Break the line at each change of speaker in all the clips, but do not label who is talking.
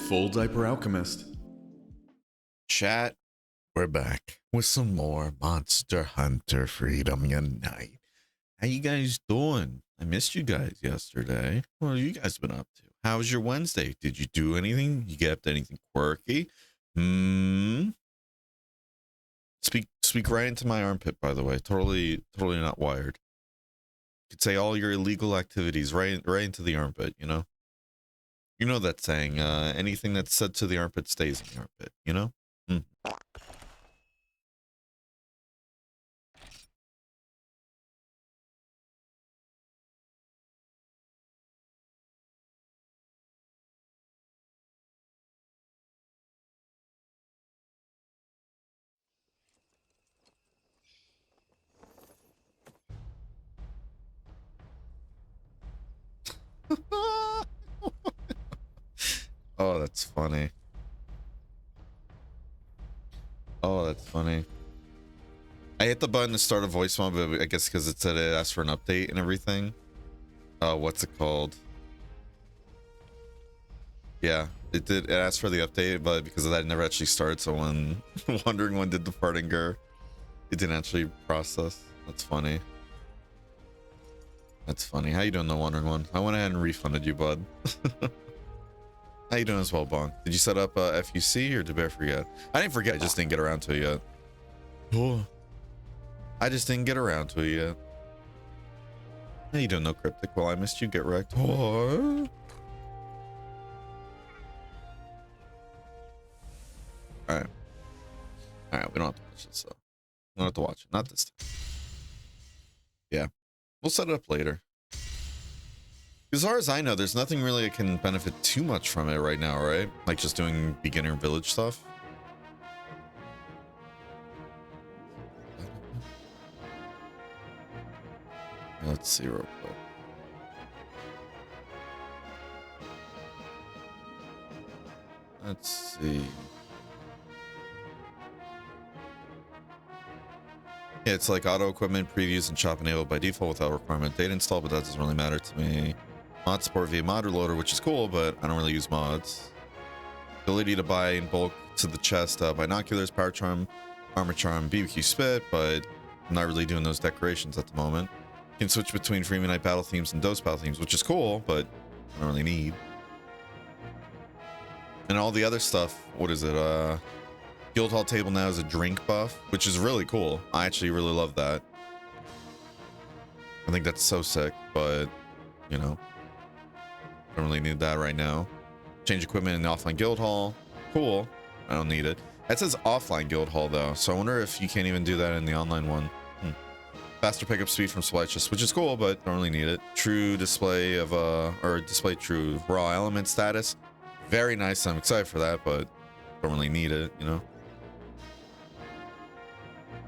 Full Diaper Alchemist.
Chat, we're back with some more Monster Hunter Freedom Unite. How you guys doing? I missed you guys yesterday. What have you guys been up to? How was your Wednesday? Did you do anything? You get up to anything quirky? Speak right into my armpit, by the way. Totally not wired. You could say all your illegal activities right into the armpit, you know? You know that saying, anything that's said to the armpit stays in the armpit, you know? Oh, that's funny. Oh, that's funny. I hit the button to start a voicemail, but I guess because it said it asked for an update and everything. What's it called? Yeah, it did. It asked for the update, but because of that, it never actually started. So when wondering when did the Fartinger, it didn't actually process. That's funny. That's funny. How you doing, the wondering one? I went ahead and refunded you, bud. How you doing as well, Bonk? Did you set up FUC or did I forget? I didn't forget. I just didn't get around to it yet. Oh. I just didn't get around to it yet. How you doing, no cryptic? Well, I missed you. Get wrecked. Oh. All right. We don't have to watch this though. We don't have to watch it. Not this time. Yeah, we'll set it up later. As far as I know, there's nothing really that can benefit too much from it right now, right? Like just doing beginner village stuff. Let's see real quick. Let's see. Yeah, it's like auto equipment previews and shop enabled by default without requirement data install, but that doesn't really matter to me. Mod support via mod loader, which is cool, but I don't really use mods. Ability to buy in bulk to the chest binoculars, power charm, armor charm, BBQ spit, but I'm not really doing those decorations at the moment. You can switch between Freedom Unite battle themes and Dose battle themes, which is cool, but I don't really need. And all the other stuff, what is it? Guild Hall table now is a drink buff, which is really cool. I actually really love that. I think that's so sick, but you know, don't really need that right now. Change equipment in the offline guild hall. Cool. I don't need it. That says offline guild hall though, so I wonder if you can't even do that in the online one. Faster pickup speed from supply chest, which is cool, but don't really need it. True display of or display true raw element status. Very nice. I'm excited for that, but don't really need it, you know.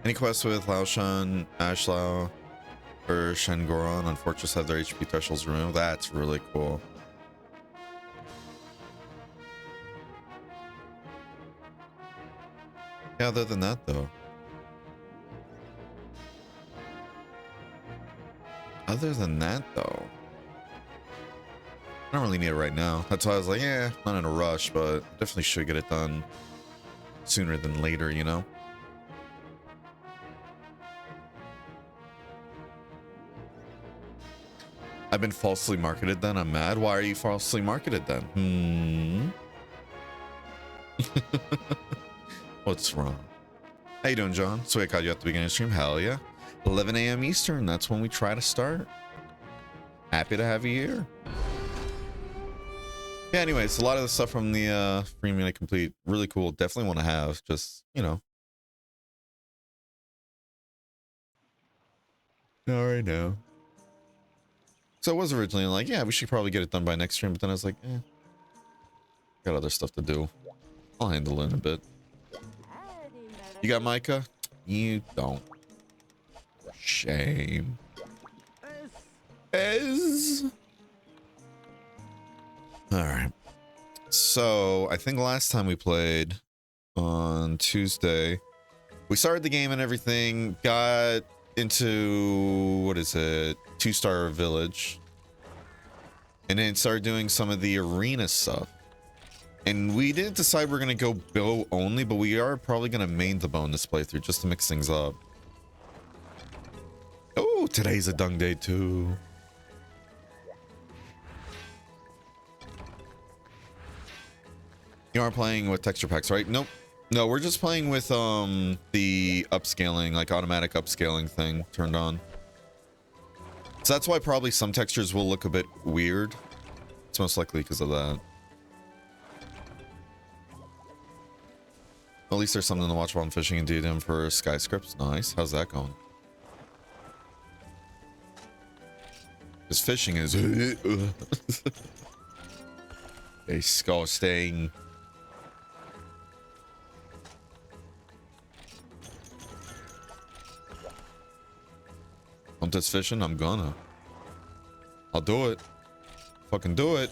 Any quests with Laoshan, Ashlau, or Shengoron on Fortress have their HP thresholds removed? That's really cool. Yeah, other than that, though. I don't really need it right now. That's why I was like, yeah, not in a rush, but definitely should get it done sooner than later, you know? I've been falsely marketed then. I'm mad. Why are you falsely marketed then? What's wrong? How you doing, John? So I caught you at the beginning of the stream. Hell yeah. 11 a.m. Eastern. That's when we try to start. Happy to have you here. Yeah, anyways, a lot of the stuff from the Freedom Unite Complete, really cool. Definitely want to have. Just, you know. Not right now. So I was originally like, yeah, we should probably get it done by next stream, but then I was like, got other stuff to do. I'll handle it in a bit. You got Micah? You don't. Shame. Alright. So, I think last time we played on Tuesday, we started the game and everything, got into, what is it, 2-star village, and then started doing some of the arena stuff. And we didn't decide we're going to go bow only, but we are probably going to main the bow in this playthrough just to mix things up. Oh, today's a dung day too. You aren't playing with texture packs, right? Nope. No, we're just playing with the upscaling, like automatic upscaling thing turned on. So that's why probably some textures will look a bit weird. It's most likely because of that. At least there's something to watch while I'm fishing and DDM for Sky Scripts. Nice. How's that going? Because fishing is disgusting. I'm just fishing. I'm gonna. I'll do it. Fucking do it.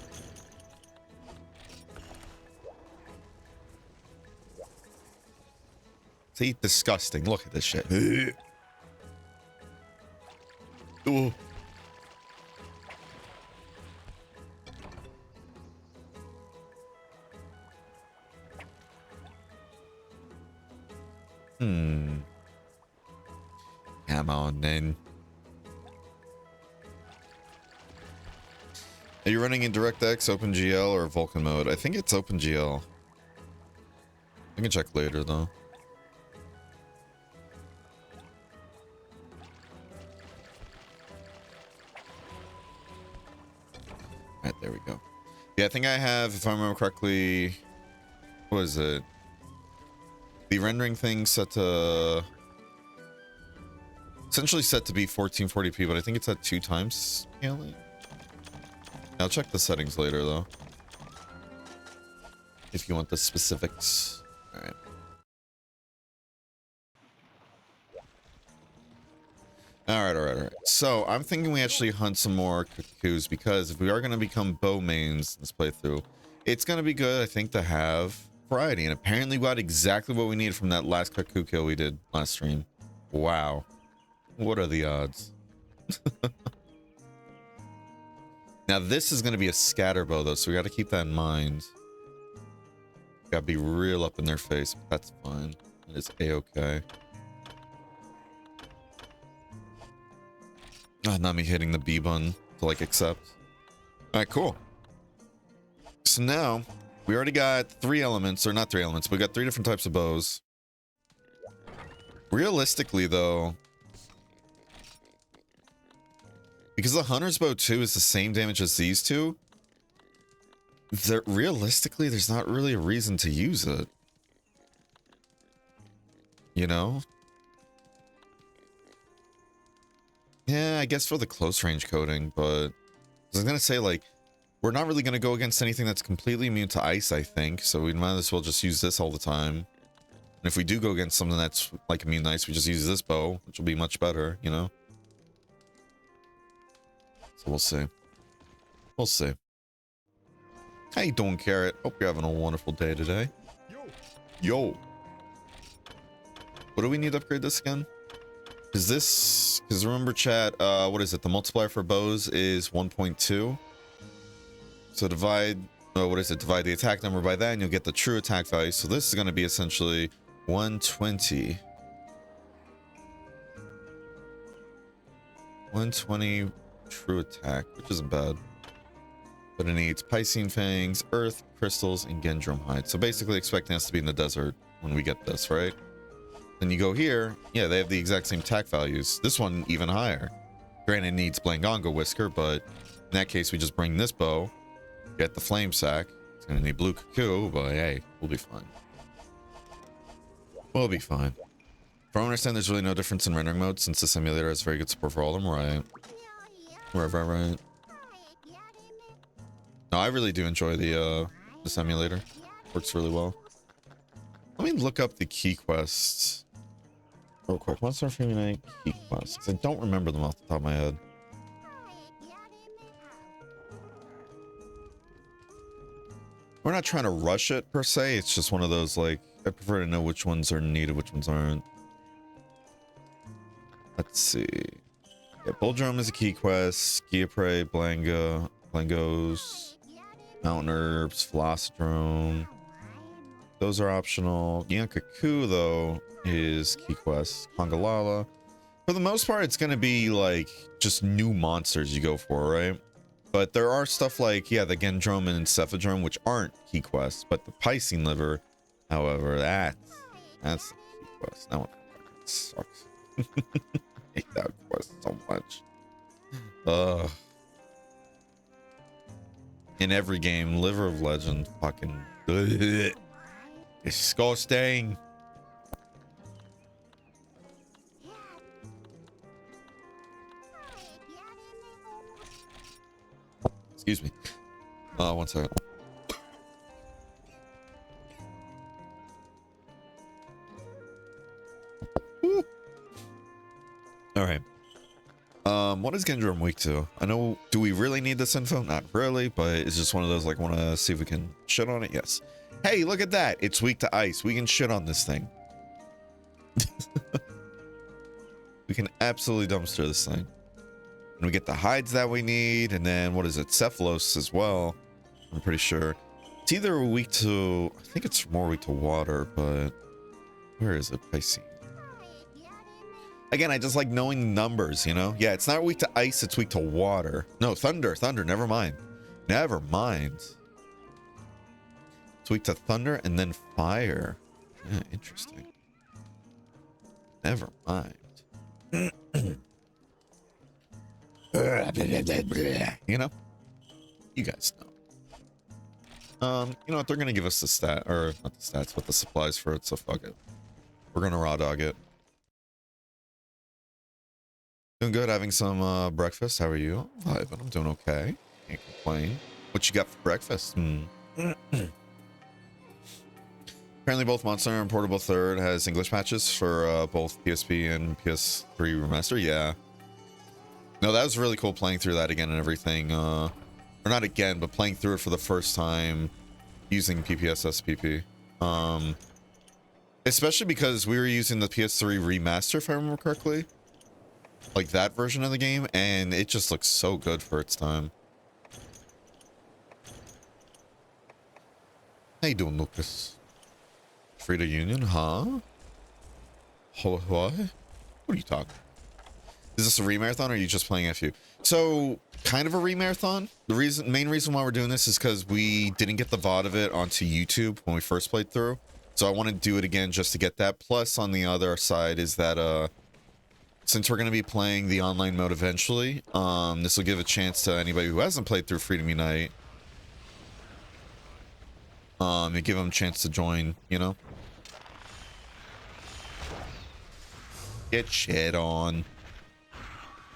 See, disgusting. Look at this shit. Ooh. Come on, then. Are you running in DirectX, OpenGL, or Vulkan mode? I think it's OpenGL. I can check later, though. Alright, there we go. Yeah, I think I have, if I remember correctly, what is it? The rendering thing set to... essentially set to be 1440p, but I think it's at 2 times scaling. I'll check the settings later, though. If you want the specifics. Alright. Alright. So, I'm thinking we actually hunt some more cuckoos, because if we are going to become bow mains in this playthrough, it's going to be good, I think, to have variety. And apparently we got exactly what we needed from that last cuckoo kill we did last stream. Wow. What are the odds? Now, this is going to be a scatter bow, though, so we got to keep that in mind. Got to be real up in their face, but that's fine. It is a-okay. Not me hitting the B button to, like, accept. Alright, cool. So now, we already got 3 elements, or not 3 elements, but we got 3 different types of bows. Realistically, though... because the Hunter's Bow 2 is the same damage as these two, realistically, there's not really a reason to use it. You know? Yeah, I guess for the close range coding, but... I was gonna say, like, we're not really gonna go against anything that's completely immune to ice, I think, so we might as well just use this all the time. And if we do go against something that's, like, immune to ice, we just use this bow, which will be much better, you know? So we'll see. We'll see. How you doing, Carrot? Hope you're having a wonderful day today. Yo. What do we need to upgrade this again? Is this... because remember, chat, what is it? The multiplier for bows is 1.2. So divide... oh, what is it? Divide the attack number by that, and you'll get the true attack value. So this is going to be essentially 120. 120... true attack, which isn't bad, but it needs Piscine Fangs, Earth, Crystals, and Gendrum Hide. So basically expecting us to be in the desert when we get this, right? Then you go here, yeah, they have the exact same attack values. This one even higher. Granted, it needs Blangongo Whisker, but in that case, we just bring this bow, get the Flame Sack. It's gonna need Blue Cuckoo, but hey, we'll be fine. We'll be fine. From what I understand, there's really no difference in rendering mode since the simulator has very good support for all of them, right? Wherever, right? No, I really do enjoy the simulator. Works really well. Let me look up the key quests real quick. Monster Freeman Night key quests, because I don't remember them off the top of my head. We're not trying to rush it per se. It's just one of those, like, I prefer to know which ones are needed, which ones aren't. Let's see. Yeah, Bull Drum is a key quest. Skiapre, Blangos. Mountain herbs, Philosodrome. Those are optional. Yankaku, though, is key quest. Kongalala. For the most part, it's going to be like just new monsters you go for, right? But there are stuff like, yeah, the Gendrome and Cephadrome, which aren't key quests. But the Piscine Liver, however, that's a key quest. That one fucking sucks. I hate that quest so much. Ugh. In every game, Liver of Legend, fucking ugh. Disgusting. Excuse me. One second. Woo. All right. What is Gendrome weak to? I know, do we really need this info? Not really, but it's just one of those, like, want to see if we can shit on it? Yes. Hey, look at that. It's weak to ice. We can shit on this thing. We can absolutely dumpster this thing. And we get the hides that we need, and then, what is it? Cephalos as well. I'm pretty sure. It's either weak to, I think it's more weak to water, but where is it? Piscine. Again, I just like knowing the numbers, you know? Yeah, it's not weak to ice, it's weak to water. No, thunder, never mind. Never mind. It's weak to thunder and then fire. Yeah, interesting. Never mind. You know? You guys know. You know what? They're gonna give us the stat, or not the stats, but the supplies for it, so fuck it. We're gonna raw dog it. Doing good, having some breakfast. How are you? I'm doing okay. Can't complain. What you got for breakfast? Apparently both Monster and Portable Third has English patches for both PSP and PS3 Remaster. Yeah. No, that was really cool playing through that again and everything. Or not again, but playing through it for the first time using PPSSPP. Especially because we were using the PS3 Remaster, if I remember correctly. Like that version of the game, and it just looks so good for its time. How you doing, Lucas? Frida Union, huh? What? What are you talking? Is this a remarathon or are you just playing FU? So, kind of a remarathon. The main reason why we're doing this is because we didn't get the VOD of it onto YouTube when we first played through. So I want to do it again just to get that. Plus, on the other side is that, since we're going to be playing the online mode eventually, this will give a chance to anybody who hasn't played through Freedom Unite. And give them a chance to join, you know? Get shit on.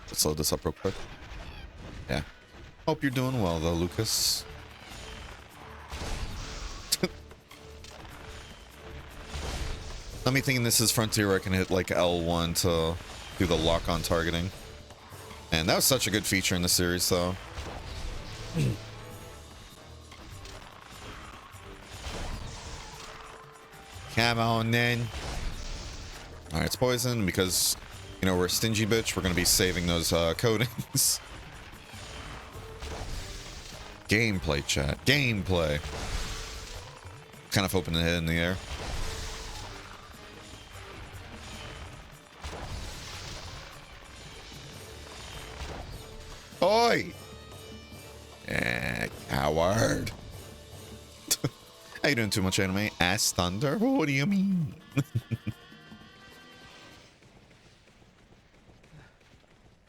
Let's load this up real quick. Yeah. Hope you're doing well, though, Lucas. Let me thinking this is Frontier where I can hit, like, L1 to do the lock-on targeting. And that was such a good feature in the series, though. Come on, then. Alright, it's poison because, you know, we're a stingy bitch. We're going to be saving those coatings. Gameplay, chat. Gameplay. Kind of hoping to hit in the air. Oi! Coward. How you doing, too much anime? Ass thunder? What do you mean?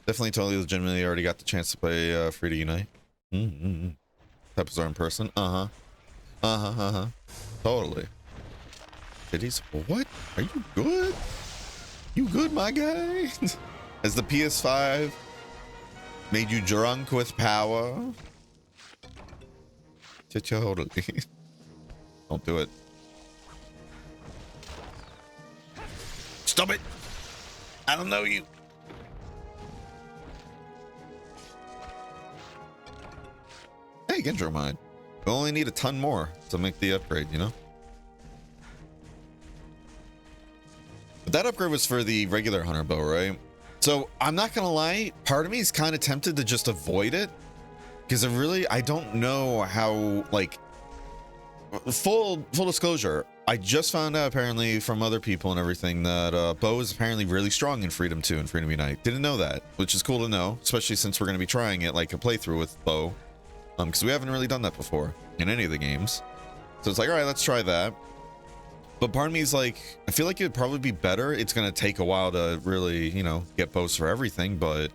Definitely, totally, legitimately already got the chance to play Free Unite. Types are in person. Totally. Titties? What? Are you good? You good, my guy? Has the PS5 made you drunk with power? Totally. Don't do it. Stop it! I don't know you. Hey, Gendro mine. We only need a ton more to make the upgrade, you know? But that upgrade was for the regular hunter bow, right? So I'm not gonna lie, part of me is kind of tempted to just avoid it Because I don't know how, like, full disclosure, I just found out apparently from other people and everything that Bo is apparently really strong in Freedom 2 and Freedom Unite. Didn't know that, which is cool to know, especially since we're going to be trying it like a playthrough with Bo, because we haven't really done that before in any of the games. So it's like, all right, let's try that. But part of me is like, I feel like it'd probably be better. It's going to take a while to really, you know, get bows for everything, but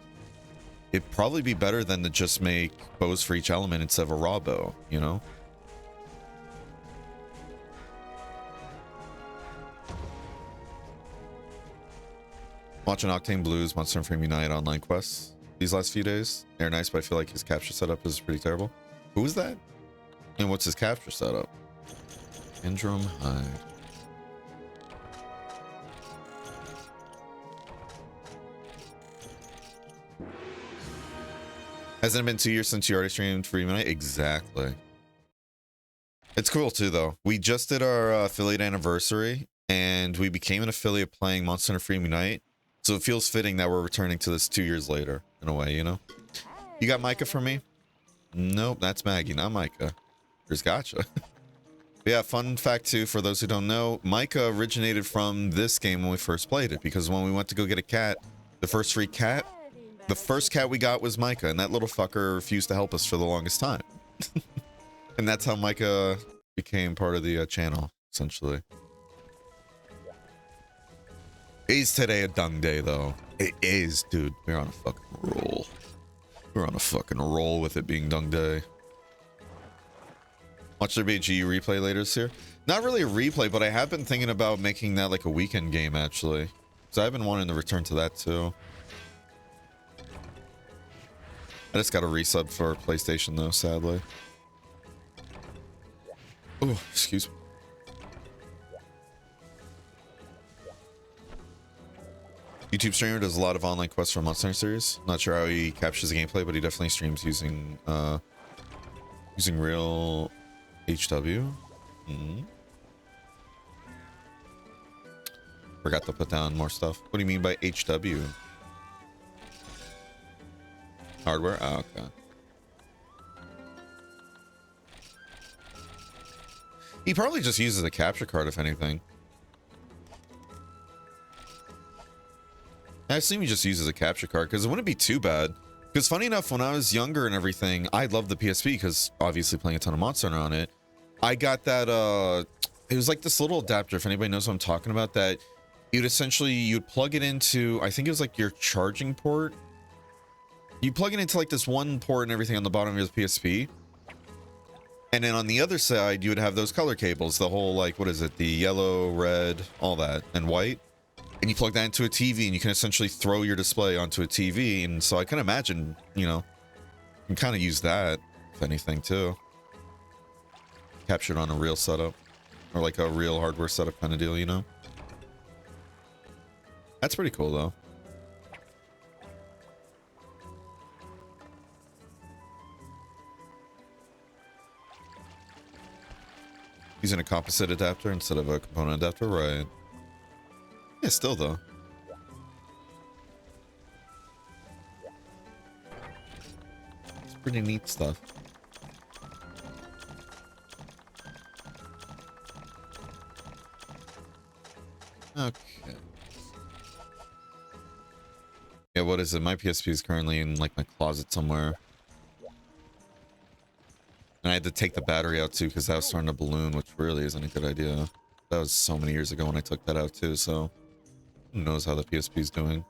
it'd probably be better than to just make bows for each element instead of a raw bow, you know? Watching Octane Blues, Monster and Freedom Unite online quests these last few days. They're nice, but I feel like his capture setup is pretty terrible. Who is that? And what's his capture setup? Indrum Hyde. Hasn't it been 2 years since you already streamed Freedom Unite? Exactly. It's cool too, though. We just did our affiliate anniversary, and we became an affiliate playing Monster Hunter Freedom Unite. So it feels fitting that we're returning to this 2 years later, in a way, you know? You got Micah for me? Nope, that's Maggie, not Micah. Here's Gotcha. Yeah, fun fact too, for those who don't know, Micah originated from this game when we first played it, because when we went to go get a cat, the first free cat, the first cat we got was Micah, and that little fucker refused to help us for the longest time. And that's how Micah became part of the channel, essentially. Is today a dung day, though? It is, dude. We're on a fucking roll. We're on a fucking roll with it being dung day. Watch there be a GU replay later this year? Not really a replay, but I have been thinking about making that like a weekend game, actually. So I've been wanting to return to that, too. I just got a resub for PlayStation, though, sadly. Oh, excuse me. YouTube streamer does a lot of online quests for Monster Hunter series. Not sure how he captures the gameplay, but he definitely streams using real HW. Forgot to put down more stuff. What do you mean by HW? Hardware? Oh, okay. He probably just uses a capture card, if anything. I assume he just uses a capture card, because it wouldn't be too bad. Because funny enough, when I was younger and everything, I loved the PSP, because obviously playing a ton of Monster Hunter on it. I got that, it was like this little adapter, if anybody knows what I'm talking about, that you'd plug it into, I think it was like your charging port. You plug it into like this one port and everything on the bottom of the PSP. And then on the other side, you would have those color cables, the whole, like, what is it? The yellow, red, all that, and white. And you plug that into a TV, and you can essentially throw your display onto a TV. And so I can imagine, you know, you can kind of use that, if anything, too. Captured on a real setup. Or like a real hardware setup kind of deal, you know? That's pretty cool, though. Using a composite adapter instead of a component adapter, right? Yeah, still though. It's pretty neat stuff. Okay. Yeah, what is it? My PSP is currently in like my closet somewhere. And I had to take the battery out too because that was starting to balloon, which really isn't a good idea. That was so many years ago when I took that out too, so who knows how the PSP is doing.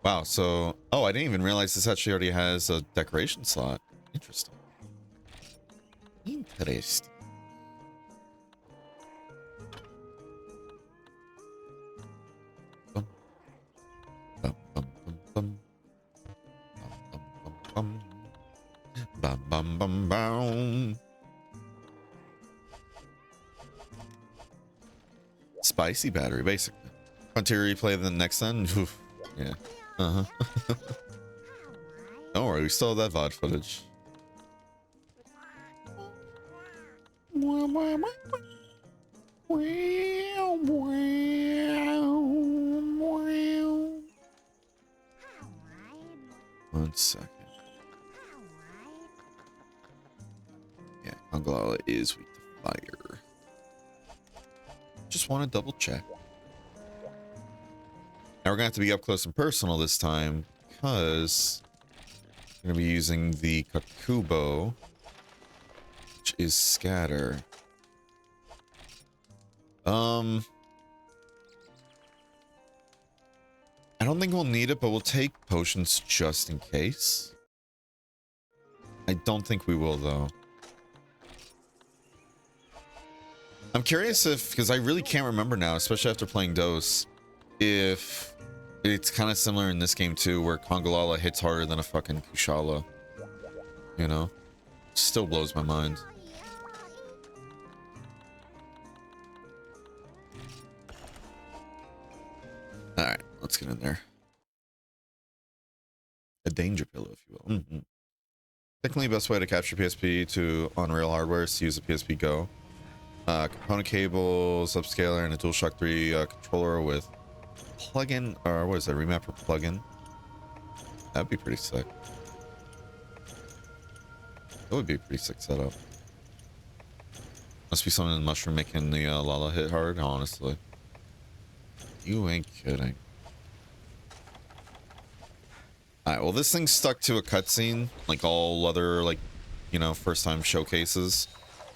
Wow, so... Oh, I didn't even realize this actually already has a decoration slot. Interesting. Interesting. Bum, bum, bum, bum, bum, bum, bum, bum, bum, bum, bum. Spicy battery, basically. Frontier replay the next one? Oof. Yeah. Uh-huh. Don't worry, we still have that VOD footage. One second. Congalala is weak to fire. Just want to double check. Now we're gonna have to be up close and personal this time because we're gonna be using the Kakubo, which is scatter. I don't think we'll need it, but we'll take potions just in case. I don't think we will, though. I'm curious if, because I really can't remember now, especially after playing Dose, if it's kind of similar in this game too, where Congalala hits harder than a fucking Kushala. You know? Still blows my mind. Alright, let's get in there. A danger pillow, if you will. Technically, the best way to capture PSP to on-rail hardware is to use a PSP Go. Component cables, upscaler, and a DualShock 3 controller with plug-in, or what is that, remapper plug-in. That'd be pretty sick. That would be a pretty sick setup. Must be something in the mushroom making the Lala hit hard, honestly. You ain't kidding. Alright, well, this thing's stuck to a cutscene, like all other, like, you know, first-time showcases.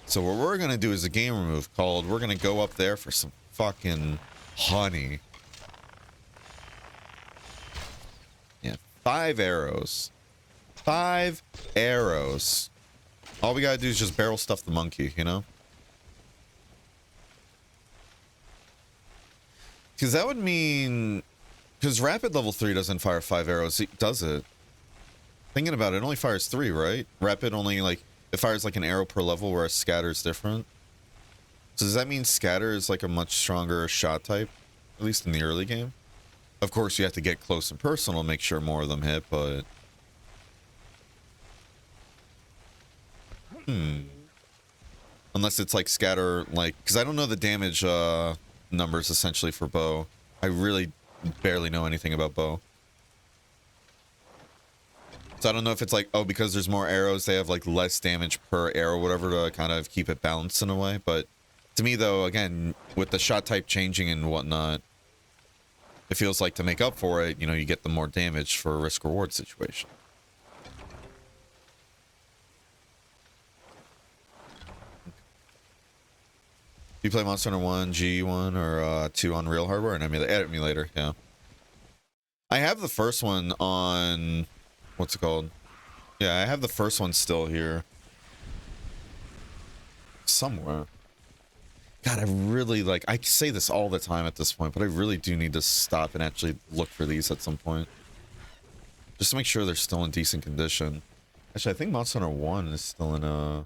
So what we're gonna do is a game remove called, we're gonna go up there for some fucking honey. Yeah, 5 arrows. 5 arrows. All we gotta do is just barrel stuff the monkey, you know? Because that would mean... Because Rapid level 3 doesn't fire 5 arrows, does it? Thinking about it, it only fires 3, right? Rapid only, like, it fires like an arrow per level, whereas Scatter is different. So does that mean Scatter is like a much stronger shot type? At least in the early game? Of course, you have to get close and personal to make sure more of them hit, but... Unless it's like Scatter, like... Because I don't know the damage numbers, essentially, for bow. I really barely know anything about bow. So I don't know if it's like, oh, because there's more arrows, they have like less damage per arrow, whatever, to kind of keep it balanced in a way. But to me, though, again, with the shot type changing and whatnot, it feels like to make up for it, you know, you get the more damage for a risk-reward situation. You play Monster Hunter 1, G1, or 2 on real hardware and emulator, yeah. I have the first one on... What's it called? Yeah, I have the first one still here. Somewhere. God, I really, like... I say this all the time at this point, but I really do need to stop and actually look for these at some point. Just to make sure they're still in decent condition. Actually, I think Monster Hunter 1 is still in a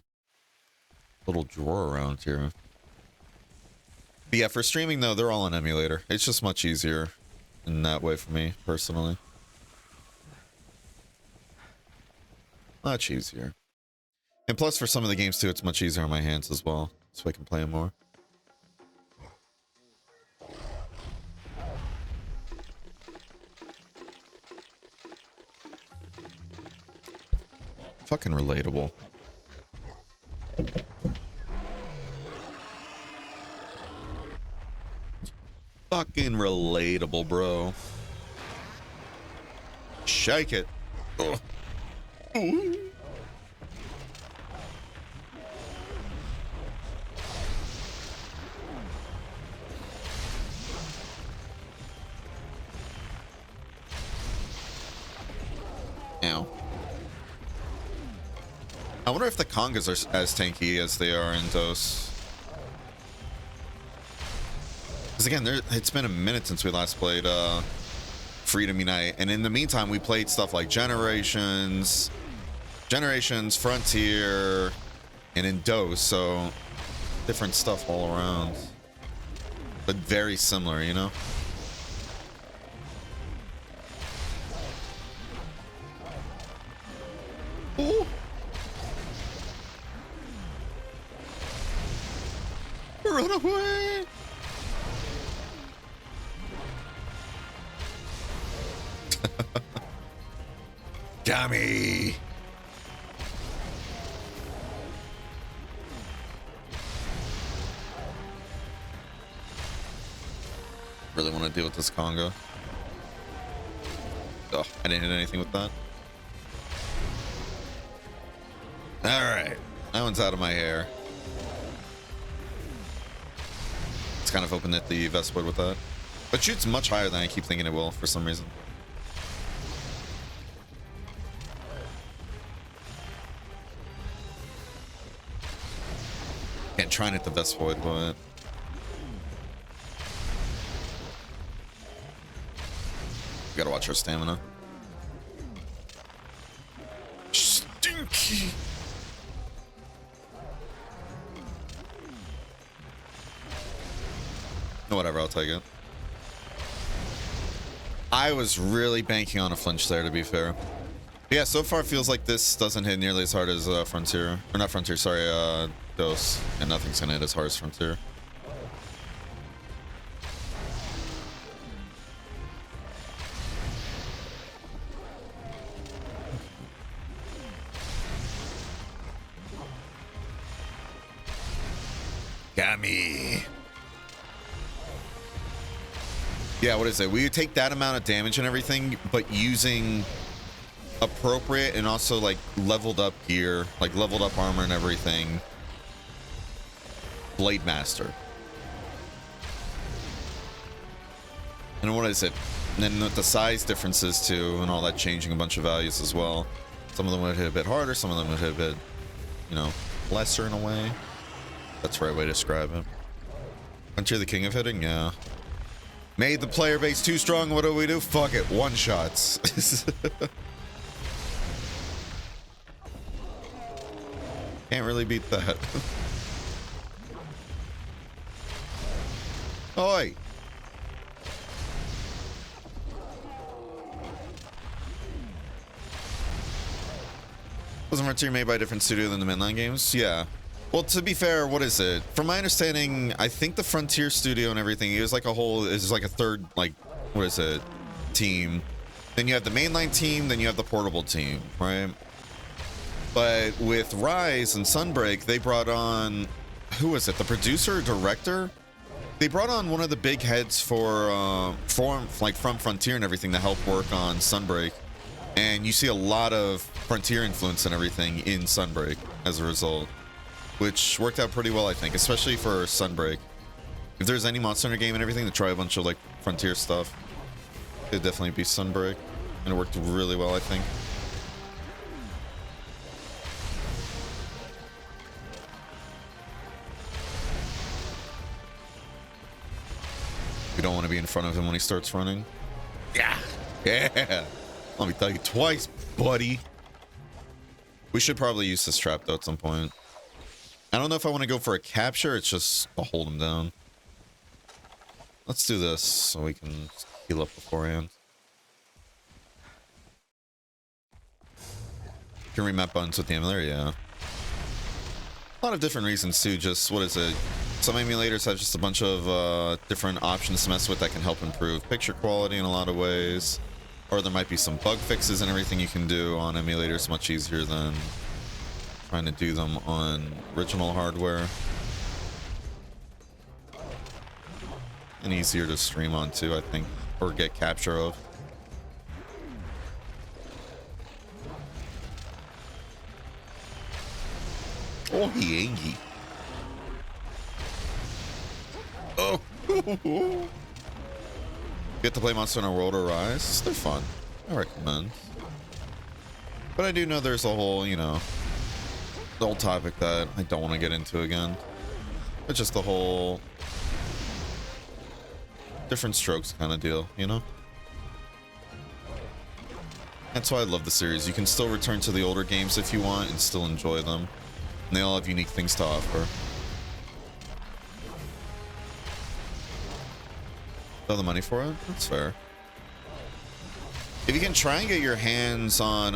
little drawer around here. But yeah, for streaming, though, they're all on emulator. It's just much easier in that way for me, personally. Much easier. And plus, for some of the games, too, it's much easier on my hands as well. So I can play them more. Fucking relatable. Fucking relatable, bro. Shake it. Ugh. Ooh. Ow. I wonder if the Kongas are as tanky as they are in Dose. Because again, it's been a minute since we last played Freedom Unite, and in the meantime, we played stuff like Generations, Frontier, and in Dose, so different stuff all around, but very similar, you know? Ooh. Run away! Dummy! Really want to deal with this Congo. Oh, I didn't hit anything with that. Alright. That one's out of my hair. It's kind of open at the Vespoid with that. But shoots much higher than I keep thinking it will for some reason. Can't try and hit the Vespoid, but... Gotta watch our stamina. Stinky! Whatever, I'll take it. I was really banking on a flinch there, to be fair. But yeah, so far it feels like this doesn't hit nearly as hard as Frontier. Or not Frontier, sorry, Dose. And nothing's gonna hit as hard as Frontier. Got me. Yeah, what is it? We take that amount of damage and everything, but using appropriate and also like leveled up gear, like leveled up armor and everything. Blade Master. And what is it? And then with the size differences too, and all that changing a bunch of values as well. Some of them would hit a bit harder, some of them would hit a bit, you know, lesser in a way. That's the right way to describe it. Aren't you the king of hitting? Yeah. Made the player base too strong. What do? Fuck it. One shots. Can't really beat that. Oi. Wasn't Frontier made by a different studio than the mainline games? Yeah. Well, to be fair, what is it? From my understanding, I think the Frontier studio and everything is like a whole, is like a third, like, what is it? Team. Then you have the mainline team, then you have the portable team, right? But with Rise and Sunbreak, they brought on, who was it? The producer, director? They brought on one of the big heads from Frontier and everything to help work on Sunbreak. And you see a lot of Frontier influence and everything in Sunbreak as a result. Which worked out pretty well, I think, especially for Sunbreak. If there's any Monster Hunter game and everything to try a bunch of like Frontier stuff, it'd definitely be Sunbreak, and it worked really well, I think. You don't want to be in front of him when he starts running. Yeah, yeah. Let me tell you twice, buddy. We should probably use this trap though at some point. I don't know if I want to go for a capture. It's just to hold him down. Let's do this so we can heal up beforehand. Can remap buttons with the emulator, yeah. A lot of different reasons too. Just, what is it? Some emulators have just a bunch of different options to mess with that can help improve picture quality in a lot of ways. Or there might be some bug fixes and everything you can do on emulators much easier than trying to do them on original hardware. And easier to stream on too, I think, or get capture of. Oh, Yangy. Oh. Get to play Monster Hunter World or Rise. They're fun. I recommend. But I do know there's a whole, you know, the whole topic that I don't want to get into again. It's just the whole different strokes kind of deal, you know? That's why I love the series. You can still return to the older games if you want and still enjoy them. And they all have unique things to offer. Throw the money for it? That's fair. If you can try and get your hands on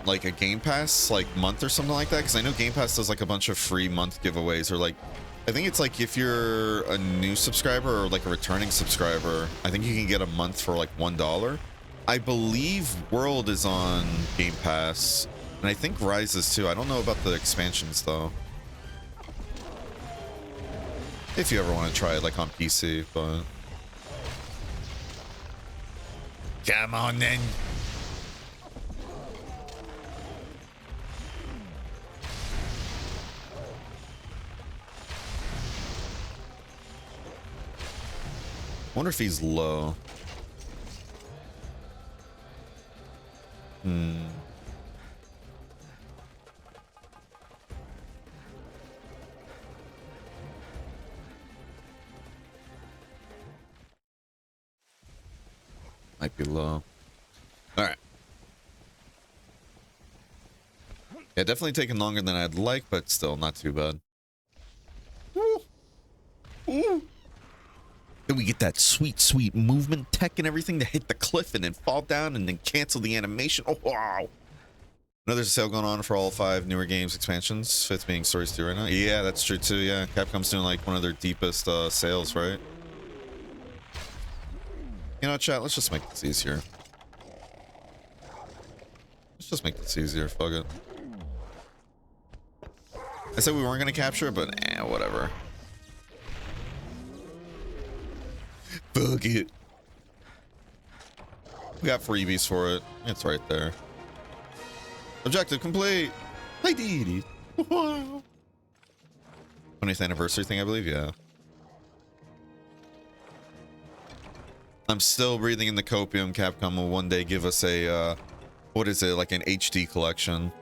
like a Game Pass like month or something like that, because I know Game Pass does like a bunch of free month giveaways, or like I think it's like if you're a new subscriber or like a returning subscriber, I think you can get a month for like $1. I believe World is on Game Pass, and I think Rise is too. I don't know about the expansions though. If you ever want to try it like on PC, but Come on then. Wonder if he's low. Might be low. All right. Yeah, definitely taking longer than I'd like, but still not too bad. Ooh. Ooh. Then we get that sweet, sweet movement tech and everything to hit the cliff and then fall down and then cancel the animation. Oh, wow. Another sale going on for all 5 newer games expansions. 5th being Stories 2 right now. Yeah, that's true too. Yeah, Capcom's doing like one of their deepest sales, right? You know, chat, let's just make this easier. Let's just make this easier. Fuck it. I said we weren't going to capture it, but whatever. Fuck it. We got freebies for it. It's right there. Objective complete. I did it. Wow. 20th anniversary thing, I believe. Yeah. I'm still breathing in the copium. Capcom will one day give us a, what is it, like an HD collection.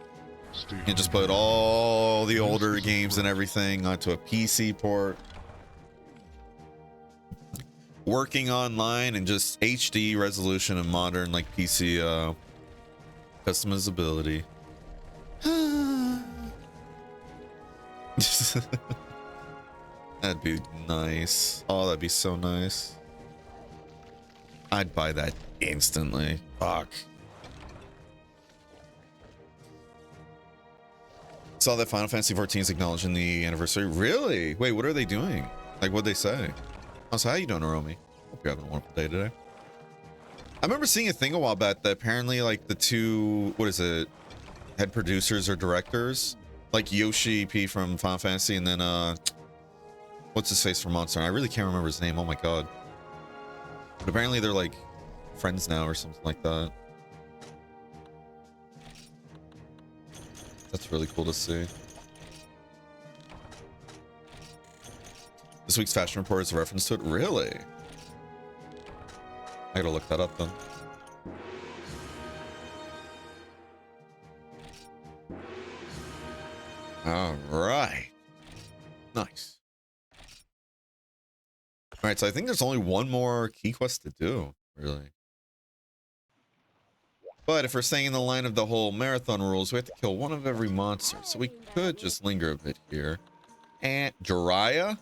And just put all the older games and everything onto a PC port. Working online and just HD resolution and modern, like, PC, customizability. That'd be nice. Oh, that'd be so nice. I'd buy that instantly. Fuck. Saw that Final Fantasy 14 is acknowledging the anniversary. Really? Wait, what are they doing? Like, what'd they say? Oh, so how you doing, Aromi? Hope you're having a wonderful day today. I remember seeing a thing a while back that apparently, like, the 2, what is it, head producers or directors, like Yoshi P from Final Fantasy, and then, what's his face from Monster? I really can't remember his name. Oh my god. But apparently they're, like, friends now or something like that. That's really cool to see. This week's fashion report is a reference to it? Really? I gotta look that up then. All right. Nice. All right, so I think there's only one more key quest to do, really. But if we're staying in the line of the whole marathon rules, we have to kill one of every monster. So we could just linger a bit here. And Jiraiya?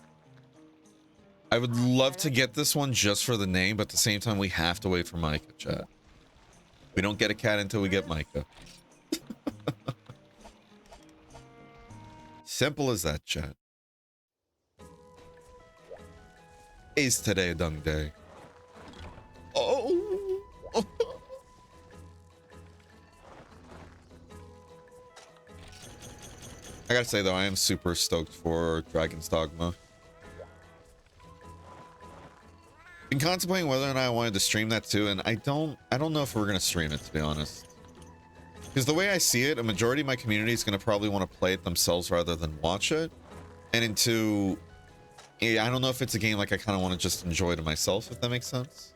I would love to get this one just for the name, but at the same time, we have to wait for Micah, chat. We don't get a cat until we get Micah. Simple as that, chat. Is today a dung day? Oh! I gotta say though, I am super stoked for Dragon's Dogma. Been contemplating whether or not I wanted to stream that too, and I don't know if we're gonna stream it, to be honest. Because the way I see it, a majority of my community is gonna probably want to play it themselves rather than watch it. And into, yeah, I don't know if it's a game like I kind of want to just enjoy to myself, if that makes sense.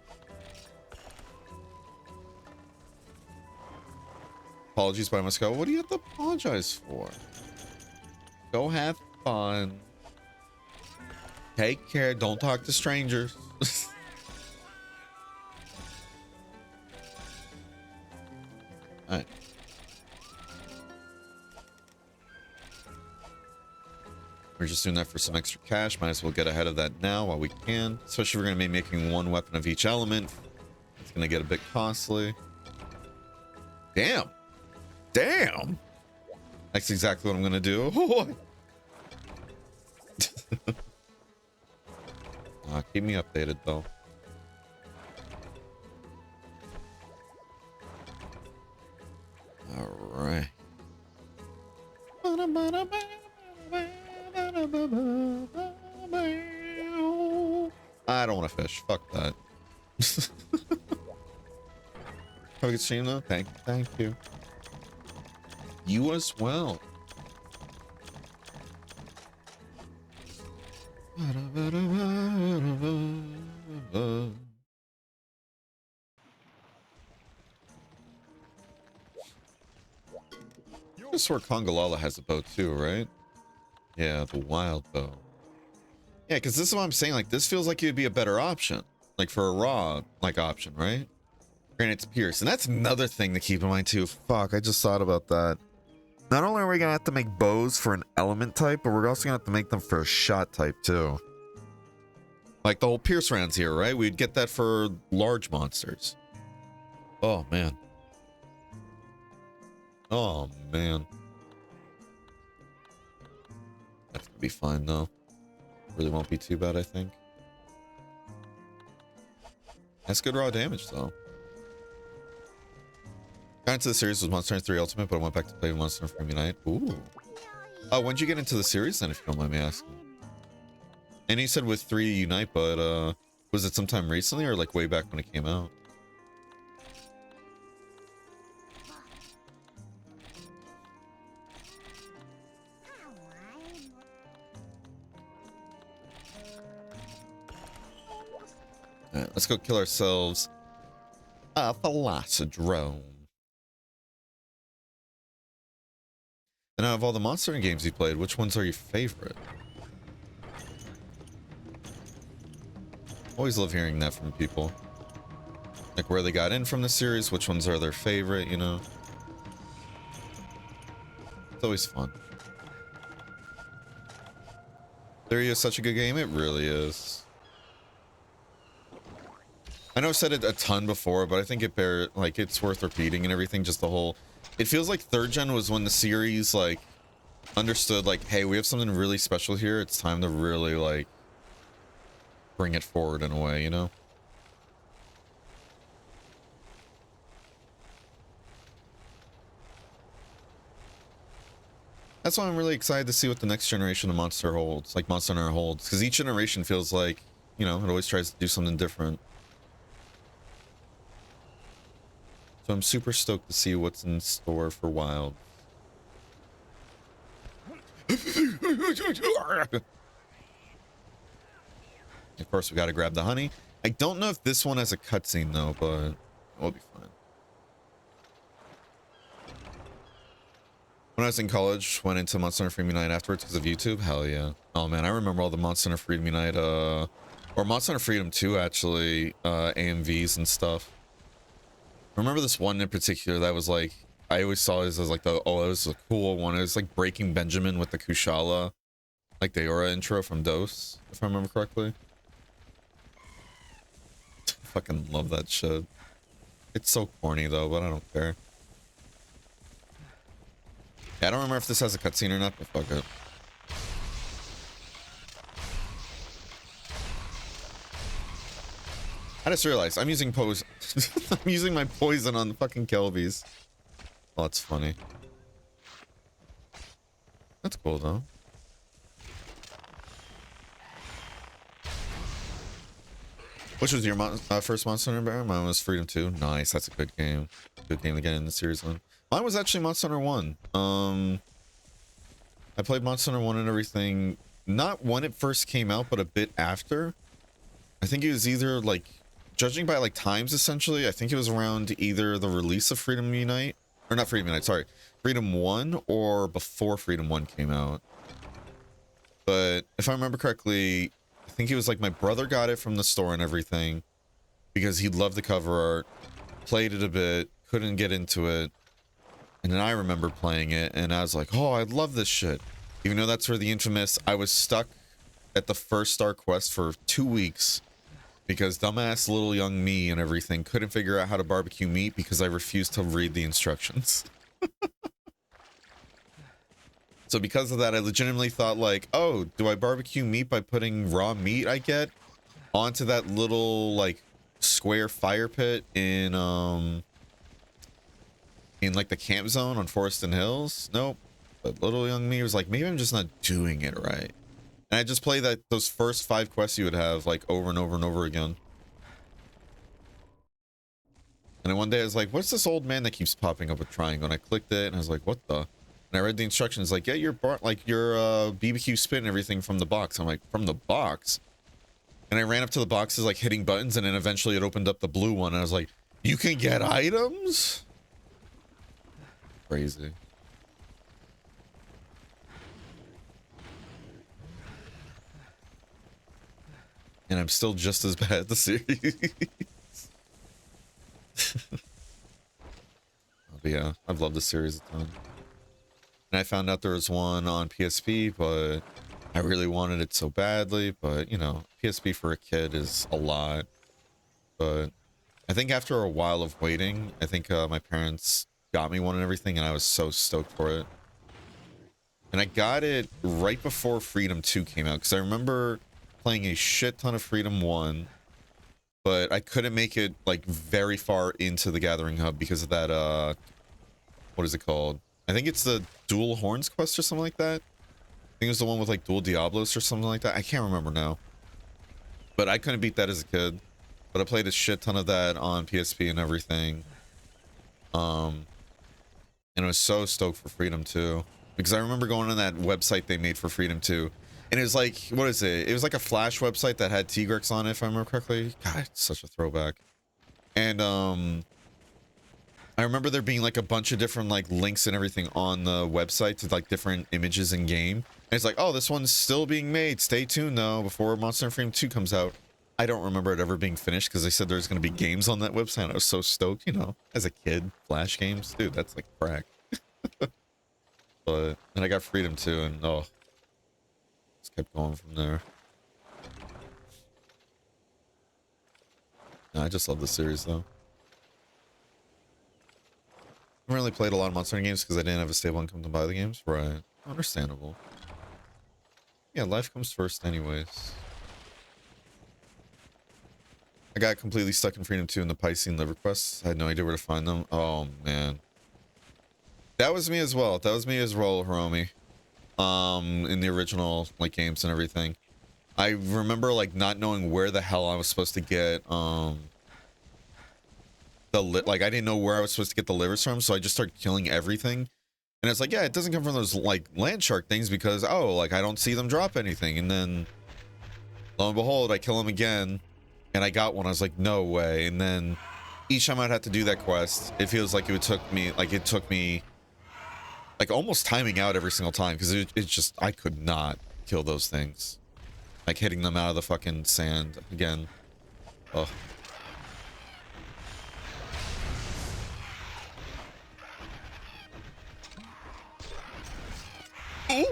Apologies, but I must go. What do you have to apologize for? Go have fun. Take care. Don't talk to strangers. All right. We're just doing that for some extra cash. Might as well get ahead of that now while we can. Especially if we're going to be making one weapon of each element. It's going to get a bit costly. Damn. Damn. That's exactly what I'm going to do. Keep me updated, though. All right. I don't want to fish. Fuck that. Have a good stream though. Thank you. You as well. I swear Kongalala has a bow too, right? Yeah, the wild bow. Yeah, because this is what I'm saying. Like, this feels like it would be a better option. Like, for a raw, like, option, right? Granted, it's Pierce. And that's another thing to keep in mind, too. Fuck, I just thought about that. Not only are we going to have to make bows for an element type, but we're also going to have to make them for a shot type, too. Like, the whole Pierce rounds here, right? We'd get that for large monsters. Oh, man. Oh, man. That's going to be fine, though. Really won't be too bad, I think. That's good raw damage, though. Got into the series with Monster Hunter 3 Ultimate, but I went back to play Monster Hunter Frame Unite. Ooh. Oh, when'd you get into the series then, if you don't mind me asking? And you said with 3 Unite, but was it sometime recently or like way back when it came out? Alright, let's go kill ourselves a Velocidrome. And out of all the Monster Hunter games you played, which ones are your favorite? Always love hearing that from people. Like where they got in from the series, which ones are their favorite, you know? It's always fun. 3 is such a good game, it really is. I know I've said it a ton before, but I think it's worth repeating and everything, just the whole... It feels like 3rd gen was when the series, like, understood, like, hey, we have something really special here, it's time to really, like, bring it forward in a way, you know? That's why I'm really excited to see what the next generation of Monster holds, like Monster Hunter holds, because each generation feels like, you know, it always tries to do something different. So I'm super stoked to see what's in store for Wild. Of course, we got to grab the honey. I don't know if this one has a cutscene though, but we'll be fine. When I was in college, went into Monster Hunter Freedom Unite afterwards because of YouTube. Hell yeah. Oh man, I remember all the Monster Hunter Freedom Unite, or Monster Hunter Freedom 2 actually, AMVs and stuff. I remember this one in particular that was like, I always saw this as like the, oh, it was a cool one. It was like Breaking Benjamin with the Kushala, like the Aura intro from DOS, if I remember correctly. Fucking love that shit. It's so corny though, but I don't care. Yeah, I don't remember if this has a cutscene or not, but fuck it. I just realized I'm using I'm using my poison on the fucking Kelbies. Oh, that's funny. That's cool though. Which was your first Monster Hunter Bear? Mine was Freedom 2. Nice, that's a good game. Good game to get in the series one. Mine was actually Monster Hunter 1. I played Monster Hunter 1 and everything, not when it first came out, but a bit after. I think it was either like, judging by like times essentially, I think it was around either the release of Freedom Unite, or not Freedom Unite, sorry, Freedom 1, or before Freedom 1 came out. But if I remember correctly, I think it was like my brother got it from the store and everything because he loved the cover art, played it a bit, couldn't get into it. And then I remember playing it and I was like, oh, I love this shit. Even though that's where the infamous, I was stuck at the first star quest for 2 weeks because dumbass little young me and everything couldn't figure out how to barbecue meat because I refused to read the instructions. So because of that, I legitimately thought like, oh, do I barbecue meat by putting raw meat I get onto that little like square fire pit in like the camp zone on Forest and Hills? Nope. But little young me was like, maybe I'm just not doing it right. And I just play those first 5 quests you would have like over and over and over again. And then one day I was like, what's this old man that keeps popping up with triangle? And I clicked it and I was like, what the? And I read the instructions like, get your bar, like your BBQ spit and everything from the box. I'm like, from the box? And I ran up to the boxes like hitting buttons, and then eventually it opened up the blue one and I was like, you can get items? Crazy. And I'm still just as bad at the series. But yeah, I've loved the series a ton. And I found out there was one on PSP, but I really wanted it so badly. But, you know, PSP for a kid is a lot. But I think after a while of waiting, I think my parents got me one and everything, and I was so stoked for it. And I got it right before Freedom 2 came out, because I remember playing a shit ton of Freedom 1, but I couldn't make it like very far into the Gathering Hub because of that what is it called? I think it's the Dual Horns quest or something like that. I think it was the one with like Dual Diablos or something like that. I can't remember now. But I couldn't beat that as a kid. But I played a shit ton of that on PSP and everything. And I was so stoked for Freedom 2. Because I remember going on that website they made for Freedom 2. And it was like, what is it? It was like a Flash website that had Tigrex on it, if I remember correctly. God, it's such a throwback. And I remember there being like a bunch of different like links and everything on the website to like different images in game. And it's like, oh, this one's still being made. Stay tuned though before Monster Hunter Freedom 2 comes out. I don't remember it ever being finished because they said there's going to be games on that website. I was so stoked, you know, as a kid. Flash games, dude, that's like crack. But then I got Freedom 2 and oh, just kept going from there. No, I just love the series though. I haven't really played a lot of Monster Hunter games because I didn't have a stable income to buy the games. Right. Understandable. Yeah, life comes first anyways. I got completely stuck in Freedom 2 in the Piscean liver quests. I had no idea where to find them. Oh, man. That was me as well. That was me as well, Hiromi. In the original, like, games and everything. I remember, like, not knowing where the hell I was supposed to get, I didn't know where I was supposed to get the livers from, so I just started killing everything. And it's like, yeah, it doesn't come from those, like, land shark things because, oh, like, I don't see them drop anything. And then, lo and behold, I kill them again. And I got one. I was like, no way. And then each time I'd have to do that quest, it feels like it took me like almost timing out every single time because it's just, I could not kill those things. Like hitting them out of the fucking sand again. Oh. Ooh.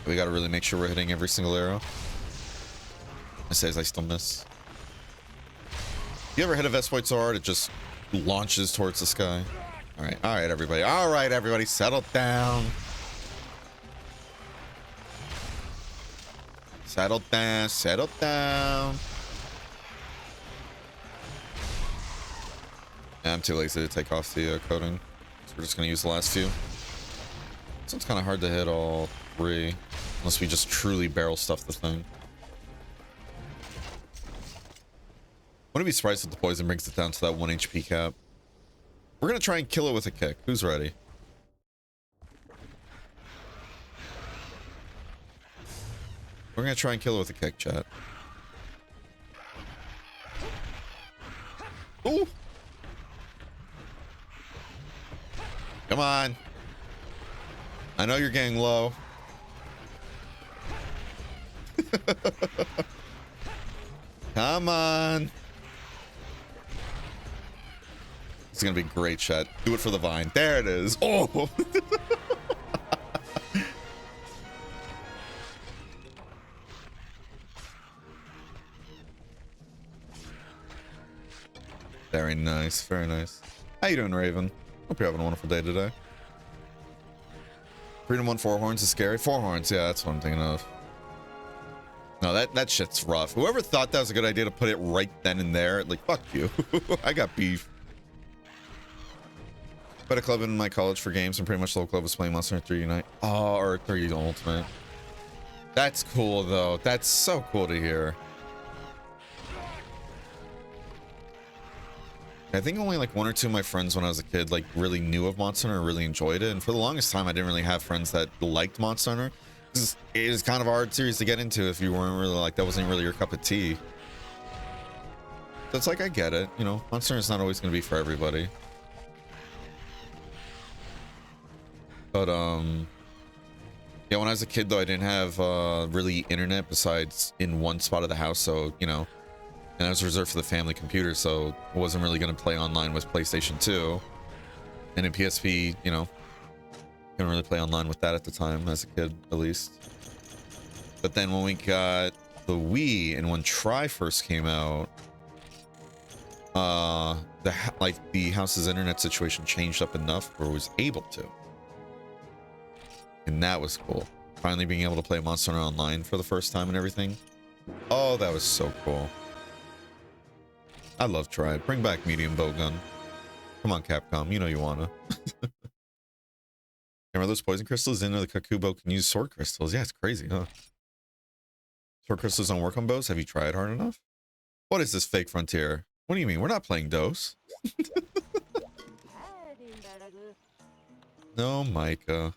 We gotta really make sure we're hitting every single arrow. It says I still miss. You ever hit a Vespoid so hard it just launches towards the sky? Alright, everybody. Alright, everybody, settle down. Settle down, settle down. Yeah, I'm too lazy to take off the coating. So we're just gonna use the last few. So it's kind of hard to hit all three. Unless we just truly barrel stuff the thing. Wouldn't be surprised if the poison brings it down to that 1 HP cap. We're gonna try and kill it with a kick. Who's ready? We're gonna try and kill it with a kick, chat. Ooh! Come on! I know you're getting low. Come on. It's gonna be great, chat. Do it for the vine. There it is. Oh. Very nice. Very nice. How you doing, Raven? Hope you're having a wonderful day today. Freedom 1 4 horns is scary. 4 horns, yeah, that's what I'm thinking of. No, that shit's rough. Whoever thought that was a good idea to put it right then and there, like, fuck you. I got beef. But a club in my college for games, and pretty much the whole club was playing Monster Hunter 3 Unite. Oh, or 3 Ultimate. That's cool though. That's so cool to hear. I think only like one or two of my friends when I was a kid like really knew of Monster Hunter and really enjoyed it. And for the longest time, I didn't really have friends that liked Monster Hunter. It is kind of a hard series to get into if you weren't really like, that wasn't really your cup of tea. So it's like, I get it. You know, Monster Hunter is not always going to be for everybody. But, yeah, when I was a kid though, I didn't have really internet besides in one spot of the house. So, you know, and I was reserved for the family computer, so I wasn't really going to play online with PlayStation 2. And in PSP, you know, couldn't really play online with that at the time, as a kid, at least. But then when we got the Wii, and when Tri first came out, the house's internet situation changed up enough where it was able to. And that was cool. Finally being able to play Monster Hunter Online for the first time and everything. Oh, that was so cool. I love Tri. Bring back medium bow gun. Come on, Capcom. You know you wanna. Are those poison crystals in the Kakubo can use sword crystals? Yeah, it's crazy, huh? Sword crystals don't work on bows? Have you tried hard enough? What is this fake frontier? What do you mean? We're not playing DOS. No, Micah.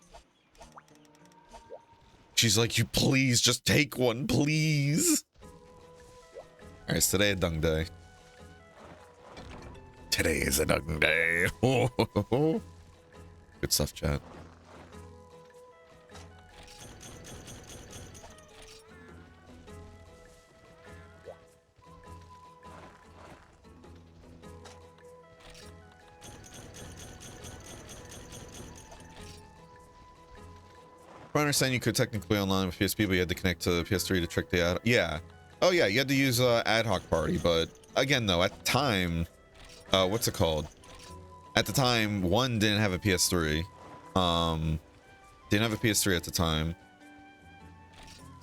She's like, you please just take one, please. Alright, it's today a dung day. Today is a dung day. Good stuff, chat. I understand you could technically online with PSP, but you had to connect to the PS3 to trick the ad. Yeah. Oh yeah, you had to use ad hoc party, but again though, at the time, what's it called? At the time, one didn't have a PS3. Didn't have a PS3 at the time.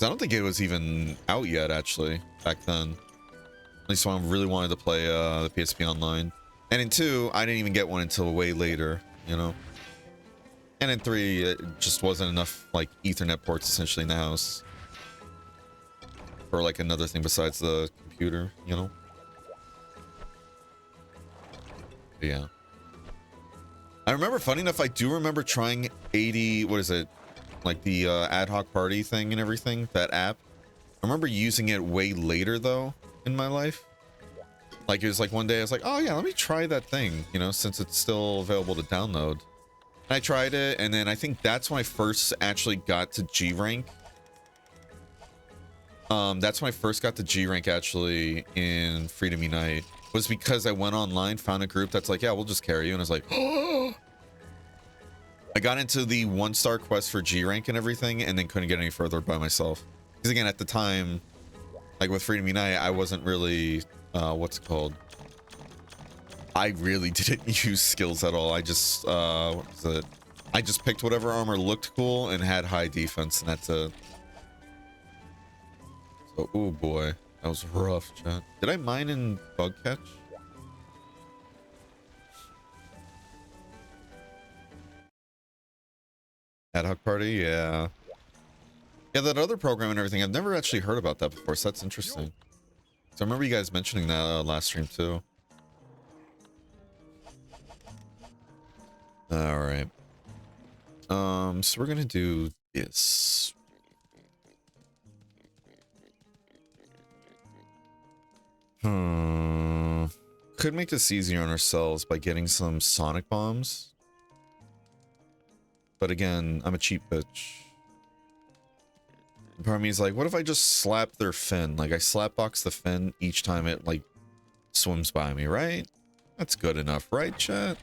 I don't think it was even out yet, actually, back then. At least when I really wanted to play the PSP online. And in 2, I didn't even get one until way later, you know? And in 3, it just wasn't enough, like, Ethernet ports essentially in the house. Or, like, another thing besides the computer, you know? But yeah. I remember, funny enough, I do remember trying 80, what is it? Like, the ad hoc party thing and everything, that app. I remember using it way later, though, in my life. Like, it was like one day I was like, oh yeah, let me try that thing, you know, since it's still available to download. I tried it, and then I think that's when I first actually got to G rank. That's when I first got to G rank actually in Freedom Unite. Was because I went online, found a group that's like, yeah, we'll just carry you, and I was like, oh. I got into the 1-star quest for G rank and everything, and then couldn't get any further by myself. Because again, at the time, like with Freedom Unite, I wasn't really, what's it called? I really didn't use skills at all. I just, what was it? I just picked whatever armor looked cool and had high defense, and that's it. So, oh boy, that was rough, chat. Did I mine in bug catch? Ad hoc party, yeah. Yeah, that other program and everything, I've never actually heard about that before, so that's interesting. So I remember you guys mentioning that last stream too. All right. So we're gonna do this. Could make this easier on ourselves by getting some sonic bombs. But again, I'm a cheap bitch. Part of me is like, what if I just slap their fin? Like, I slapbox the fin each time it, like, swims by me, right? That's good enough, right, chat?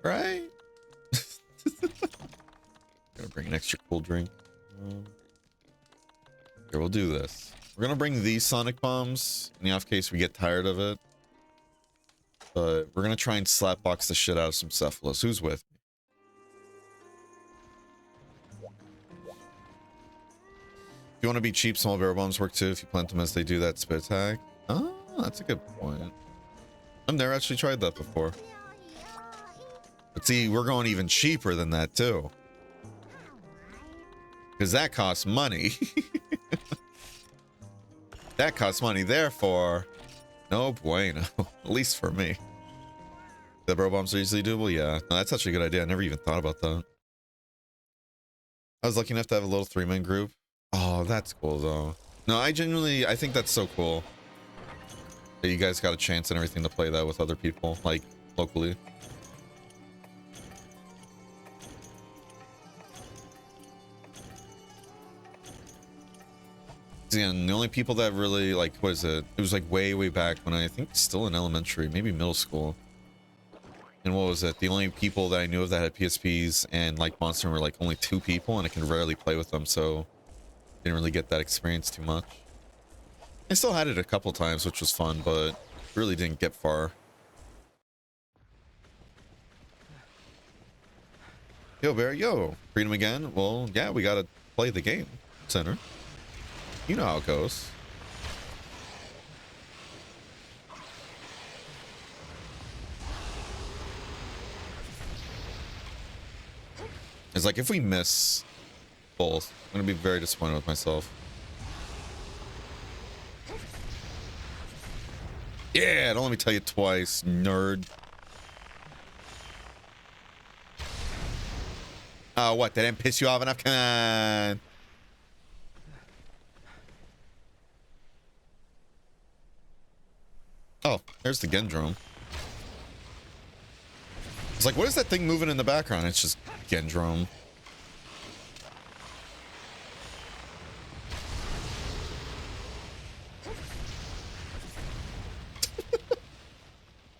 Right? Gonna bring an extra cool drink. Here, we'll do this. We're gonna bring these sonic bombs in the off case we get tired of it. But we're gonna try and slapbox the shit out of some Cephalus. Who's with me? If you want to be cheap, small barrel bombs work too. If you plant them as they do that spit attack. Oh, that's a good point. I've never actually tried that before. But see, we're going even cheaper than that too. Because that costs money. That costs money, therefore, no bueno. At least for me. The bro bombs are easily doable? Yeah. No, that's actually a good idea. I never even thought about that. I was lucky enough to have a little 3-man group. Oh, that's cool, though. No, I think that's so cool. That you guys got a chance and everything to play that with other people, like, locally. And the only people that really, like, what is it? It was like way back when I think still in elementary, maybe middle school. And what was it? The only people that I knew of that had PSPs and like Monster were like only 2 people, and I could rarely play with them, so didn't really get that experience too much. I still had it a couple times, which was fun, but really didn't get far. Yo, Bear, yo, freedom again? Well, yeah, we gotta play the game, Center. You know how it goes. It's like if we miss both, I'm gonna be very disappointed with myself. Yeah, don't let me tell you twice, nerd. Oh, what? That didn't piss you off enough? Come on. Oh, there's the Gendrome. It's like, what is that thing moving in the background? It's just Gendrome.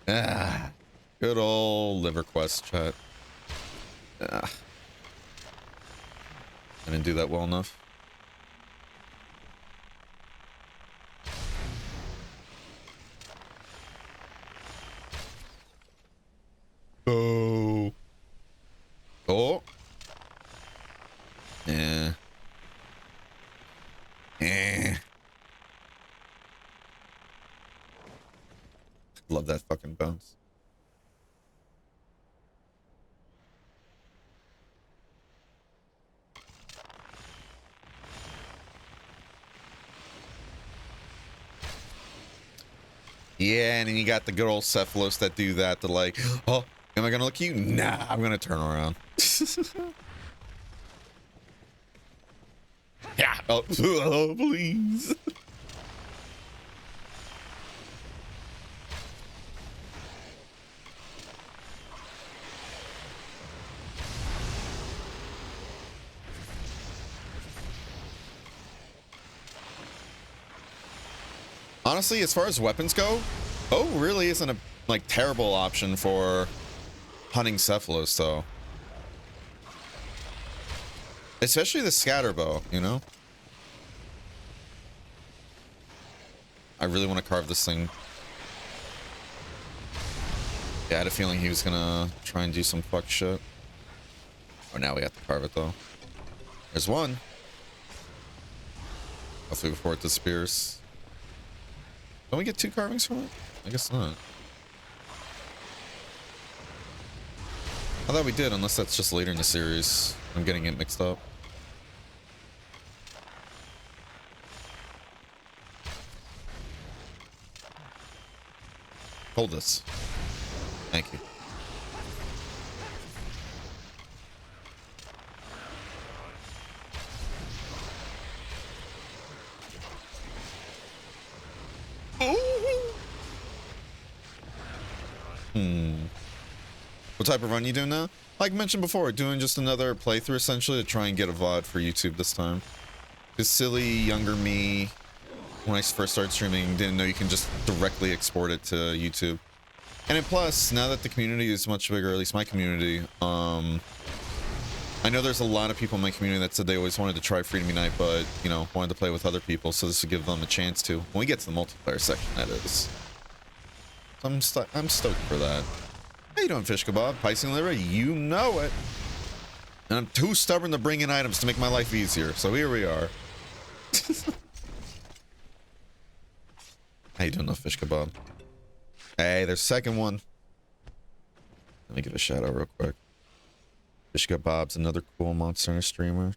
Ah, good old liver quest chat. Ah, I didn't do that well enough. Oh. Oh. Yeah. Eh. Love that fucking bounce. Yeah, and then you got the good old Cephalos that do that. They're like, oh, am I gonna look at you? Nah, I'm gonna turn around. Yeah. Oh, oh, please. Honestly, as far as weapons go, oh, really isn't a like terrible option for hunting Cephalos, though. Especially the scatter bow, you know? I really want to carve this thing. Yeah, I had a feeling he was gonna try and do some fuck shit. Oh, now we have to carve it, though. There's one. Hopefully before it disappears. Don't we get 2 carvings from it? I guess not. I thought we did, unless that's just later in the series. I'm getting it mixed up. Hold this. Thank you. What type of run you doing now? Like mentioned before, doing just another playthrough essentially to try and get a VOD for YouTube this time. Because silly younger me, when I first started streaming, didn't know you can just directly export it to YouTube. And then plus, now that the community is much bigger, at least my community, I know there's a lot of people in my community that said they always wanted to try Freedom Unite, but, you know, wanted to play with other people, so this would give them a chance to. When we get to the multiplayer section, that is. I'm stoked for that. How you doing, Fish Kebab? Piscine Liver, you know it. And I'm too stubborn to bring in items to make my life easier, so here we are. How you doing, Fish Kebab? Hey, there's a second one. Let me give a shout out real quick. Fish Kebab's another cool Monster Hunter streamer.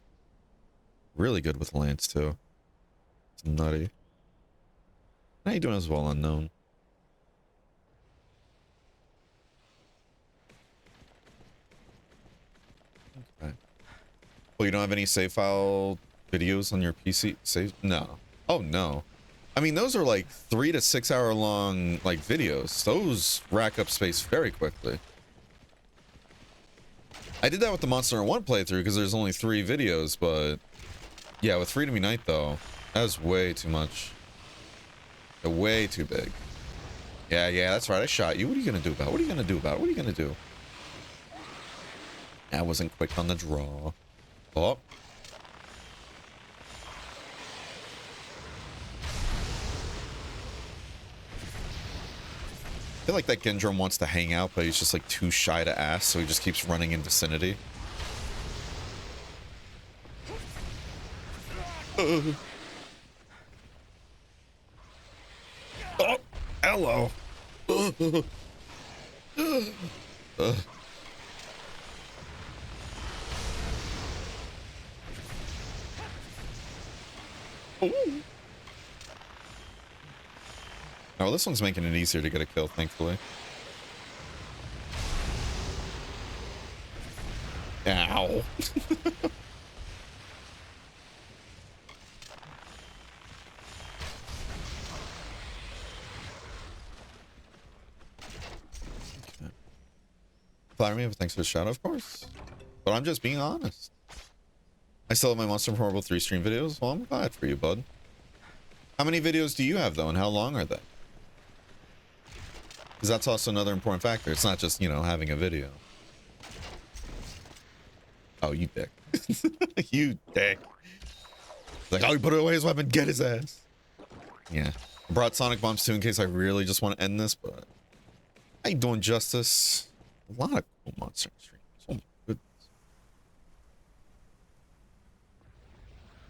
really good with Lance too. It's nutty. How you doing as well, unknown? Okay. Well, you don't have any save file videos on your PC? Save? No. Oh no. I mean, those are like 3 to 6 hour long like videos. Those rack up space very quickly. I did that with the Monster Hunter 1 playthrough because there's only 3 videos, but yeah, with Freedom Unite though, that was way too much. Way too big. Yeah, that's right. I shot you. What are you gonna do about it? What are you gonna do about it? What are you gonna do? I wasn't quick on the draw. Oh. I feel like that Gendrum wants to hang out, but he's just like too shy to ask, so he just keeps running in vicinity. Oh, hello. Oh, this one's making it easier to get a kill, thankfully. Ow. Okay. Flatter me, but thanks for the shout, of course. But I'm just being honest. I still have my Monster Hunter Horrible 3 stream videos. Well, I'm glad for you, bud. How many videos do you have, though, and how long are they? Because that's also another important factor. It's not just, you know, having a video. Oh, you dick. You dick. Like, oh, he put away his weapon. Get his ass. Yeah. I brought Sonic Bombs too in case I really just want to end this, but I ain't doing justice. A lot of cool monster streams. Oh my goodness.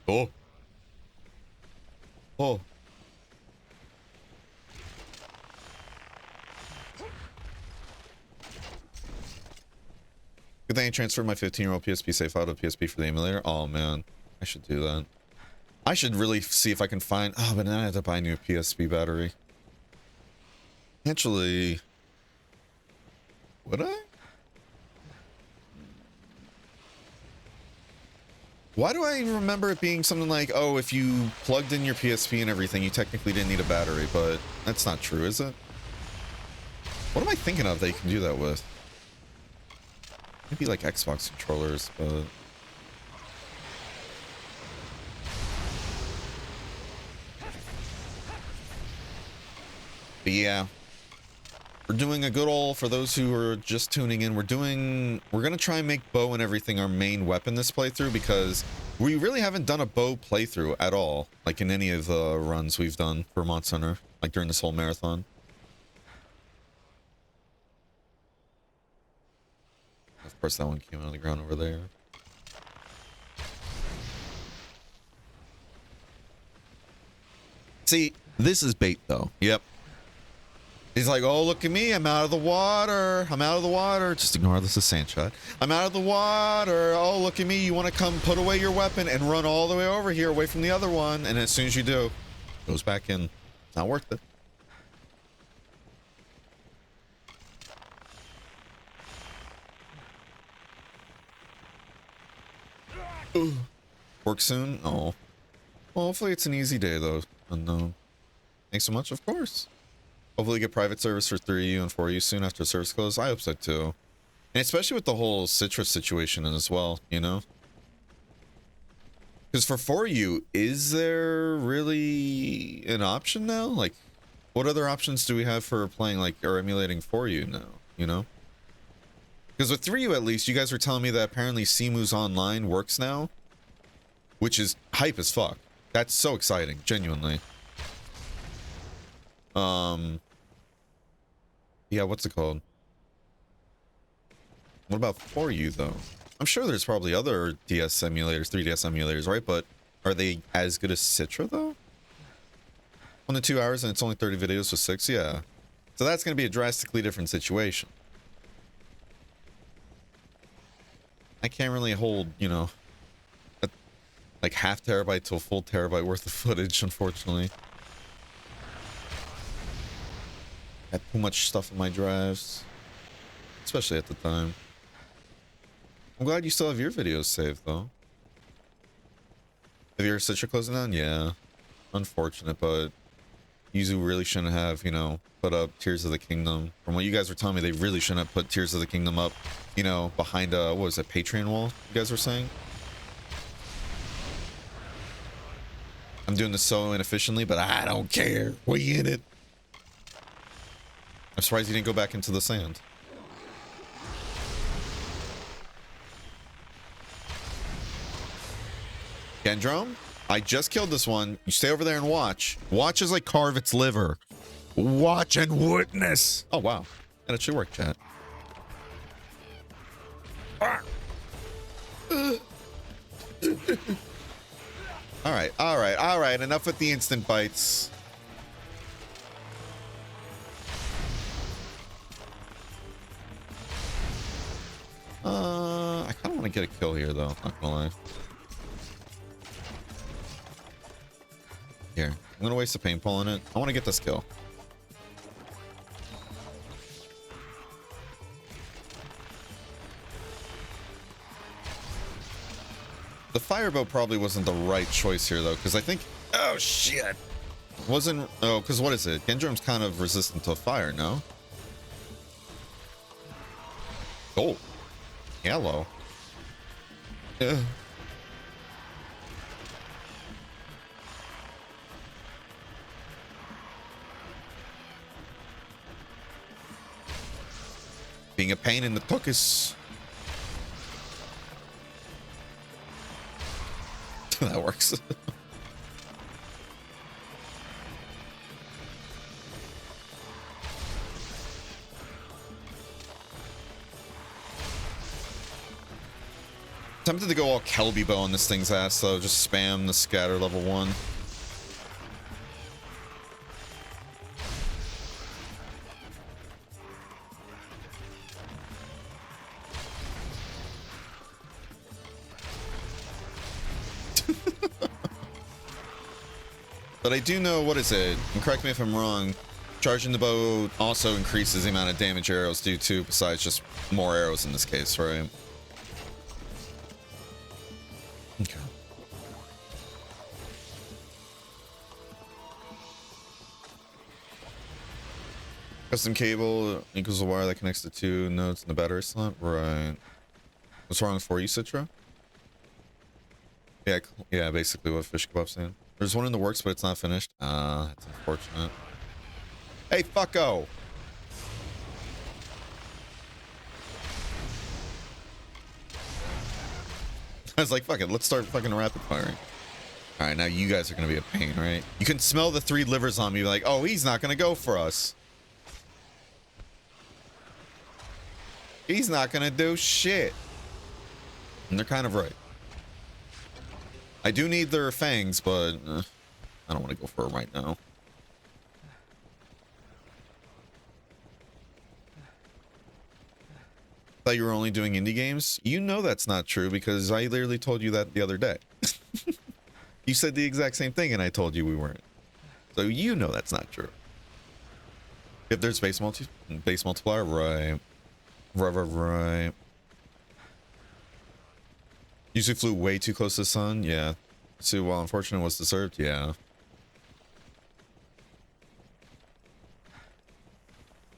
Oh. Oh. Good thing I transferred my 15-year-old PSP save file to PSP for the emulator. Oh man, I should do that. I should really see if I can find. Oh, but then I have to buy a new PSP battery. Actually, would I? Why do I remember it being something like, oh, if you plugged in your PSP and everything, you technically didn't need a battery, but that's not true, is it? What am I thinking of that you can do that with? Maybe like Xbox controllers, but... But yeah. We're doing a good old, for those who are just tuning in, we're gonna try and make bow and everything our main weapon this playthrough, because we really haven't done a bow playthrough at all, like in any of the runs we've done for Monster Hunter, like during this whole marathon. Of course, that one came out of the ground over there. See, this is bait, though. Yep. He's like, oh, look at me. I'm out of the water. I'm out of the water. Just ignore this is Sandshot. I'm out of the water. Oh, look at me. You want to come put away your weapon and run all the way over here away from the other one. And as soon as you do, it goes back in. It's not worth it. Work soon? Oh. Well, hopefully it's an easy day, though. Unknown. Thanks so much, of course. Hopefully get private service for 3U and 4U soon after service close. I hope so, too. And especially with the whole citrus situation as well, you know? Because for 4U, is there really an option now? Like, what other options do we have for playing, like, or emulating 4U now, you know? Because with 3U, at least, you guys were telling me that apparently Simu's Online works now, which is hype as fuck. That's so exciting, genuinely. Yeah, what's it called? What about 4U, though? I'm sure there's probably other DS emulators, 3DS emulators, right? But are they as good as Citra, though? On the 2 hours and it's only 30 videos with 6? Yeah. So that's going to be a drastically different situation. I can't really hold, you know... like half terabyte to a full terabyte worth of footage, unfortunately. I had too much stuff in my drives, especially at the time. I'm glad you still have your videos saved, though. Have your Citra closing down? Yeah. Unfortunate, but Yuzu really shouldn't have, you know, put up Tears of the Kingdom. From what you guys were telling me, they really shouldn't have put Tears of the Kingdom up, you know, behind a, what was it, Patreon wall, you guys were saying? I'm doing this so inefficiently, but I don't care. We in it. I'm surprised you didn't go back into the sand. Gendrome, I just killed this one. You stay over there and watch. Watch as I carve its liver. Watch and witness. Oh, wow. That actually worked, chat. All right, all right, all right. Enough with the instant bites. I kind of want to get a kill here, though. Not gonna lie. Here, I'm gonna waste a paintball on it. I want to get this kill. The firebow probably wasn't the right choice here, though, because I think... Oh, shit! Wasn't... Oh, because what is it? Gendrome's kind of resistant to fire, no? Oh. Yellow. Yeah. Being a pain in the tuchus. That works. Tempted to go all Kelby bow on this thing's ass, though. Just spam the scatter level 1. But I do know, what is it? And correct me if I'm wrong. Charging the bow also increases the amount of damage arrows do too, besides just more arrows in this case, right? Okay. Custom cable equals the wire that connects the 2 nodes in the battery slot. Right. What's wrong for you, Citra? Yeah, basically what Fish Kebab's saying. There's one in the works, but it's not finished. That's unfortunate. Hey, fucko! I was like, fuck it, let's start fucking rapid firing. Alright, now you guys are gonna be a pain, right? You can smell the 3 livers on me, like, oh, he's not gonna go for us. He's not gonna do shit. And they're kind of right. I do need their fangs, but I don't want to go for it right now. Thought you were only doing indie games? You know that's not true because I literally told you that the other day. You said the exact same thing and I told you we weren't. So you know that's not true. If there's base multiplier, right. Right. Usually flew way too close to the sun, yeah. So while unfortunate was deserved, yeah.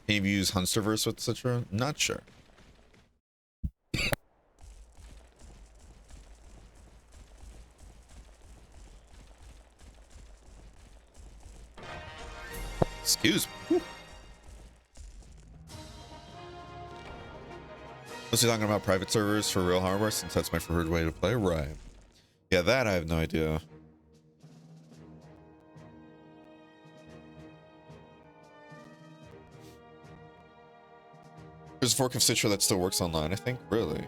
Can you use Hunsterverse with Citra? Not sure. Excuse me. Was he talking about private servers for real hardware since that's my preferred way to play? Right. Yeah, that I have no idea. There's a fork of Citra that still works online, I think. Really?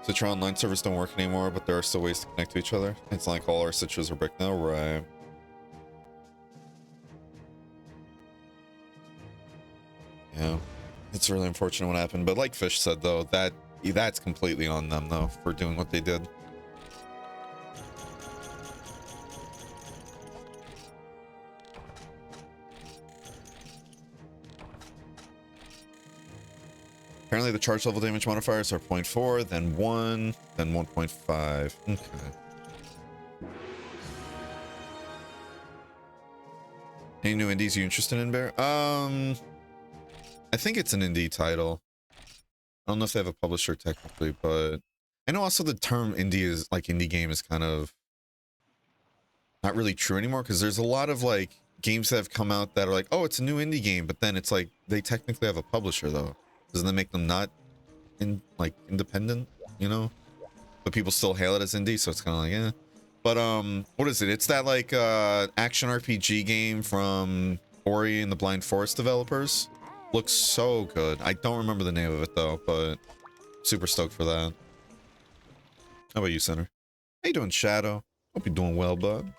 Citra online servers don't work anymore, but there are still ways to connect to each other. It's not like all our Citras are brick now, right? Yeah. It's really unfortunate what happened, but like Fish said though, that's completely on them though for doing what they did. Apparently the charge level damage modifiers are 0.4, then 1, then 1.5. Okay. Any new indies you interested in, Bear? I think it's an indie title. I don't know if they have a publisher technically, but I know also the term indie is like indie game is kind of not really true anymore, because there's a lot of like games that have come out that are like, oh, it's a new indie game, but then it's like they technically have a publisher though. Doesn't that make them not like independent, you know? But people still hail it as indie, so it's kind of like, eh. But what is it? It's that like action RPG game from Ori and the Blind Forest developers. Looks so good. I don't remember the name of it though, but super stoked for that. How about you, Center? How you doing, Shadow? Hope you're doing well, bud.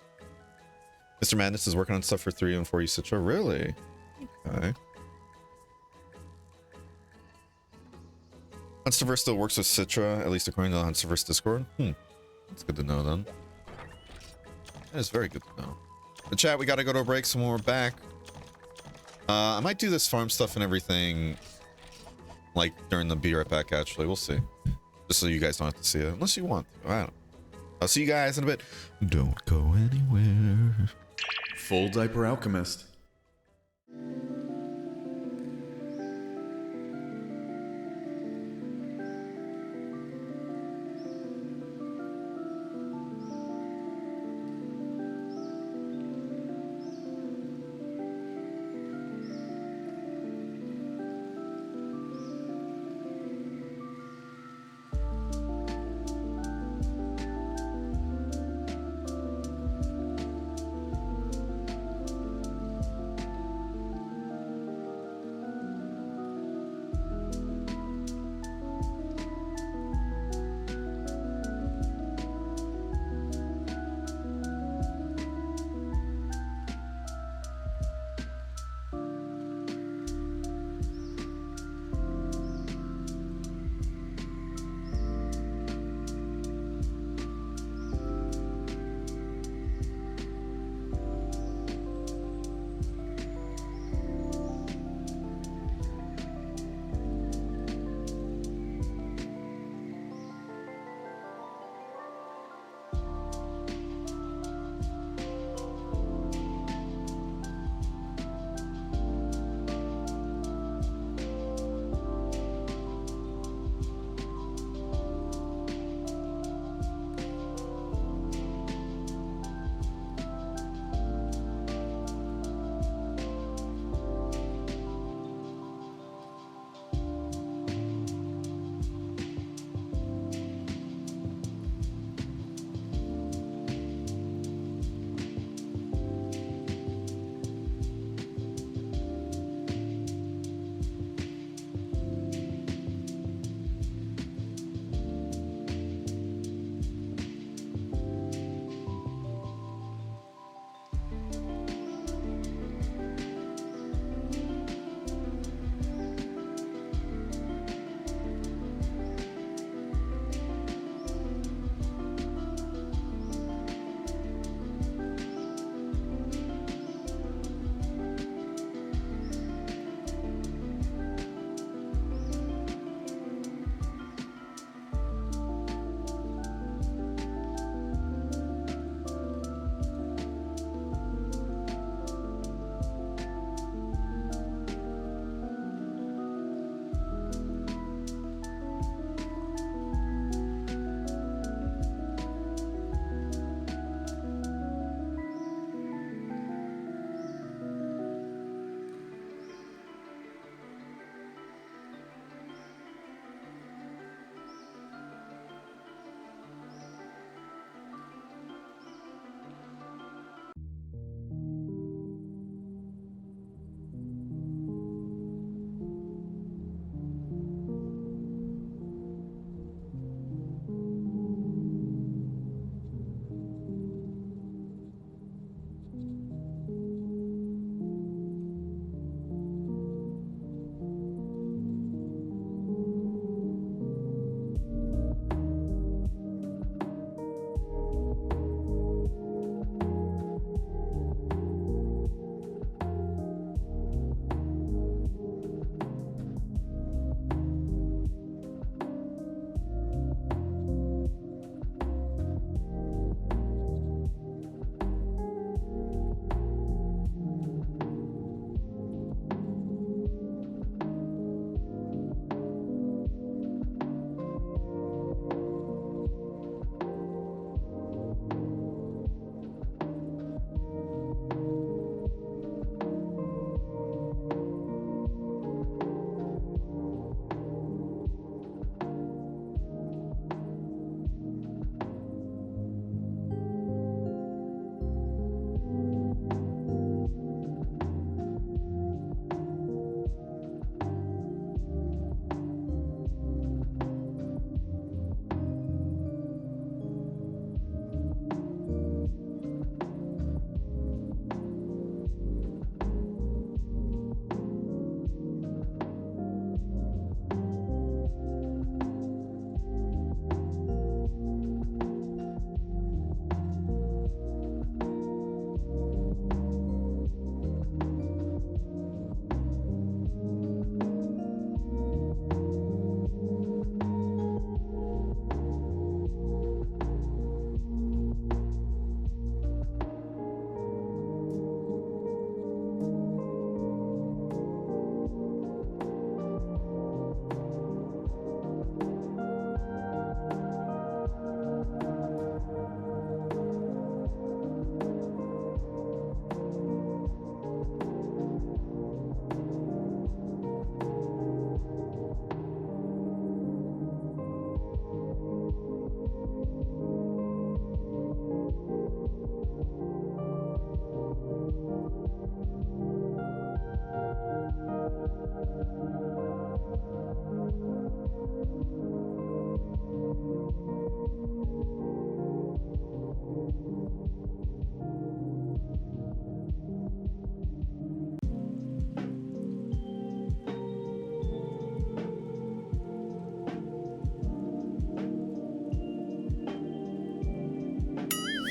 Mr. Madness is working on stuff for 3 and 4 U Citra. Really? Okay. Hunsterverse still works with Citra, at least according to the Hunsterverse Discord. That's good to know then. That is very good to know. But chat, we gotta go to a break, so when we're back, I might do this farm stuff and everything like during the Be Right Back, actually. We'll see. Just so you guys don't have to see it, unless you want to. I don't know. I'll see you guys in a bit. Don't go anywhere.
Full Diaper Alchemist.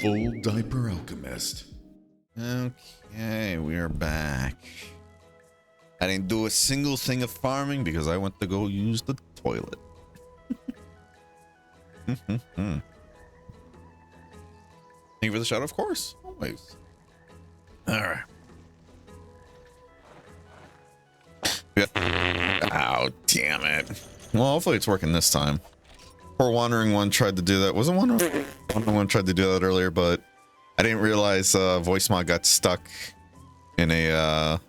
Full Diaper Alchemist.
Okay, we are back. I didn't do a single thing of farming because I went to go use the toilet. Thank you for the shout, of course. Always. All right. Oh, damn it. Well, hopefully it's working this time. Poor Wandering One tried to do that. Wasn't Wandering One tried to do that earlier, but I didn't realize voice mod got stuck in a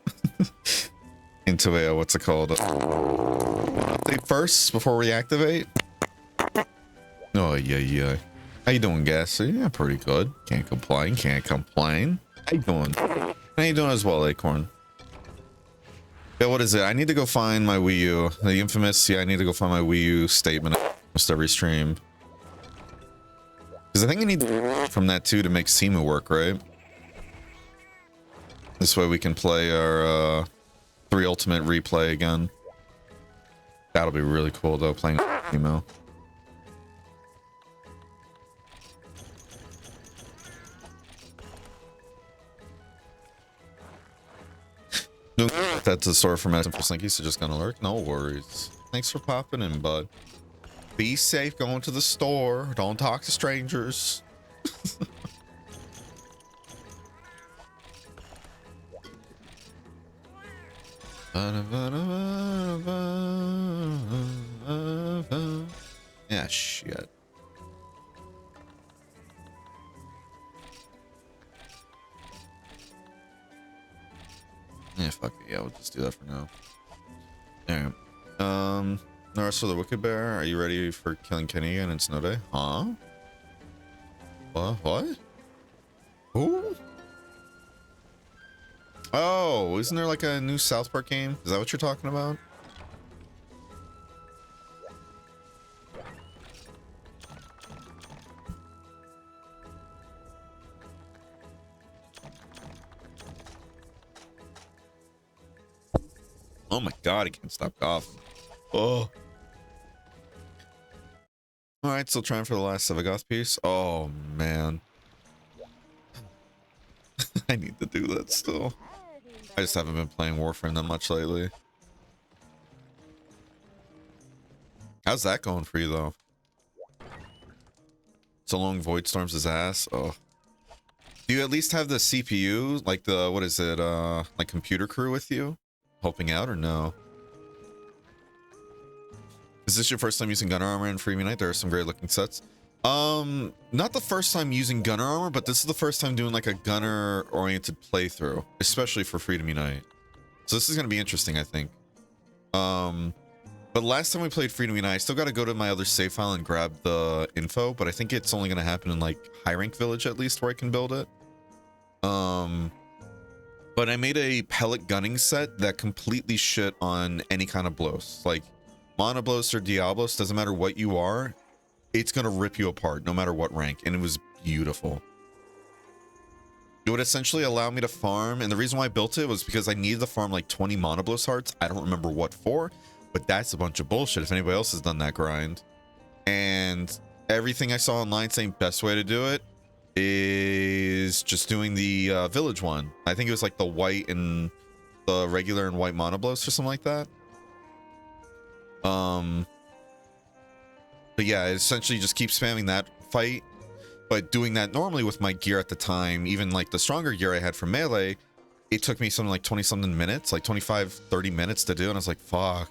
into a what's it called? Update first before we activate. Oh yeah. How you doing, Gassy? Yeah, pretty good. Can't complain. Can't complain. How you doing? How you doing as well, Acorn? Yeah, what is it? I need to go find my Wii U. The infamous, yeah, I need to go find my Wii U statement almost every stream. Because I think I need from that too to make Simu work, right? This way we can play our 3 Ultimate replay again. That'll be really cool though, playing Simu. That's a store for medicine for Slinky, so just gonna lurk. No worries. Thanks for popping in, bud. Be safe going to the store. Don't talk to strangers. Yeah, shit. Yeah, fuck it. Yeah, we'll just do that for now. Alright. The rest of the Wicked Bear, are you ready for killing Kenny again in Snow Day? Huh? What? Who? Oh, isn't there like a new South Park game? Is that what you're talking about? Oh my god, I can't stop coughing. Oh. Alright, still trying for the last Sevagoth piece. Oh man. I need to do that still. I just haven't been playing Warframe that much lately. How's that going for you though? So long Void Storms his ass. Oh. Do you at least have the CPU? Like the, what is it, like computer crew with you? Helping out or no? Is this your first time using Gunner Armor in Freedom Unite? There are some great looking sets. Not the first time using Gunner Armor, but this is the first time doing like a Gunner oriented playthrough, especially for Freedom Unite. So this is going to be interesting, I think. But last time we played Freedom Unite, I still got to go to my other save file and grab the info, but I think it's only going to happen in like high rank village at least where I can build it. But I made a pellet gunning set that completely shit on any kind of blows. Like Monoblos or Diablos, doesn't matter what you are, it's gonna rip you apart no matter what rank, and it was beautiful. It would essentially allow me to farm, and the reason why I built it was because I needed to farm like 20 Monoblos hearts. I don't remember what for, but that's a bunch of bullshit if anybody else has done that grind. And everything I saw online saying best way to do it is just doing the village one. I think it was like the white and the regular and white Monoblos or something like that. But yeah, essentially just keep spamming that fight, but doing that normally with my gear at the time, even like the stronger gear I had for melee, it took me something like 20 something minutes, like 25-30 minutes to do, and I was like, fuck.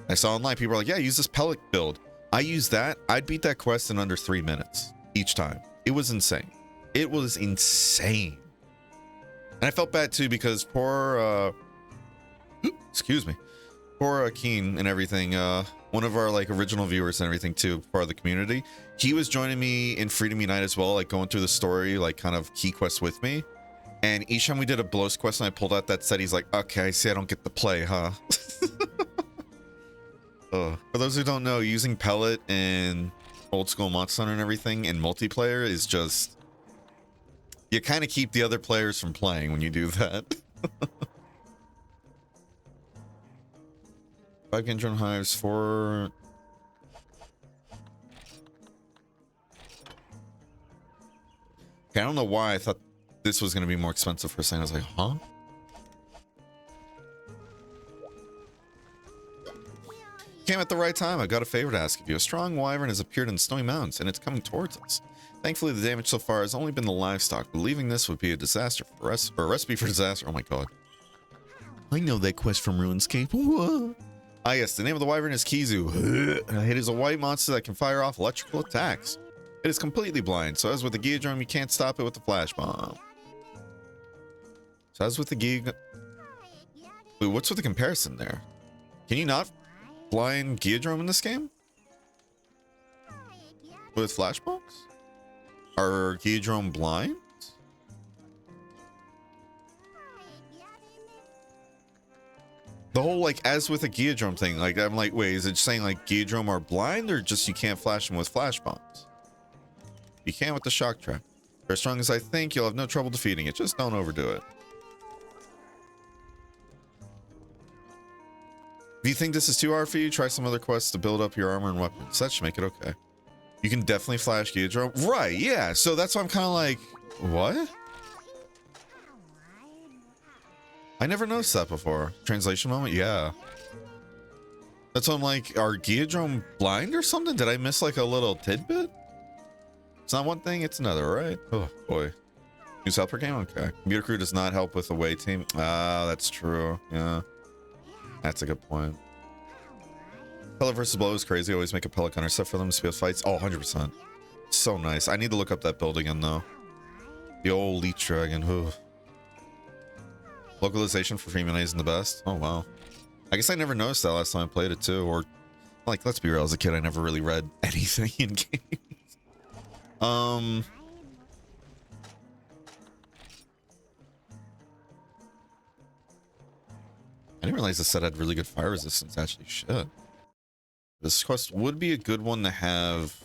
I saw online people were like, yeah, use this pellet build. I used that. I'd beat that quest in under 3 minutes each time. It was insane. It was insane. And I felt bad too because poor excuse me, poor Keen and everything, one of our like original viewers and everything too, part of the community, he was joining me in Freedom Unite as well, like going through the story, like kind of key quests with me. And each time we did a blows quest and I pulled out that set, he's like, okay, I see I don't get to play, huh? For those who don't know, using pellet and old school Monster Hunter and everything in multiplayer is just, you kind of keep the other players from playing when you do that. 5 Gendron hives, 4. Okay, I don't know why I thought this was going to be more expensive for a second. I was like, huh? Came at the right time. I got a favor to ask of you. A strong wyvern has appeared in the Snowy Mountains, and it's coming towards us. Thankfully, the damage so far has only been the livestock. Believing this would be a disaster for us, or a recipe for disaster. Oh my god. I know that quest from RuneScape. Whoa. Ah, yes, the name of the wyvern is Kizu. It is a white monster that can fire off electrical attacks. It is completely blind, so as with the Geodrome, you can't stop it with the flash bomb. So as with the Wait, what's with the comparison there? Can you not blind Geodrome in this game? With flash bombs? Are Geodrome blind? The whole, like, as with a Geodrome thing, like, I'm like, wait, is it saying, like, Geodrome are blind, or just you can't flash them with flash bombs? You can with the shock trap. For as strong as I think, you'll have no trouble defeating it. Just don't overdo it. If you think this is too hard for you, try some other quests to build up your armor and weapons. That should make it okay. You can definitely flash Geodrome. Right, yeah. So that's why I'm kind of like, what? I never noticed that before. Translation moment? Yeah. That's why I'm like, are Geodrome blind or something? Did I miss like a little tidbit? It's not one thing, it's another, right? Oh, boy. Use helper game? Okay. Computer crew does not help with away team. Ah, that's true. Yeah. That's a good point. Pellet versus Blow is crazy. Always make a pellet counter set for them to speed fights. Oh, 100%. So nice. I need to look up that build again, though. The old Leech Dragon. Ooh. Localization for Freeman isn't the best. Oh, wow. I guess I never noticed that last time I played it, too. Or, like, let's be real. As a kid, I never really read anything in games. I didn't realize the set had really good fire resistance, actually. Shit. This quest would be a good one to have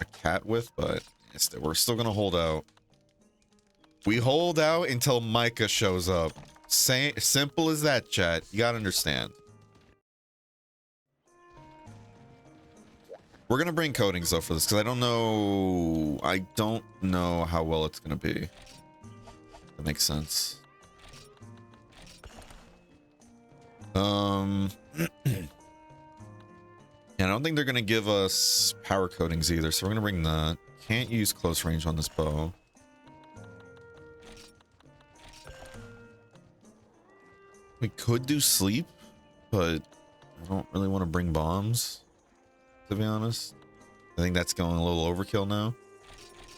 a cat with, but we're still gonna hold out. We hold out until Micah shows up. Simple as that, chat. You gotta understand. We're gonna bring coatings though for this because I don't know how well it's gonna be. That makes sense. Yeah, I don't think they're gonna give us power coatings either, so we're gonna bring that. Can't use close range on this bow. We could do sleep, but I don't really want to bring bombs, to be honest. I think that's going a little overkill now.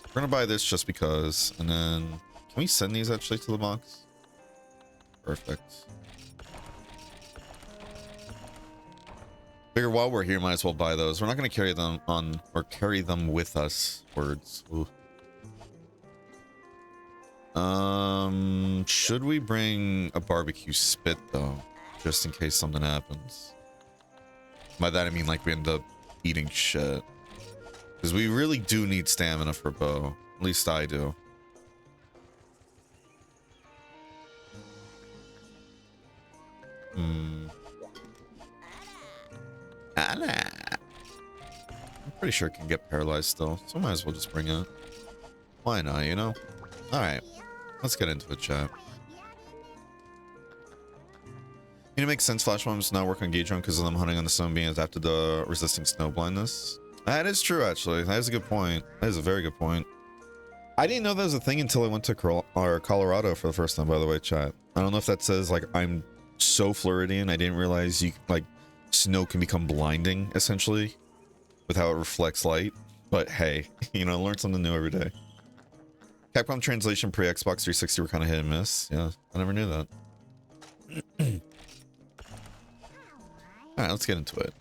We're gonna buy this just because, and then can we send these actually to the box? Perfect. Figure while we're here, might as well buy those. We're not going to carry them on, or carry them with us. Words. Ooh. Should we bring a barbecue spit though, just in case something happens? By that I mean like we end up eating shit, because we really do need stamina for bow. At least I do. Anna. I'm pretty sure it can get paralyzed still, so might as well just bring it. Why not, you know? Alright, let's get into it, chat. It makes sense flash bombs not work on Geodrome because of them hunting on the stone being adapted to resisting snow blindness. That is true, actually. That is a good point. That is a very good point. I didn't know that was a thing until I went to Colorado for the first time, by the way, chat. I don't know if that says, like, I'm so Floridian, I didn't realize you, like, snow can become blinding, essentially, with how it reflects light. But hey, you know, learn something new every day. Capcom translation pre-Xbox 360 were kind of hit and miss. Yeah, I never knew that. Alright, let's get into it.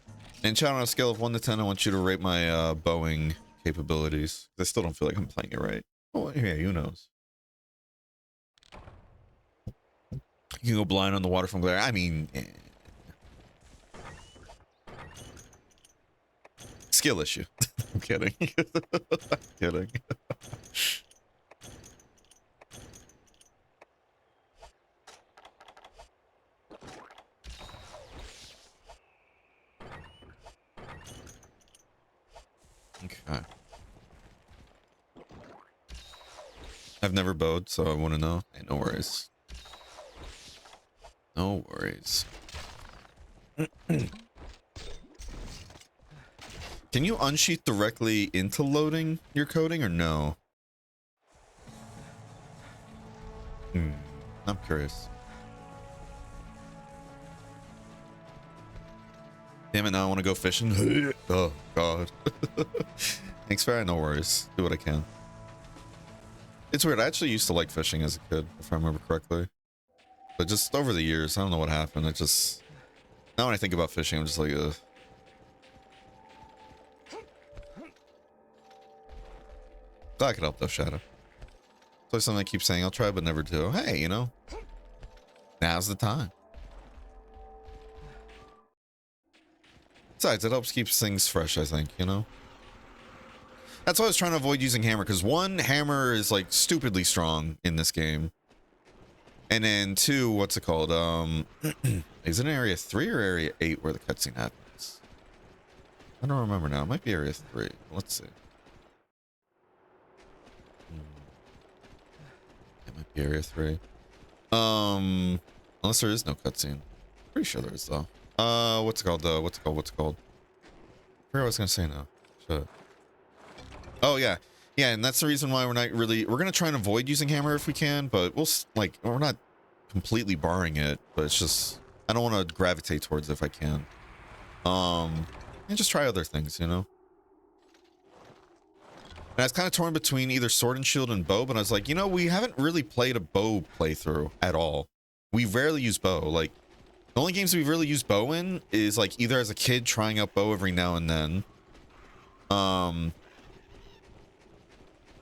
And chat, on a scale of 1 to 10, I want you to rate my bowing capabilities. I still don't feel like I'm playing it right. Oh, yeah, who knows? You can go blind on the water from glare. I mean... Skill issue. I'm kidding. I'm kidding. Okay. I've never bowed, so I want to know. Hey, no worries. No worries. Can you unsheath directly into loading your coding or no? I'm curious. Damn it, now I want to go fishing. Oh, God. Thanks, Farrah. No worries. Do what I can. It's weird. I actually used to like fishing as a kid, if I remember correctly. But just over the years, I don't know what happened. It just... Now when I think about fishing, I'm just like, ugh. That could help though, Shadow. So something I keep saying I'll try, but never do. Hey, you know, now's the time. Besides, it helps keep things fresh, I think, you know? That's why I was trying to avoid using hammer, because one, hammer is like stupidly strong in this game. And then two, what's it called? Is it in area 3 or area 8 where the cutscene happens? I don't remember now. It might be area 3. Let's see. It might be area 3. Unless there is no cutscene. Pretty sure there is though. What's it called? What's it called? I forgot what I was gonna say now. Shit. Oh yeah, yeah, and that's the reason why we're gonna try and avoid using hammer if we can, but we're not completely barring it, but it's just I don't want to gravitate towards it if I can. And just try other things, you know. And I was kind of torn between either sword and shield and bow, but I was like, you know, we haven't really played a bow playthrough at all. We rarely use bow. Like, the only games we've really used bow in is like either as a kid trying out bow every now and then.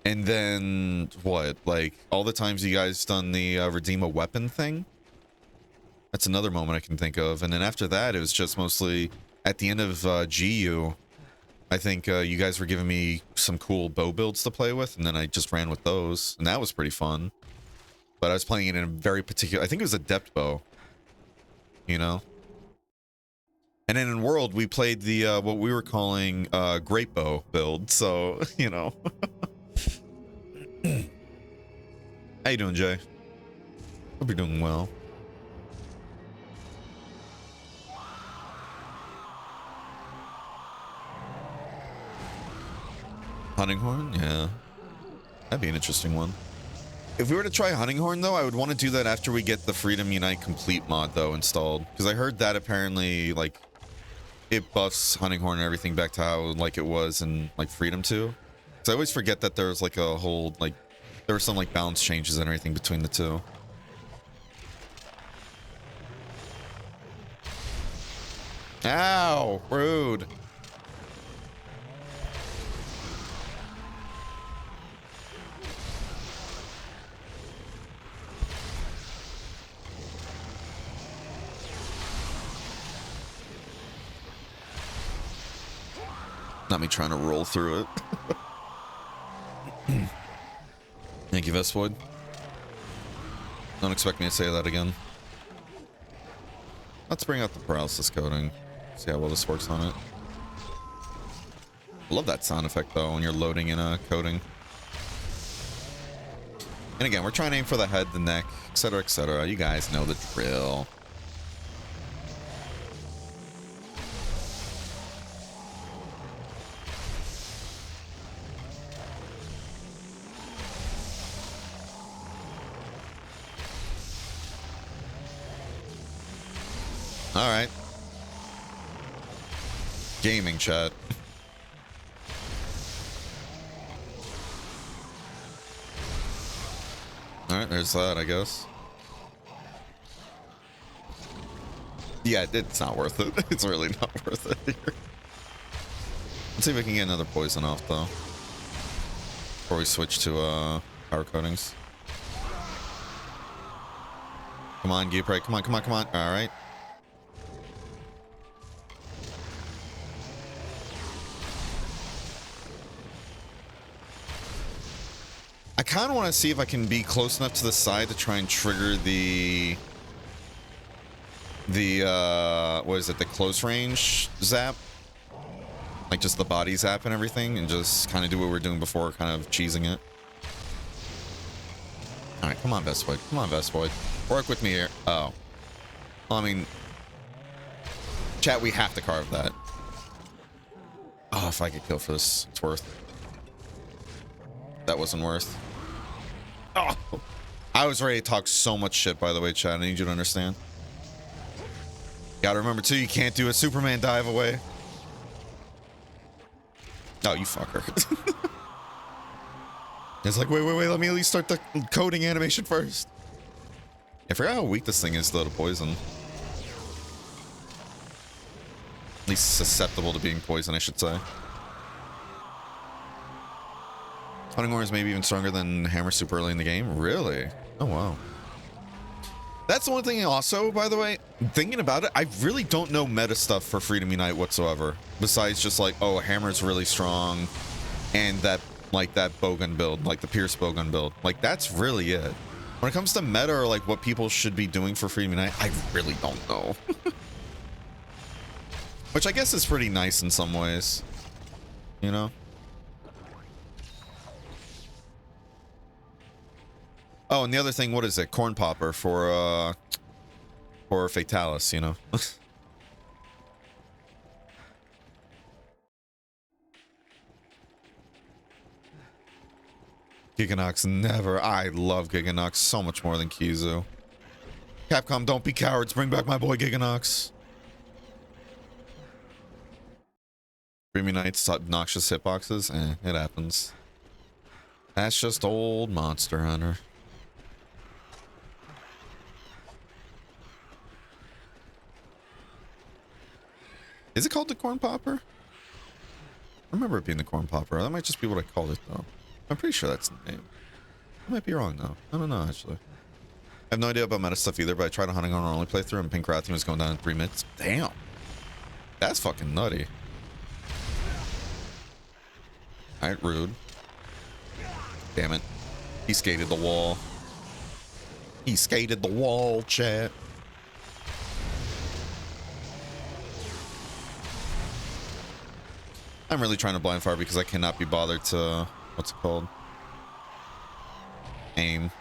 And then what? Like all the times you guys done the redeem a weapon thing. That's another moment I can think of. And then after that, it was just mostly at the end of GU. I think you guys were giving me some cool bow builds to play with, and then I just ran with those, and that was pretty fun. But I was playing it in a very particular, I think it was a depth bow, you know? And then in World, we played the, what we were calling great bow build, so, you know. How you doing, Jay? Hope you're doing well. Hunting horn? Yeah. That'd be an interesting one. If we were to try hunting horn, though, I would want to do that after we get the Freedom Unite Complete mod, though, installed. Because I heard that apparently, like, it buffs hunting horn and everything back to how, like, it was in, like, Freedom 2. Because I always forget that there's, like, a whole, like, there were some, like, balance changes and everything between the two. Ow! Rude. Not me trying to roll through it. Thank you, Vestwood. Don't expect me to say that again. Let's bring out the paralysis coding. See how well this works on it. I love that sound effect, though, when you're loading in a coding. And again, we're trying to aim for the head, the neck, etc., etc. You guys know the drill. All right. Gaming chat. All right, there's that, I guess. Yeah, it's not worth it. It's really not worth it here. Let's see if we can get another poison off, though. Before we switch to power coatings. Come on, Geep, right? Come on, come on, come on. All right. I kind of want to see if I can be close enough to the side to try and trigger the what is it, the close range zap, like just the body zap and everything, and just kind of do what we were doing before, kind of cheesing it. All right, come on, Vestoid. Come on, Vestoid. Work with me here. Oh. Well, I mean, chat, we have to carve that. Oh, if I get killed for this, it's worth. That wasn't worth. Oh, I was ready to talk so much shit, by the way, chat. I need you to understand. Gotta remember, too, you can't do a Superman dive away. Oh, you fucker. It's like, wait, let me at least start the coding animation first. I forgot how weak this thing is, though, to poison. At least susceptible to being poisoned, I should say. Hunting Horn is maybe even stronger than Hammer super early in the game? Really? Oh, wow. That's the one thing also, by the way, thinking about it, I really don't know meta stuff for Freedom Unite whatsoever. Besides just like, oh, Hammer's really strong, and that, like, that bowgun build, like the Pierce bowgun build. Like, that's really it. When it comes to meta or like what people should be doing for Freedom Unite, I really don't know. Which I guess is pretty nice in some ways, you know? Oh, and the other thing, what is it? Corn Popper for Fatalis, you know? Giganox never. I love Giganox so much more than Kizu. Capcom, don't be cowards. Bring back my boy Giganox. Dreamy Knight's obnoxious hitboxes? It happens. That's just old Monster Hunter. Is it called the Corn Popper? I remember it being the Corn Popper. That might just be what I called it, though. I'm pretty sure that's the name. I might be wrong, though. I don't know, actually. I have no idea about meta stuff either, but I tried a Hunting on only playthrough, and Pink Rathian was going down in 3 minutes. Damn. That's fucking nutty. Alright, rude. Damn it. He skated the wall. He skated the wall, chat. I'm really trying to blind fire because I cannot be bothered to, what's it called? Aim.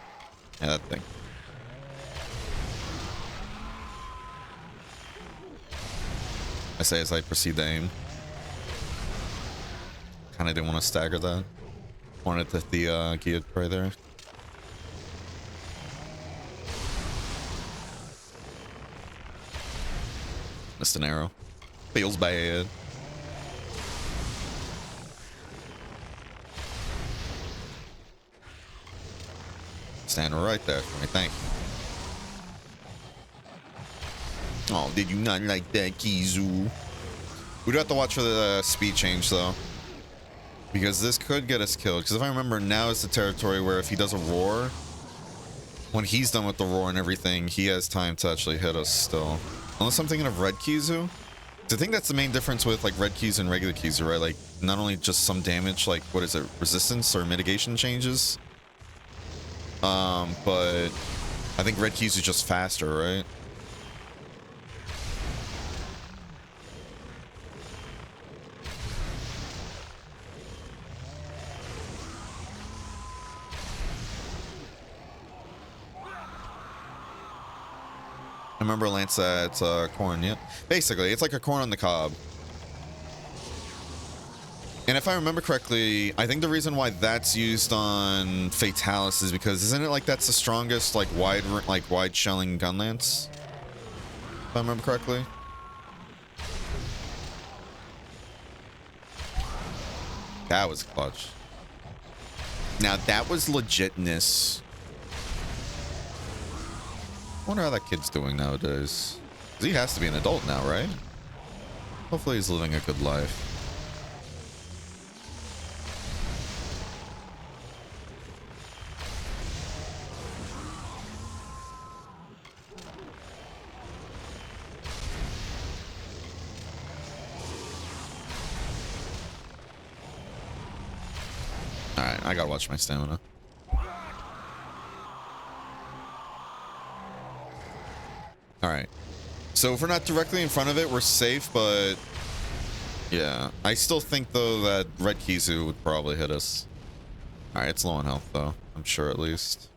Yeah, that thing. I say as I proceed to aim. Kind of didn't want to stagger that. Wanted to hit the geared right there. Missed an arrow. Feels bad. Stand right there for me, thank you. Oh, did you not like that, Kizu? We do have to watch for the speed change, though. Because this could get us killed. Because if I remember, now is the territory where if he does a roar, when he's done with the roar and everything, he has time to actually hit us still. Unless I'm thinking of Red Kizu. I think that's the main difference with like Red Kizu and regular Kizu, right? Like, not only just some damage, like, what is it, resistance or mitigation changes? But I think Red Kizu is just faster, right? I remember Lance at corn, yeah. Basically, it's like a corn on the cob. And if I remember correctly, I think the reason why that's used on Fatalis is because isn't it like that's the strongest like wide shelling gun lance? If I remember correctly. That was clutch. Now that was legitness. I wonder how that kid's doing nowadays. 'Cause he has to be an adult now, right? Hopefully he's living a good life. Alright, I gotta watch my stamina. Alright. So if we're not directly in front of it, we're safe, but... yeah. I still think, though, that Red Kizu would probably hit us. Alright, it's low on health, though. I'm sure, at least.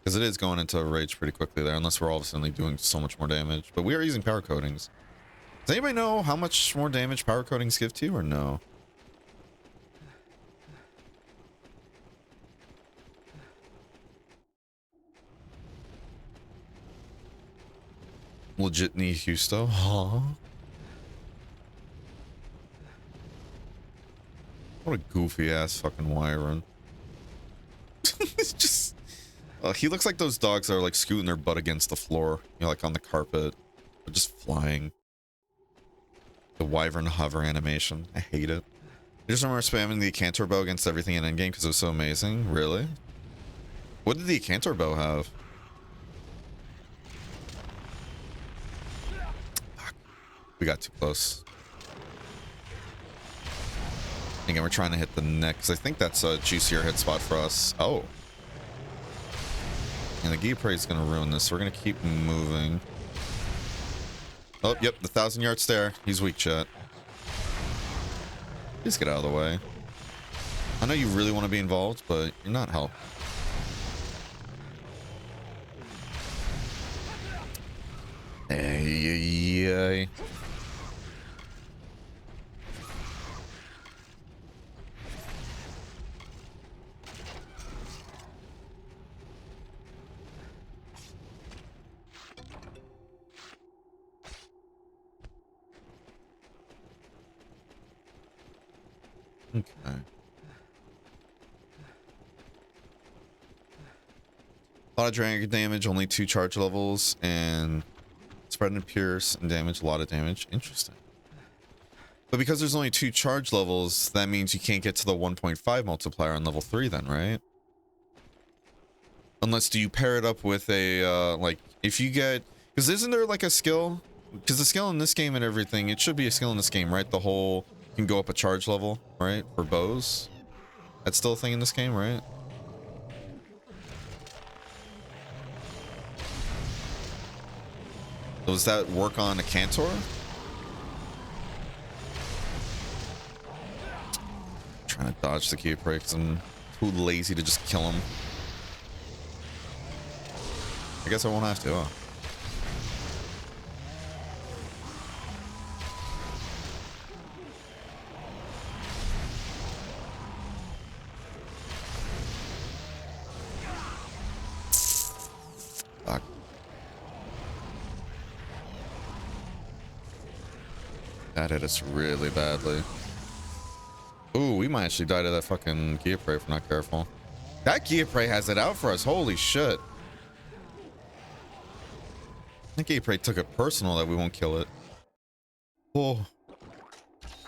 Because it is going into a rage pretty quickly there, unless we're all of a sudden doing so much more damage. But we are using power coatings. Does anybody know how much more damage power coatings give to you, or no? Legit knee Husto? Huh? What a goofy ass fucking Wyvern. It's just... he looks like those dogs that are like scooting their butt against the floor. You know, like on the carpet. They're just flying. The Wyvern hover animation. I hate it. I just remember spamming the Cantor bow against everything in endgame because it was so amazing. Really? What did the Cantor bow have? Fuck. We got too close. Again, we're trying to hit the neck because I think that's a juicier hit spot for us. Oh. And the Gypre is going to ruin this. So we're going to keep moving. Oh, yep. The 1,000-yard stare. He's weak, chat. Please get out of the way. I know you really want to be involved, but you're not help. Hey. Okay. A lot of dragon damage, only 2 charge levels, and spread and pierce and damage, a lot of damage. Interesting. But because there's only 2 charge levels, that means you can't get to the 1.5 multiplier on level 3 then, right? Unless do you pair it up with a, like, if you get... Because isn't there like a skill? Because the skill in this game and everything, it should be a skill in this game, right? The whole... You can go up a charge level, right? For bows. That's still a thing in this game, right? Does that work on a Cantor? I'm trying to dodge the Gypre because I'm too lazy to just kill him. I guess I won't have to, huh? Fuck. That hit us really badly. Ooh, we might actually die to that fucking Gypre if we're not careful. That Gypre has it out for us. Holy shit. I think Gypre took it personal that we won't kill it. Oh.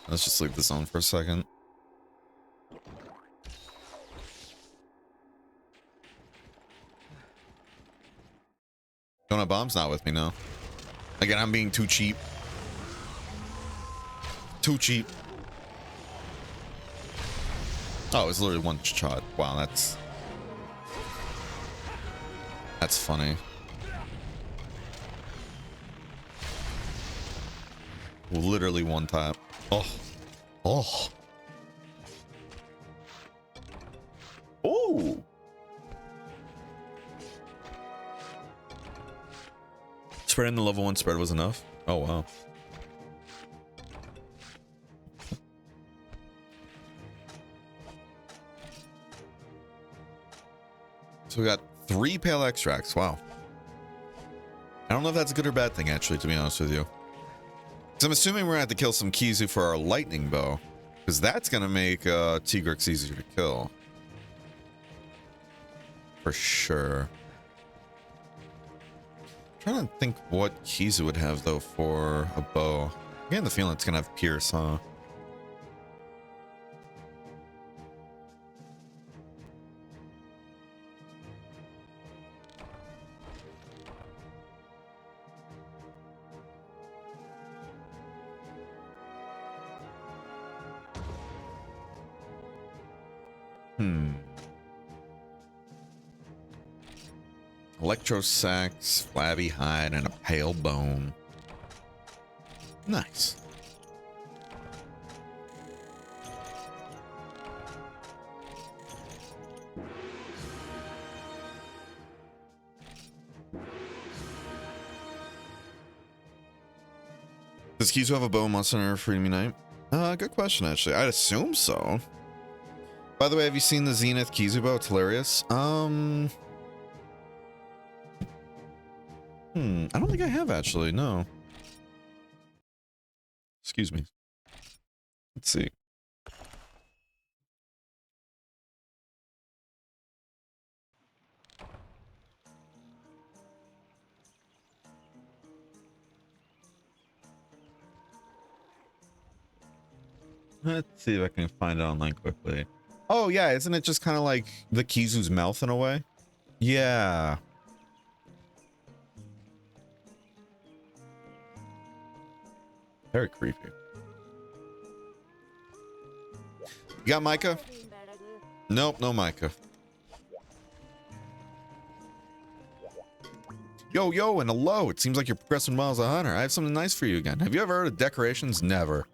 Let's just leave the zone for a second. Donut Bomb's not with me now. Again, I'm being too cheap. Too cheap. Oh, it's literally one shot. Wow, that's funny. Literally one tap. Oh. Oh. Oh. Spreading the level 1 spread was enough. Oh, wow. So we got 3 pale extracts. Wow. I don't know if that's a good or bad thing, actually, to be honest with you. Because I'm assuming we're going to have to kill some Kizu for our lightning bow. Because that's going to make Tigrex easier to kill. For sure. I'm trying to think what Kizu would have, though, for a bow. I'm getting the feeling it's going to have Pierce, huh? Electro sacs, flabby hide, and a pale bone. Nice. Does Kizu have a bow monster in Freedom Unite? Good question, actually. I'd assume so. By the way, have you seen the Zenith Kizu bow? It's hilarious. I don't think I have, actually. No. Excuse me. Let's see. Let's see if I can find it online quickly. Oh, yeah. Isn't it just kind of like the Kizu's mouth in a way? Yeah. Very creepy. You got Micah? Nope, no Micah. Yo, yo, and hello. It seems like you're progressing well as a hunter. I have something nice for you again. Have you ever heard of decorations? Never.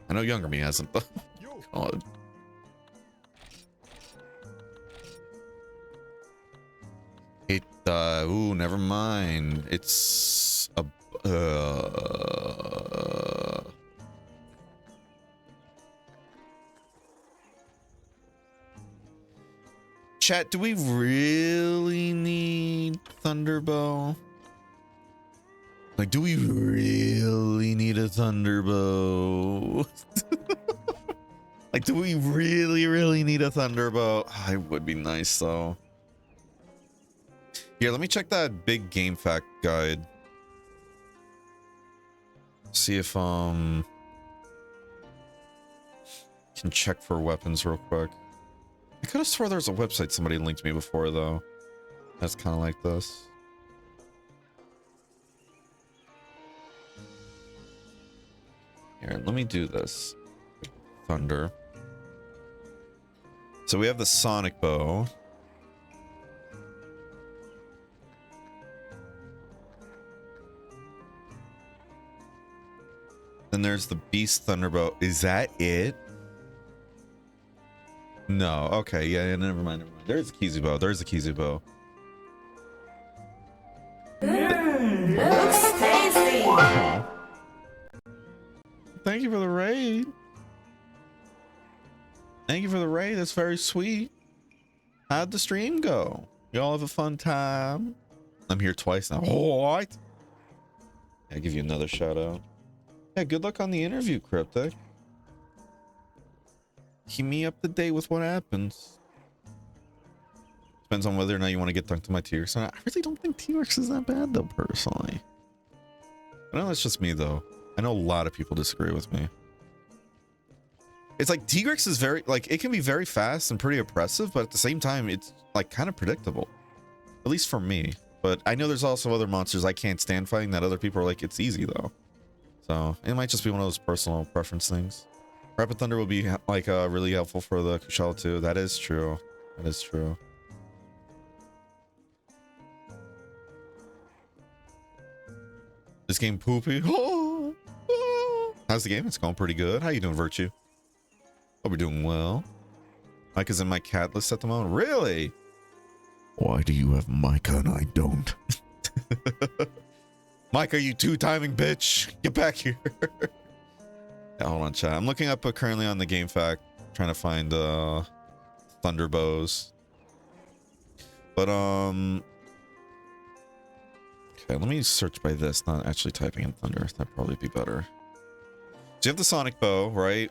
I know younger me hasn't, though. God. Ooh, never mind. It's a, Chat, do we really need Thunderbow? Like, do we really need a Thunderbow? Like, do we really need a Thunderbow? Oh, it would be nice, though. Here, let me check that big game fact guide. See if, can check for weapons real quick. I could have swore there was a website somebody linked me before, though. That's kind of like this. Here, let me do this. Thunder. So we have the Sonic Bow. Then there's the Beast Thunderbow. Is that it? No. Okay. Yeah. Never mind. Never mind. There's a Kizu Bow. There's a Kizu Bow.
Looks tasty.
Thank you for the raid. Thank you for the raid. That's very sweet. How'd the stream go? Y'all have a fun time? I'm here twice now. What? I'll give you another shout out. Yeah, good luck on the interview, Cryptic. Keep me up to date with what happens. Depends on whether or not you want to get dunked to my T-Rex. I really don't think T-Rex is that bad, though, personally. I know that's just me, though. I know a lot of people disagree with me. It's like T-Rex is very, like, it can be very fast and pretty oppressive, but at the same time, it's, like, kind of predictable. At least for me. But I know there's also other monsters I can't stand fighting that other people are like, it's easy, though. So, it might just be one of those personal preference things. Rapid Thunder will be, like, really helpful for the Kushala, too. That is true. That is true. This game poopy. How's the game? It's going pretty good. How you doing, Virtue? Hope you're doing well. Mike is in my cat list at the moment. Really?
Why do you have Micah and I don't?
Mike, are you two-timing, bitch? Get back here. Yeah, hold on, chat. I'm looking up currently on the game fact, trying to find Thunderbows. But okay, let me search by this, not actually typing in Thunder. That'd probably be better. So you have the Sonic Bow, right?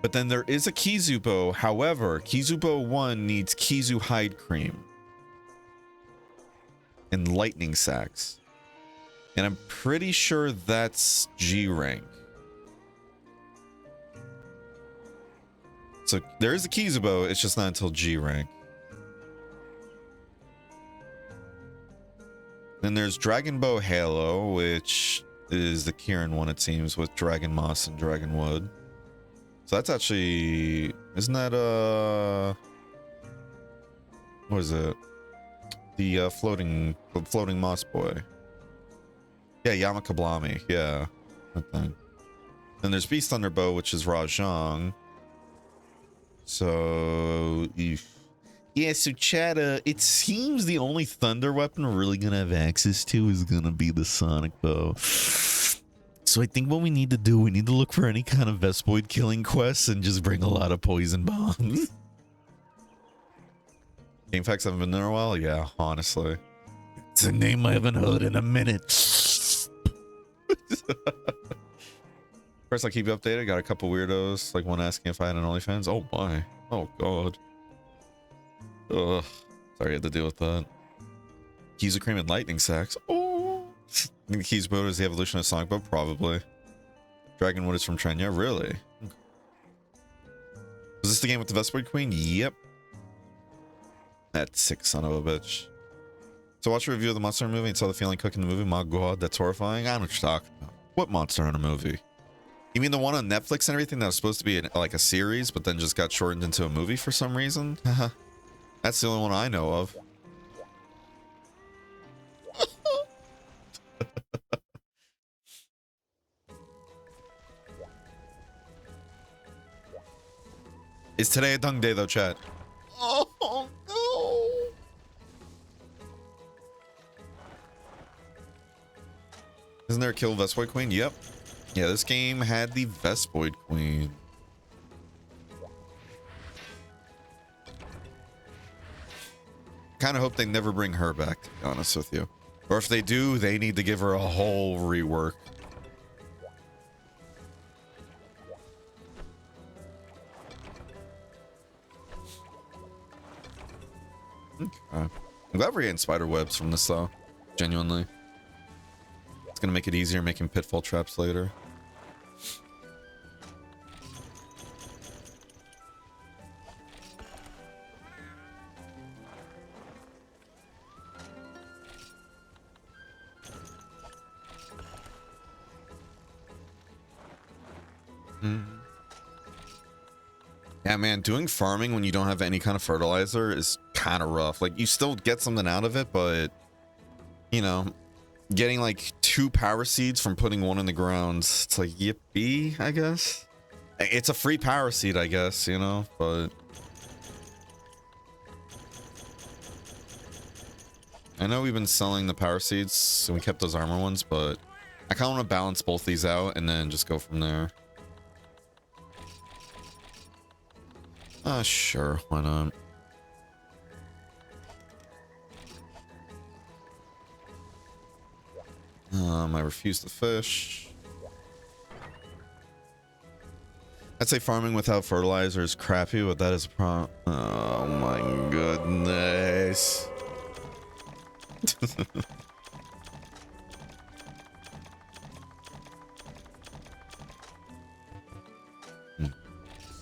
But then there is a Kizu Bow. However, Kizu Bow 1 needs Kizu Hide Cream and Lightning Sacks. And I'm pretty sure that's G rank. So there is a Kizu Bow, it's just not until G rank. Then there's Dragon Bow Halo, which is the Kieran one, it seems, with Dragon Moss and Dragon Wood. So that's actually, isn't that what is it? The floating moss boy. Yeah, Yamakablami. Yeah, that thing. Then there's Beast Thunderbow, which is Rajang. So
Yeah, so Chad, it seems the only thunder weapon we're really gonna have access to is gonna be the sonic bow. So I think what we need to do, we need to look for any kind of Vespoid killing quests and just bring a lot of poison bombs.
Game facts haven't been there a while? Yeah, honestly.
It's a name I haven't heard in a minute.
First, I'll keep you updated. Got a couple weirdos, like one asking if I had an OnlyFans. Oh my. Oh god. Ugh. Sorry I had to deal with that. Keys of Cream and Lightning Sacks. Oh. I think the Keys boat is the evolution of Sonic Boat, probably. Dragonwood is from Trend. Yeah, really? Was this the game with the Vespoid Queen? Yep. That sick son of a bitch. So watch a review of the monster movie and saw the feeling cooking the movie. My god, that's horrifying. I don't know what you're talking about. What monster in a movie? You mean the one on Netflix and everything that was supposed to be like a series, but then just got shortened into a movie for some reason? That's the only one I know of. Is today a dung day though, chat? Oh no! Isn't there a kill Vespoid Queen? Yep. Yeah, this game had the Vespoid Queen. Kind of hope they never bring her back, to be honest with you. Or if they do, they need to give her a whole rework. Okay. I'm glad we're getting spider webs from this though. Genuinely. It's gonna make it easier making pitfall traps later. Yeah, man, doing farming when you don't have any kind of fertilizer is kind of rough. Like, you still get something out of it, but, you know, getting like 2 power seeds from putting 1 in the ground, it's like, yippee, I guess. It's a free power seed, I guess, you know, but I know we've been selling the power seeds, so we kept those armor ones, but I kind of want to balance both these out and then just go from there. Sure, why not? I refuse the fish. I'd say farming without fertilizer is crappy, but that is a problem. Oh my goodness.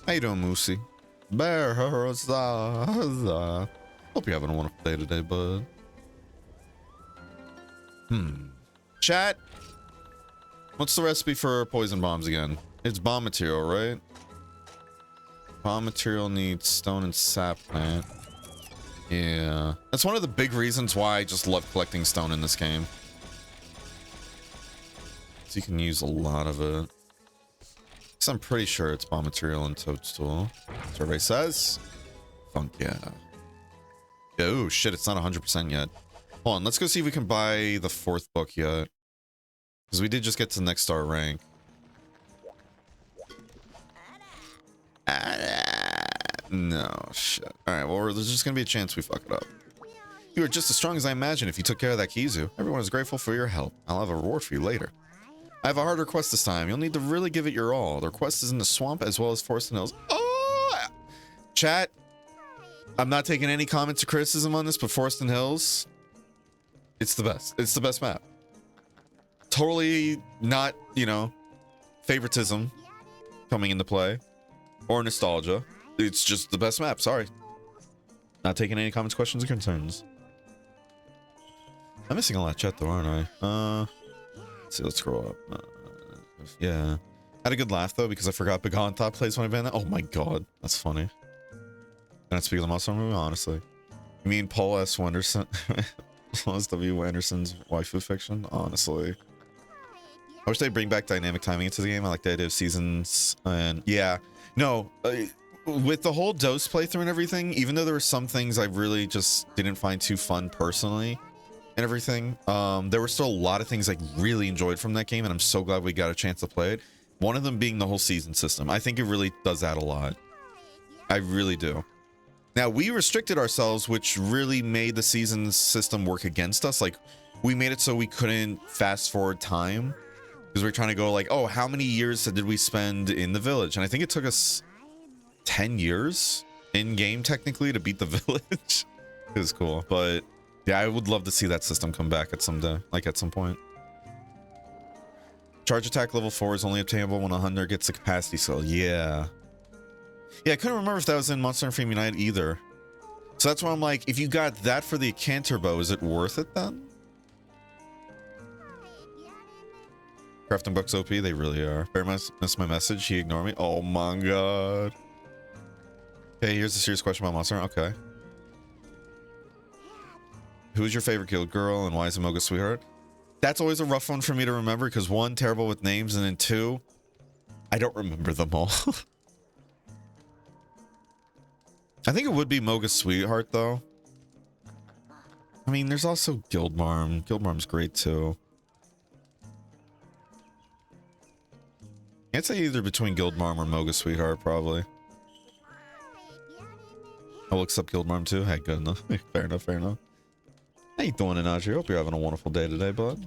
How you doing, Moosey? Bear, hope you're having a wonderful day today, bud. Chat. What's the recipe for poison bombs again? It's bomb material, right? Bomb material needs stone and sap plant. Yeah. That's one of the big reasons why I just love collecting stone in this game. So you can use a lot of it. So I'm pretty sure it's bomb material and toadstool. Survey says. Funk yeah. Oh shit, it's not 100% yet. Hold on, let's go see if we can buy the 4th book yet. Because we did just get to the next star rank. No, shit. Alright, well, there's just gonna be a chance we fuck it up. You are just as strong as I imagined if you took care of that Kizu. Everyone is grateful for your help. I'll have a reward for you later. I have a hard request this time. You'll need to really give it your all. The request is in the swamp as well as Forest and Hills. Oh! Chat, I'm not taking any comments or criticism on this, but Forest and Hills, it's the best. It's the best map. Totally not, you know, favoritism coming into play or nostalgia. It's just the best map. Sorry. Not taking any comments, questions, or concerns. I'm missing a lot of chat though, aren't I? Let's see, let's scroll up. Yeah. Had a good laugh though because I forgot Begon Thought plays when I banned that. Oh my god, that's funny. Can I speak of the monster movie? Honestly. You mean Paul S. Wenderson? Paul S. W. Wenderson's waifu fiction? Honestly. I wish they'd bring back dynamic timing into the game. I like the idea of seasons and yeah. No, with the whole Dose playthrough and everything, even though there were some things I really just didn't find too fun personally and everything, there were still a lot of things I really enjoyed from that game, and I'm so glad we got a chance to play it. One of them being the whole season system. I think it really does that a lot. I really do. Now, we restricted ourselves, which really made the season system work against us. Like, we made it so we couldn't fast forward time, because we're trying to go like, oh, how many years did we spend in the village? And I think it took us 10 years in game technically to beat the village. It was cool, but yeah, I would love to see that system come back at some day, like at some point. Charge attack level 4 is only obtainable when a hunter gets a capacity skill. Yeah, I couldn't remember if that was in Monster Hunter Unite either. So that's why I'm like, if you got that for the Canter bow, is it worth it then? Crafting books OP, they really are. Bear missed my message, he ignored me. Oh my god. Okay, here's a serious question about Monster Hunter. Okay. Who's your favorite guild girl and why is it Moga's sweetheart? That's always a rough one for me to remember because one, terrible with names, and then two, I don't remember them all. I think it would be Moga's sweetheart though. I mean, there's also Guildmarm. Guildmarm's great too. I'd say either between Guildmarm or Moga's sweetheart, probably. I'll accept Guildmarm too. Hey, good enough. Fair enough, fair enough. How you doing, Inachi? Hope you're having a wonderful day today, bud.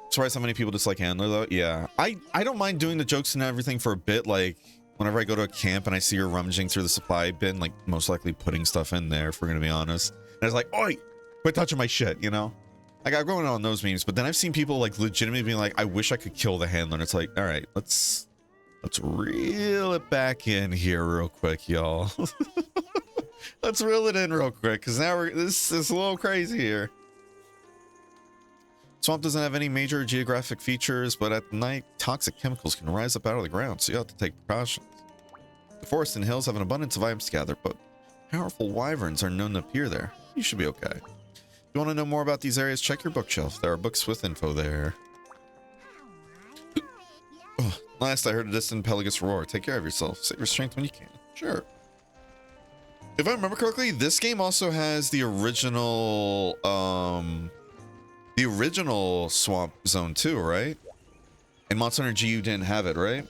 Surprised how many people dislike Handler, though. Yeah, I don't mind doing the jokes and everything for a bit. Like, whenever I go to a camp and I see her rummaging through the supply bin, like, most likely putting stuff in there, if we're gonna be honest. And I was like, oi, quit touching my shit, you know? Like, I'm going on those memes, but then I've seen people, like, legitimately being like, I wish I could kill the Handler. And it's like, all right, let's reel it back in here real quick, y'all. Let's reel it in real quick, because now this is a little crazy here. Swamp doesn't have any major geographic features, but at night, toxic chemicals can rise up out of the ground, so you have to take precautions. The forest and hills have an abundance of items to gather, but powerful wyverns are known to appear there. You should be okay. If you want to know more about these areas, check your bookshelf. There are books with info there. Last I heard a distant Pelagus roar. Take care of yourself. Save your strength when you can. Sure. If I remember correctly, this game also has the original Swamp Zone too, right? In Monster Hunter G, you didn't have it, right?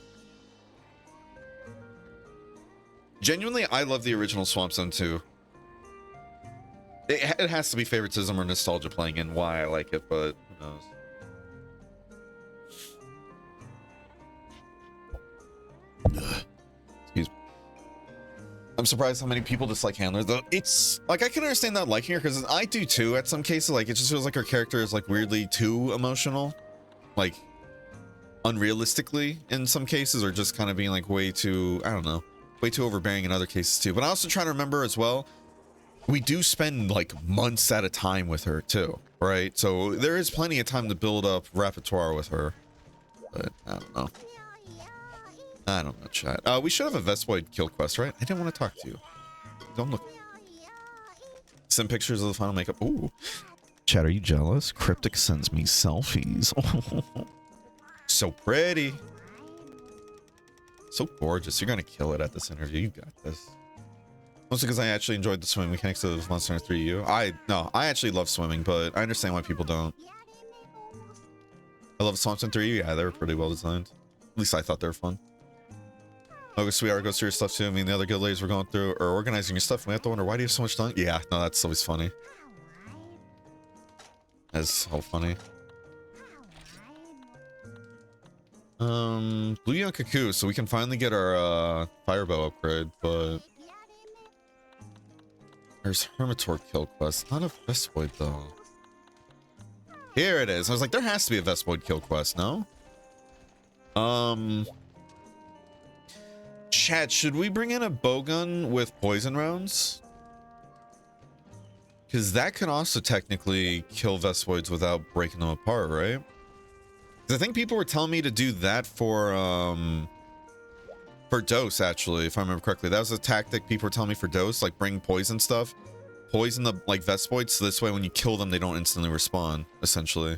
Genuinely, I love the original Swamp Zone too. It has to be favoritism or nostalgia playing in why I like it, but who knows? Excuse me. I'm surprised how many people dislike Handler, though. It's like, I can understand that liking her because I do too at some cases. Like, it just feels like her character is like weirdly too emotional, like unrealistically in some cases, or just kind of being like way too, I don't know, way too overbearing in other cases too. But I also try to remember as well, we do spend like months at a time with her too, right? So there is plenty of time to build up repertoire with her, but I don't know. I don't know, chat. We should have a Vespoid kill quest, right? I didn't want to talk to you. Don't look. Send pictures of the final makeup. Ooh. Chat, are you jealous? Cryptic sends me selfies. So pretty. So gorgeous. You're going to kill it at this interview. You got this. Mostly because I actually enjoyed the swimming mechanics of Monster Hunter 3U. No, I actually love swimming, but I understand why people don't. I love Swamps in 3U. Yeah, they were pretty well designed. At least I thought they were fun. Oh, sweetheart, goes through your stuff too. I mean, the other guild ladies were going through or organizing your stuff, and we have to wonder, why do you have so much time? Yeah, no, that's always funny. That's so funny. Blue Young Cuckoo, so we can finally get our firebow upgrade, but there's Hermitor kill quest. Not a Vespoid though. Here it is. I was like, there has to be a Vespoid kill quest, no? Chat, should we bring in a bowgun with poison rounds? Because that can also technically kill Vespoids without breaking them apart, right? Because I think people were telling me to do that for Dose, actually, if I remember correctly. That was a tactic people were telling me for Dose, like bring poison stuff. Poison the, like, Vespoids, so this way when you kill them, they don't instantly respawn, essentially.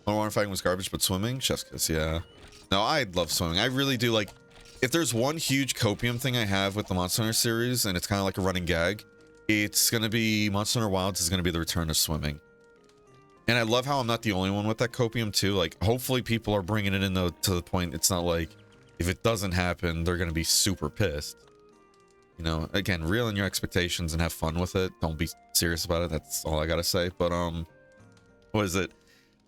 Water fighting was garbage, but swimming, chef's kiss, yeah. No, I love swimming. I really do. Like, if there's one huge copium thing I have with the Monster Hunter series, and it's kind of like a running gag, it's gonna be Monster Hunter Wilds is gonna be the return of swimming. And I love how I'm not the only one with that copium too. Like, hopefully people are bringing it in to the point it's not like if it doesn't happen, they're gonna be super pissed. You know, again, reel in your expectations and have fun with it. Don't be serious about it. That's all I gotta say. But what is it?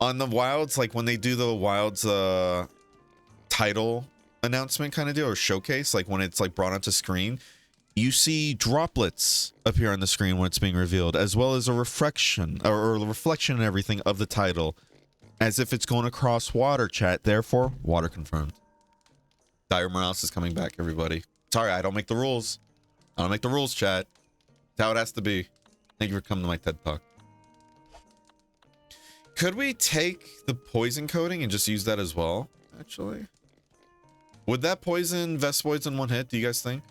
On the Wilds, like when they do the Wilds title announcement kind of deal or showcase, like when it's like brought onto screen, you see droplets appear on the screen when it's being revealed, as well as a reflection or a reflection and everything of the title, as if it's going across water, chat. Therefore, water confirmed. Dire Morales is coming back, everybody. Sorry, I don't make the rules. I don't make the rules, chat. That's how it has to be. Thank you for coming to my TED Talk. Could we take the poison coating and just use that as well, actually? Would that poison Vespoids in one hit, do you guys think?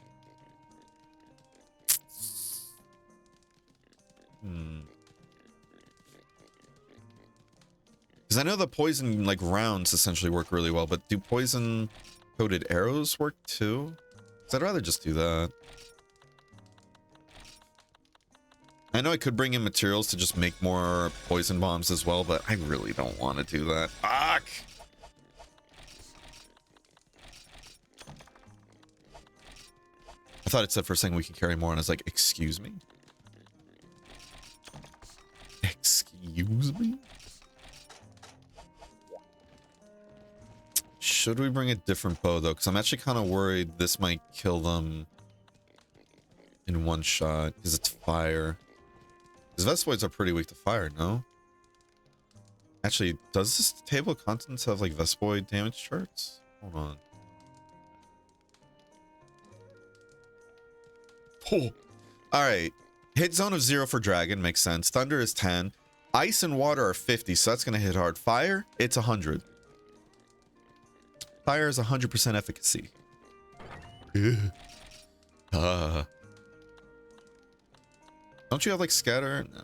Because I know the poison, like, rounds essentially work really well, but do poison coated arrows work too? Because I'd rather just do that. I know I could bring in materials to just make more poison bombs as well, but I really don't want to do that. Fuck! I thought it said for a second we could carry more, and I was like, excuse me? Excuse me? Should we bring a different bow, though? Because I'm actually kind of worried this might kill them in one shot, because it's fire. Because Vespoids are pretty weak to fire, no? Actually, does this table of contents have, like, Vespoid damage charts? Hold on. Oh. Alright. Hit zone of 0 for Dragon, makes sense. Thunder is 10. Ice and water are 50, so that's going to hit hard. Fire, it's 100. Fire is 100% efficacy. Don't you have, like, scatter? No.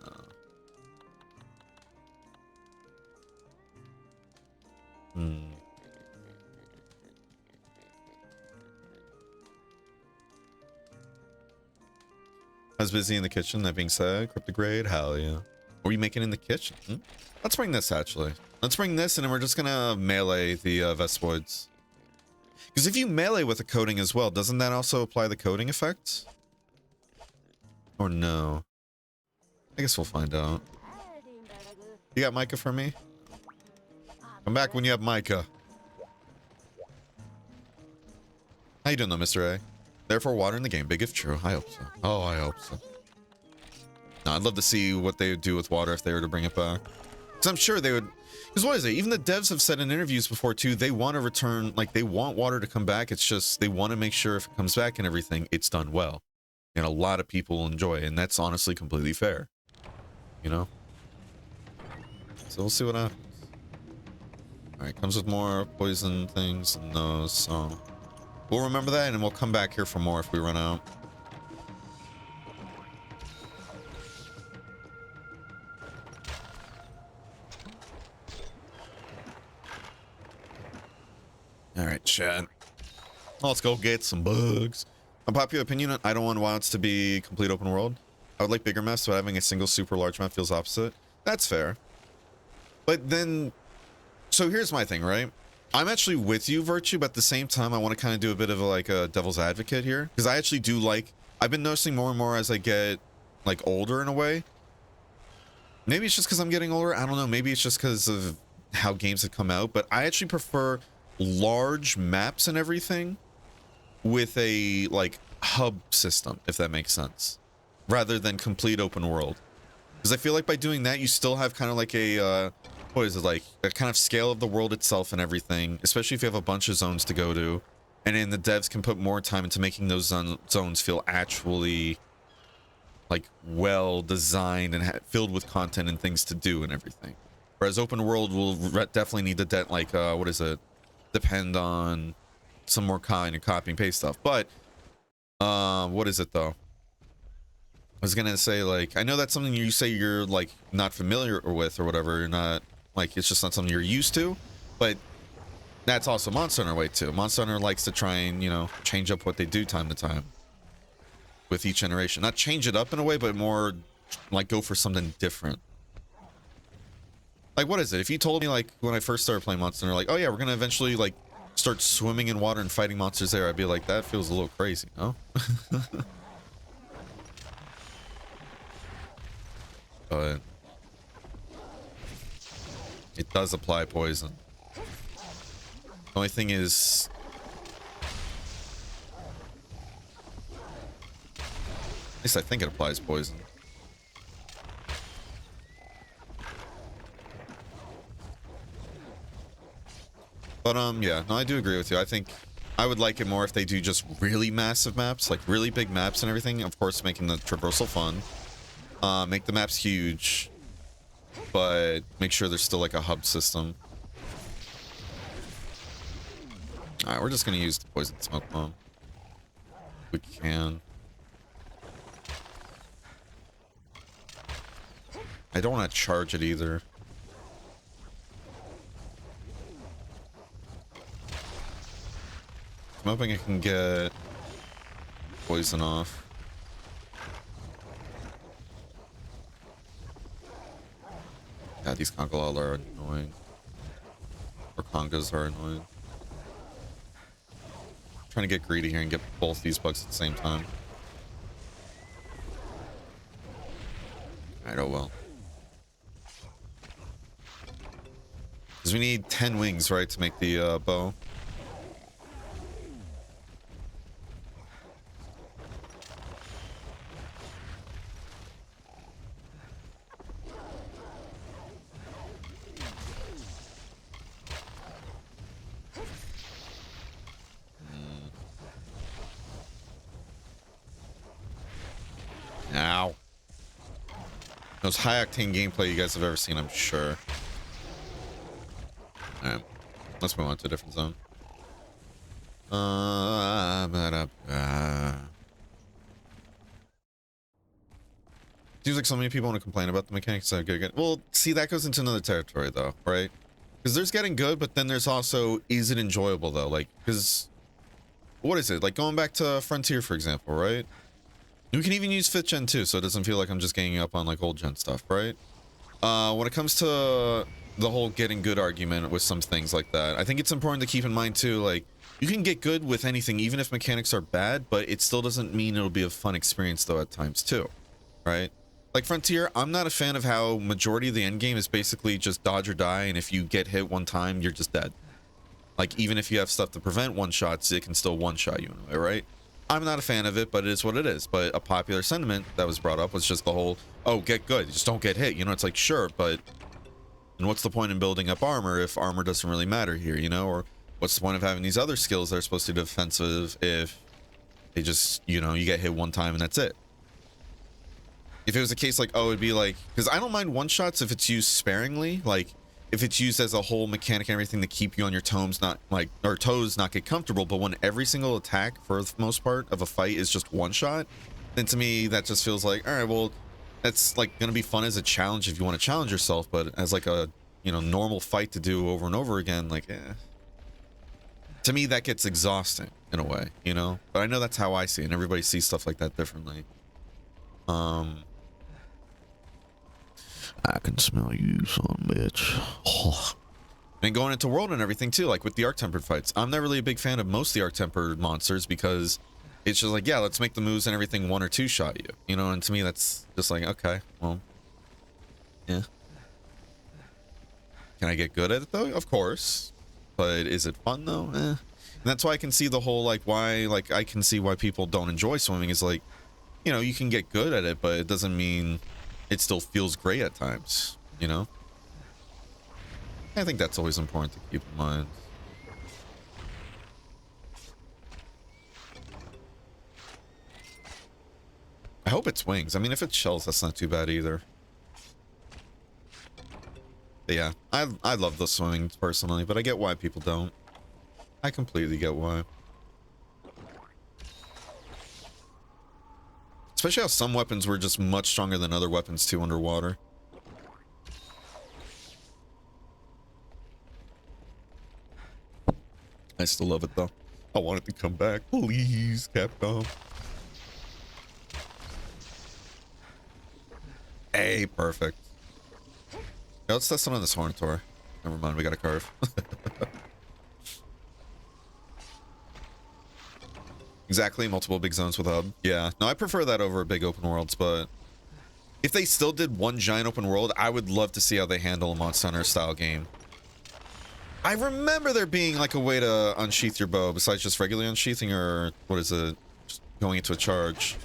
I was busy in the kitchen, that being said. Cryptograde, hell yeah. What were you making in the kitchen? Let's bring this, actually. Let's bring this, and then we're just gonna melee the Vespoids. Because if you melee with a coating as well, doesn't that also apply the coating effect? Or no? I guess we'll find out. You got Micah for me? Come back when you have Micah. How you doing though, Mr. A? Therefore, water in the game. Big if true. I hope so. Oh, I hope so. No, I'd love to see what they would do with water if they were to bring it back. Because I'm sure they would... Because what is it? Even the devs have said in interviews before too, they want to return... Like, they want water to come back. It's just they want to make sure if it comes back and everything, it's done well. And a lot of people enjoy it. And that's honestly completely fair. You know? So we'll see what happens. Alright, comes with more poison things and those, so... We'll remember that, and then we'll come back here for more if we run out. Alright, chat. Let's go get some bugs. Unpopular opinion, I don't want Wilds to be complete open world. I would like bigger maps, but having a single super large map feels opposite. That's fair. But then... So here's my thing, right? I'm actually with you, Virtue, but at the same time, I want to kind of do a bit of like a devil's advocate here. Because I actually do like... I've been noticing more and more as I get, like, older in a way. Maybe it's just because I'm getting older. I don't know. Maybe it's just because of how games have come out. But I actually prefer large maps and everything with a, like, hub system, if that makes sense. Rather than complete open world. Because I feel like by doing that, you still have kind of like a... what is it, like a kind of scale of the world itself and everything, especially if you have a bunch of zones to go to, and then the devs can put more time into making those zones feel actually like well designed and filled with content and things to do and everything. Whereas open world will definitely need to like what is it, depend on some more kind of copy and paste stuff. But what is it though? I was gonna say, like, I know that's something you say you're like not familiar with or whatever. You're not Like, it's just not something you're used to. But that's also Monster Hunter way too. Monster Hunter likes to try and, you know, change up what they do time to time with each generation. Not change it up in a way, but more like go for something different. Like, what is it? If you told me, like, when I first started playing Monster Hunter, like, oh yeah, we're gonna eventually, like, start swimming in water and fighting monsters there, I'd be like, that feels a little crazy, no? But it does apply poison. The only thing is, at least I think it applies poison. But yeah, no, I do agree with you. I think I would like it more if they do just really massive maps, like really big maps and everything. Of course, making the traversal fun. Make the maps huge, but make sure there's still like a hub system. All right, we're just gonna use the poison smoke bomb. We can. I don't want to charge it either. I'm hoping I can get poison off. Yeah, these Congalal are annoying. Or Congas are annoying. I'm trying to get greedy here and get both these bugs at the same time. Alright, oh well. Because we need 10 wings, right, to make the bow. Ow. Most high octane gameplay you guys have ever seen, I'm sure. Alright. Let's move on to a different zone. Seems like so many people want to complain about the mechanics that are good. Well, see, that goes into another territory though, right? Because there's getting good, but then there's also, is it enjoyable though? Like, because what is it? Like going back to Frontier, for example, right? We can even use 5th gen too, so it doesn't feel like I'm just ganging up on like old gen stuff, right? When it comes to the whole getting good argument with some things like that, I think it's important to keep in mind too, like, you can get good with anything, even if mechanics are bad, but it still doesn't mean it'll be a fun experience though at times too, right? Like Frontier, I'm not a fan of how majority of the end game is basically just dodge or die, and if you get hit one time, you're just dead. Like, even if you have stuff to prevent one-shots, it can still one-shot you in a way, right? I'm not a fan of it, but it is what it is. But a popular sentiment that was brought up was just the whole, oh, get good, just don't get hit. You know, it's like, sure, but and what's the point in building up armor if armor doesn't really matter here, you know? Or what's the point of having these other skills that are supposed to be defensive if they just, you know, you get hit one time and that's it? If it was a case like, oh, it'd be like, because I don't mind one-shots if it's used sparingly, like, if it's used as a whole mechanic and everything to keep you on your toes, not like, or toes not get comfortable, but when every single attack for the most part of a fight is just one shot, then to me that just feels like, all right, well, that's like gonna be fun as a challenge if you want to challenge yourself, but as like a, you know, normal fight to do over and over again, like, to me that gets exhausting in a way, you know? But I know that's how I see it, and everybody sees stuff like that differently. I can smell you, son of a bitch. Oh. And going into World and everything too, like with the Arc-Tempered fights. I'm not really a big fan of most of the Arc-Tempered monsters because it's just like, yeah, let's make the moves and everything one or two shot you. You know, and to me that's just like, okay, well, yeah. Can I get good at it though? Of course. But is it fun though? And that's why I can see the whole, like, why, like, I can see why people don't enjoy swimming is like, you know, you can get good at it, but it doesn't mean it still feels great at times, you know? I think that's always important to keep in mind. I hope it's wings. I mean, if it's shells, that's not too bad either. But yeah, I love the swimming personally, but I get why people don't. I completely get why. Especially how some weapons were just much stronger than other weapons too underwater. I still love it though. I want it to come back. Please, Capcom. Hey, perfect. Yeah, let's test it on this Hornator. Never mind, we got a carve. Exactly, multiple big zones with hub. Yeah, no, I prefer that over big open worlds, but if they still did one giant open world, I would love to see how they handle a Monster Hunter style game. I remember there being like a way to unsheath your bow besides just regularly unsheathing, or what is it? Just going into a charge.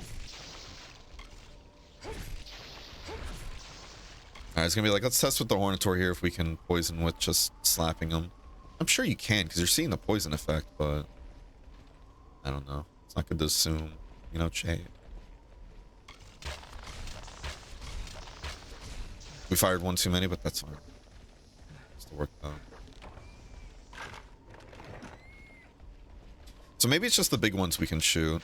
Alright, it's gonna be like, let's test with the Hornator here if we can poison with just slapping them. I'm sure you can, because you're seeing the poison effect, but I don't know. It's not good to assume, you know, Che. We fired one too many, but that's fine. Still worked out. So maybe it's just the big ones we can shoot,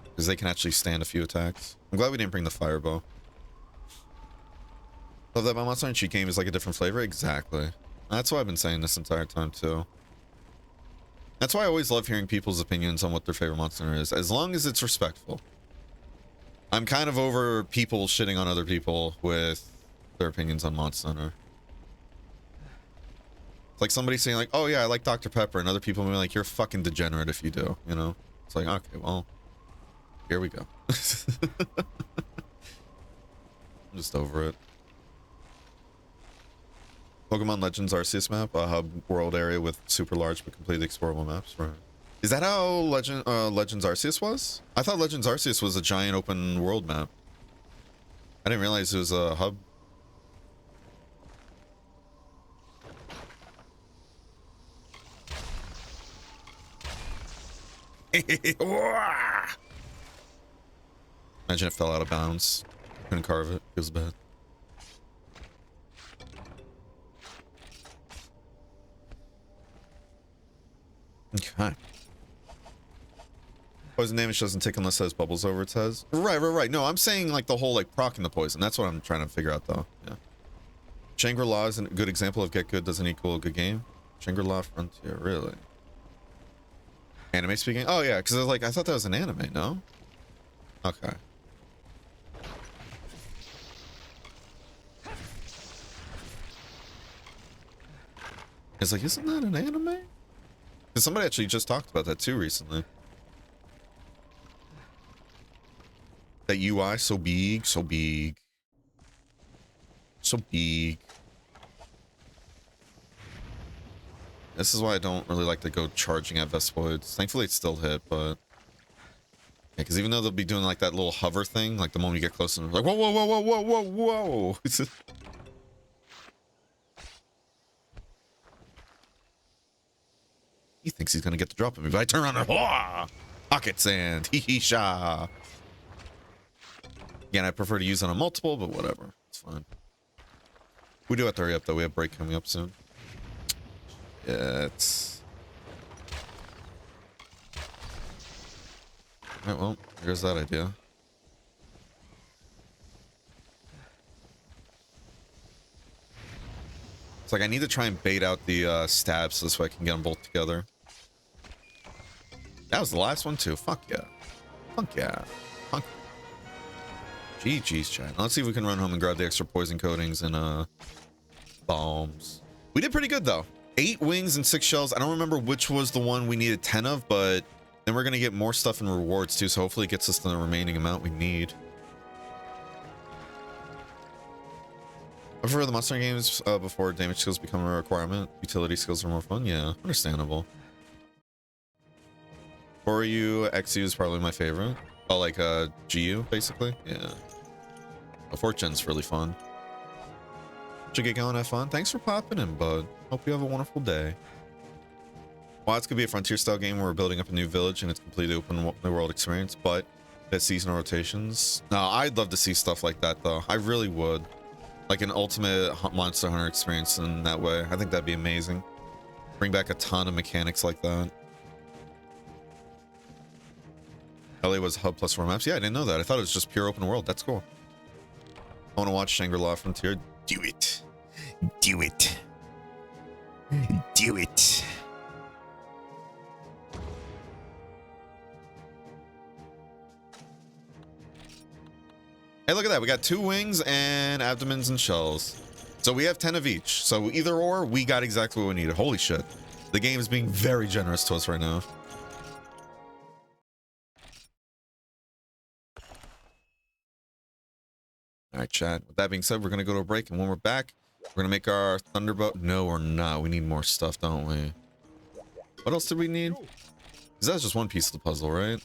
because they can actually stand a few attacks. I'm glad we didn't bring the firebow. Love that my Monster Hunter cheat game is like a different flavor. Exactly. That's what I've been saying this entire time too. That's why I always love hearing people's opinions on what their favorite Monster Hunter is, as long as it's respectful. I'm kind of over people shitting on other people with their opinions on Monster Hunter. It's like somebody saying like, oh yeah, I like Dr. Pepper, and other people will be like, you're a fucking degenerate if you do, you know? It's like, okay, well, here we go. I'm just over it. Pokemon Legends Arceus map, a hub world area with super large but completely explorable maps, right? Is that how Legends Arceus was? I thought Legends Arceus was a giant open world map. I didn't realize it was a hub. Imagine it fell out of bounds. Couldn't carve it. It was bad. Okay. Poison damage doesn't tick unless it has bubbles over its head. Right. No, I'm saying like the whole like proccing the poison. That's what I'm trying to figure out though. Yeah. Shangri-La is a good example of get good doesn't equal a good game. Shangri-La Frontier, really? Anime speaking? Oh yeah, because I was like, I thought that was an anime, no? Okay. It's like, isn't that an anime? Because somebody actually just talked about that too recently. That UI, so big, so big. So big. This is why I don't really like to go charging at Vespoids. Thankfully it's still hit, but... Yeah, because even though they'll be doing like that little hover thing, like the moment you get close and like, whoa, whoa, whoa, whoa, whoa, whoa, whoa! He thinks he's gonna get the drop on me, but I turn around and pocket sand, hee hee sha. Again, I prefer to use it on multiple, but whatever, it's fine. We do have to hurry up though. We have break coming up soon. Yeah, it's. Alright, well, here's that idea. It's like I need to try and bait out the stabs so this way I can get them both together. That was the last one too. Fuck yeah. Fuck yeah. Fuck. GG's, chat. Let's see if we can run home and grab the extra poison coatings and bombs. We did pretty good though. 8 wings and 6 shells. I don't remember which was the one we needed 10 of, but then we're gonna get more stuff and rewards too, so hopefully it gets us the remaining amount we need. I prefer the monster games before damage skills become a requirement. Utility skills are more fun. Yeah, understandable. Koryu XU is probably my favorite. Oh, like GU basically. Yeah. The Fortune's really fun. Should get going, have fun. Thanks for popping in, bud. Hope you have a wonderful day. Well, it's gonna be a frontier style game where we're building up a new village and it's completely open world experience, but that seasonal rotations. No, I'd love to see stuff like that though. I really would. Like an ultimate Monster Hunter experience in that way. I think that'd be amazing. Bring back a ton of mechanics like that. LA was hub plus 4 maps. Yeah, I didn't know that. I thought it was just pure open world. That's cool. I want to watch Shangri-La Frontier. Do it. Do it. Do it. Hey, look at that. We got 2 wings and abdomens and shells. So we have 10 of each. So either or, we got exactly what we needed. Holy shit. The game is being very generous to us right now. All right, chat. With that being said, we're going to go to a break. And when we're back, we're going to make our thunderbolt. No, we're not. We need more stuff, don't we? What else did we need? Because that's just one piece of the puzzle, right?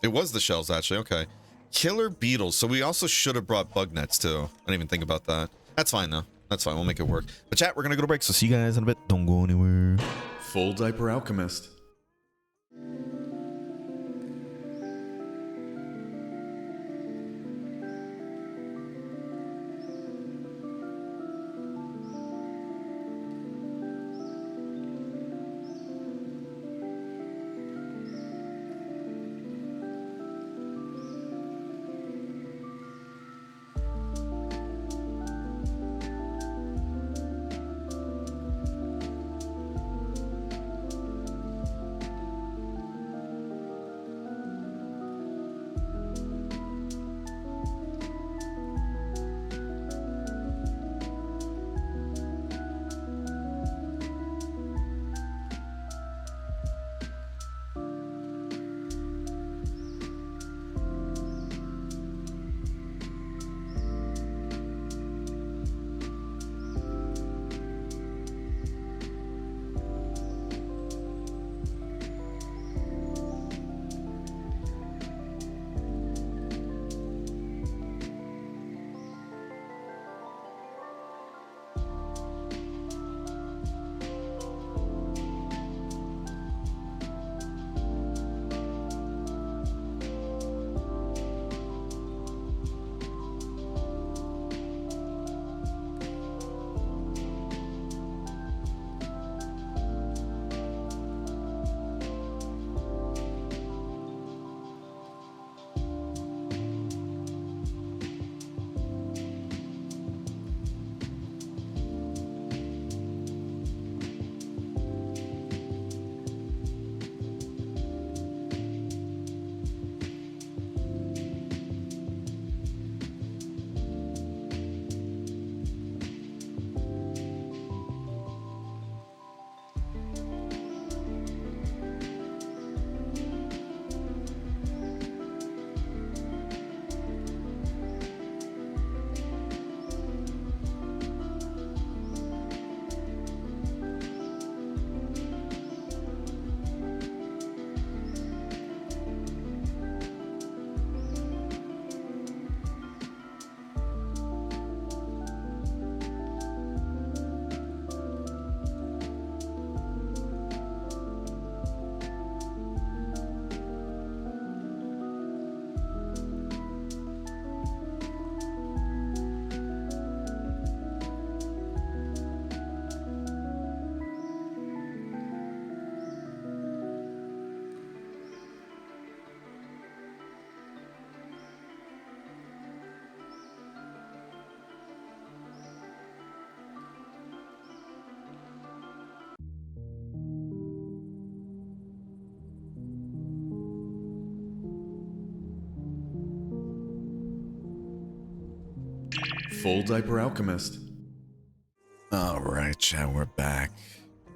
It was the shells, actually. Okay. Killer beetles. So we also should have brought bug nets, too. I didn't even think about that. That's fine, though. That's fine. We'll make it work. But chat, we're going to go to break. So see you guys in a bit. Don't go anywhere.
Full Diaper Alchemist. Full Diaper Alchemist.
All right, chat, we're back.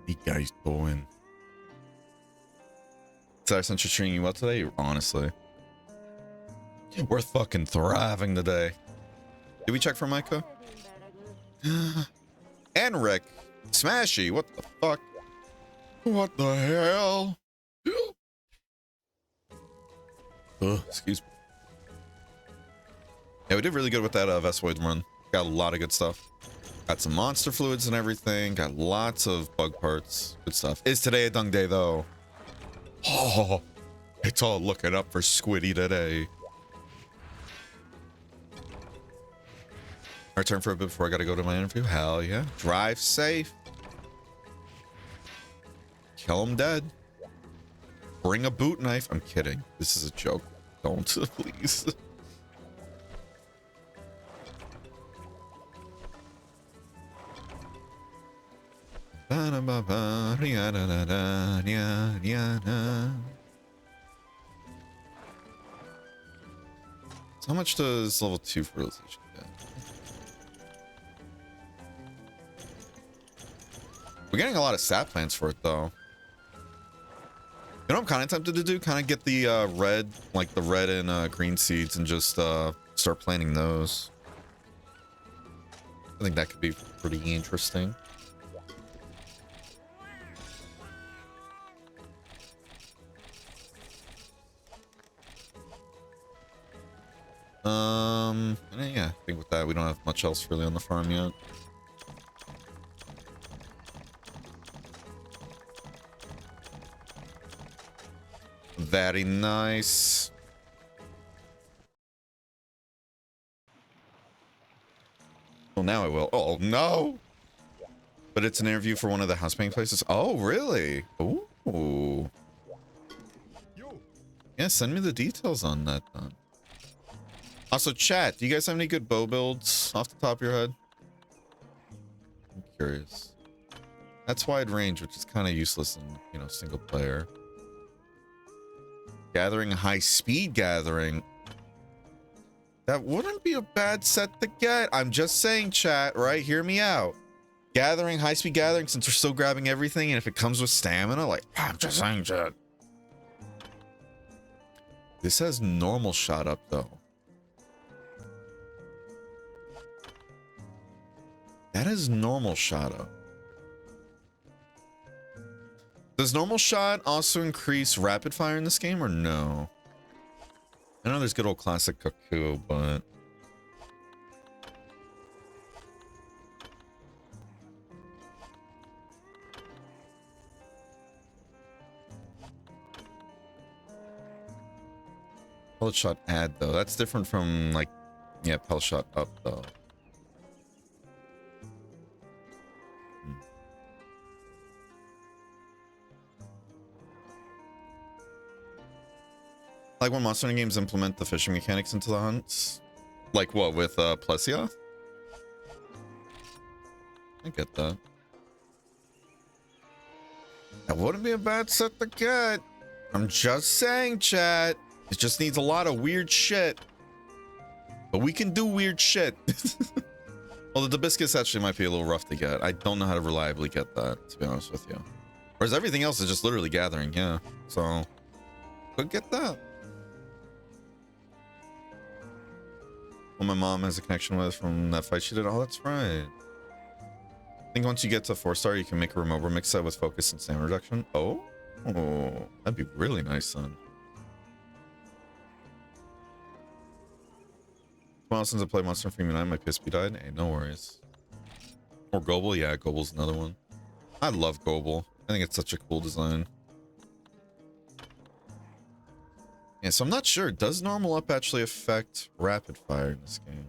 You guys doing? Did I send you treating you well today? Honestly. We're fucking thriving today. Did we check for Micah? And Rick. Smashy, what the fuck? What the hell? Ugh, excuse me. Yeah, we did really good with that Vesvoid run. Got a lot of good stuff. Got some monster fluids and everything. Got lots of bug parts. Good stuff. Is today a dung day, though? Oh, it's all looking up for Squiddy today. I return for a bit before I gotta go to my interview. Hell yeah. Drive safe. Kill him dead. Bring a boot knife. I'm kidding. This is a joke. Don't, please. How much does level 2 fertilization get? We're getting a lot of sap plants for it though. You know what I'm kind of tempted to do? Kind of get the red, like the red and green seeds and just start planting those. I think that could be pretty interesting. And yeah, I think with that we don't have much else really on the farm yet. Very nice. Well, now I will. Oh no! But it's an interview for one of the house painting places. Oh, really? Ooh. Yeah, send me the details on that then. Also, chat, do you guys have any good bow builds off the top of your head? I'm curious. That's wide range, which is kind of useless in, you know, single player. Gathering, high speed gathering. That wouldn't be a bad set to get. I'm just saying, chat, right? Hear me out. Gathering, high speed gathering, since we're still grabbing everything, and if it comes with stamina, like, I'm just saying, chat. This has normal shot up, though. That is normal shot up. Does normal shot also increase rapid fire in this game or no? I know there's good old classic Cuckoo, but... pellet shot add though. That's different from like, yeah, pellet shot up though. Like when Monster Hunter games implement the fishing mechanics into the hunts? Like what, with Plesioth? I get that. That wouldn't be a bad set to get. I'm just saying, chat. It just needs a lot of weird shit. But we can do weird shit. Well, the Hibiscus actually might be a little rough to get. I don't know how to reliably get that, to be honest with you. Whereas everything else is just literally gathering, yeah. So, could get that. Well, my mom has a connection with from that fight she did. Oh, that's right. I think once you get to 4-star, you can make a remote remix set with focus and stamina reduction. Oh, that'd be really nice then. Well, since I played Monster Hunter 9, my PSP died. Hey, no worries. Or Gobel, yeah, Gobel's another one. I love Gobel. I think it's such a cool design. Yeah, so I'm not sure. Does normal up actually affect rapid fire in this game?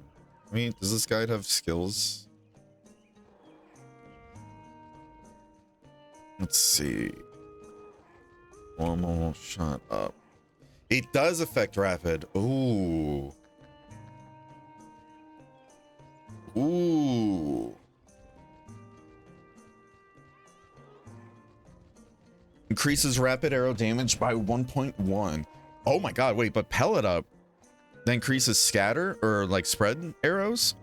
I mean, does this guide have skills? Let's see. Normal shot up. It does affect rapid. Ooh. Ooh. Increases rapid arrow damage by 1.1. Oh my god, wait, but pellet up that increases scatter or like spread arrows.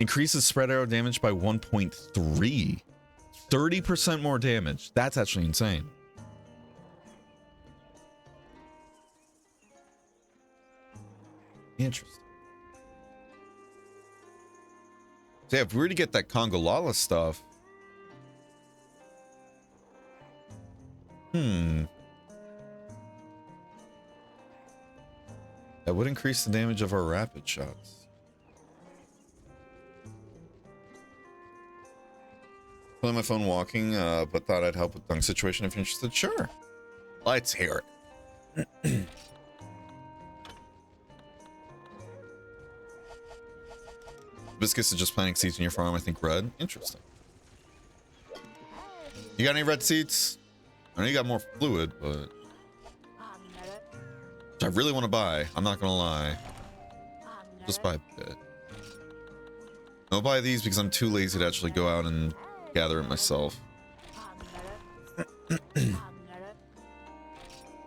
Increases spread arrow damage by 1.3. 30% more damage. That's actually insane. Interesting. So yeah, if we were to get that Congolala stuff. That would increase the damage of our rapid shots. Playing my phone walking, but thought I'd help with dunk situation if you're interested. Sure. Let's hear it. Biscuits is just planting seeds in your farm, I think red. Interesting. You got any red seeds? I know you got more fluid, but... which I really want to buy. I'm not gonna lie. Just buy a bit. I'll buy these because I'm too lazy to actually go out and gather it myself.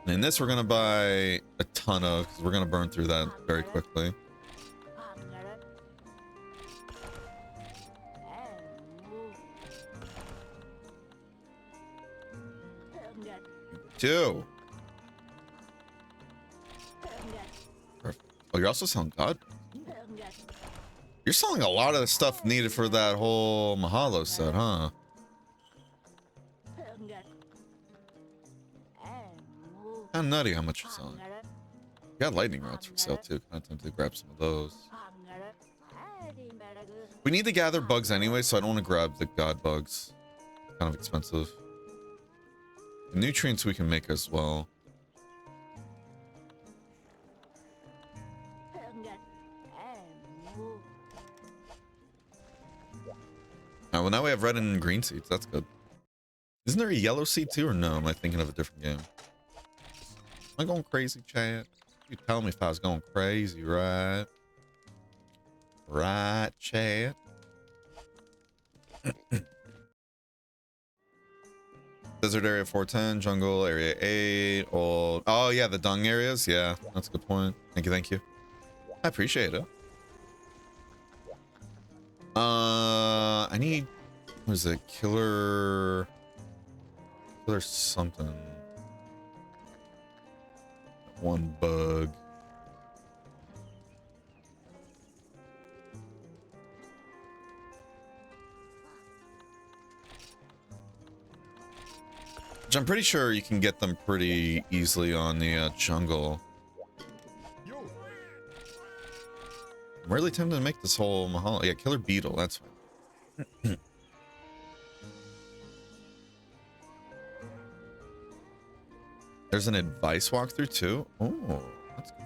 And this we're gonna buy a ton of because we're gonna burn through that very quickly. Two. Perfect. Oh, you're also selling God. You're selling a lot of the stuff needed for that whole Mahalo set, huh? Kind of nutty how much you're selling. You got lightning rods for sale too. Kind of tempted to grab some of those. We need to gather bugs anyway, so I don't want to grab the god bugs. Kind of expensive. The nutrients we can make as well. Well, now we have red and green seeds. That's good. Isn't there a yellow seed too, or no? Am I thinking of a different game? Am I going crazy, chat? You tell me if I was going crazy, right? Right, chat. Desert area 410, jungle area 8, old. Oh yeah, the dung areas. Yeah, that's a good point. Thank you, thank you. I appreciate it. I need. What is it? Killer something. One bug. Which I'm pretty sure you can get them pretty easily on the jungle. I'm really tempted to make this whole Mahalo. Yeah, killer beetle. That's fine. There's an advice walkthrough too. Oh, that's good.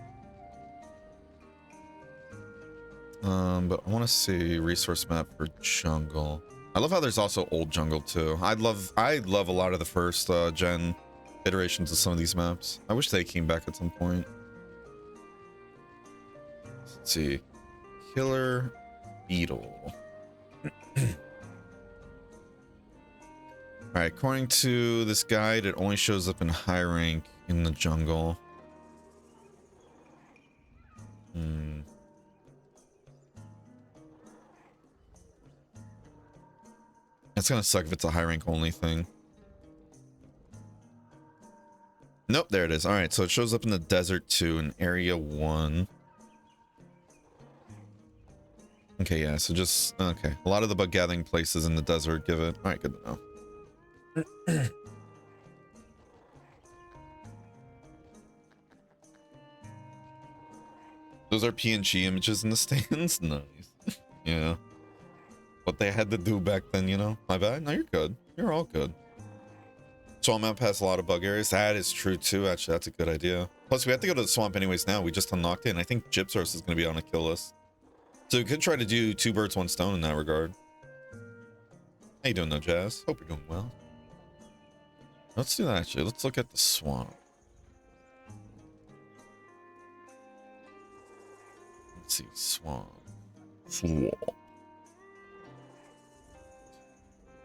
But I want to see resource map for jungle. I love how there's also old jungle too. I love a lot of the first gen iterations of some of these maps. I wish they came back at some point. Let's see. Killer beetle. Alright, according to this guide, it only shows up in high rank in the jungle. It's gonna suck if it's a high rank only thing. Nope, there it is. Alright, so it shows up in the desert too, in area 1. Okay, yeah, so just, okay. A lot of the bug gathering places in the desert give it. Alright, good to know. Those are PNG images in the stands? Nice. Yeah. What they had to do back then, you know? My bad? No, you're good. You're all good. Swamp map has a lot of bug areas. That is true too, actually. That's a good idea. Plus, we have to go to the swamp anyways now. We just unlocked it, and I think Gypsaurus is going to be on a kill list. So we could try to do 2 birds, 1 stone in that regard. How you doing though, Jazz? Hope you're doing well. Let's do that actually. Let's look at the swamp. Let's see, swamp. Swamp.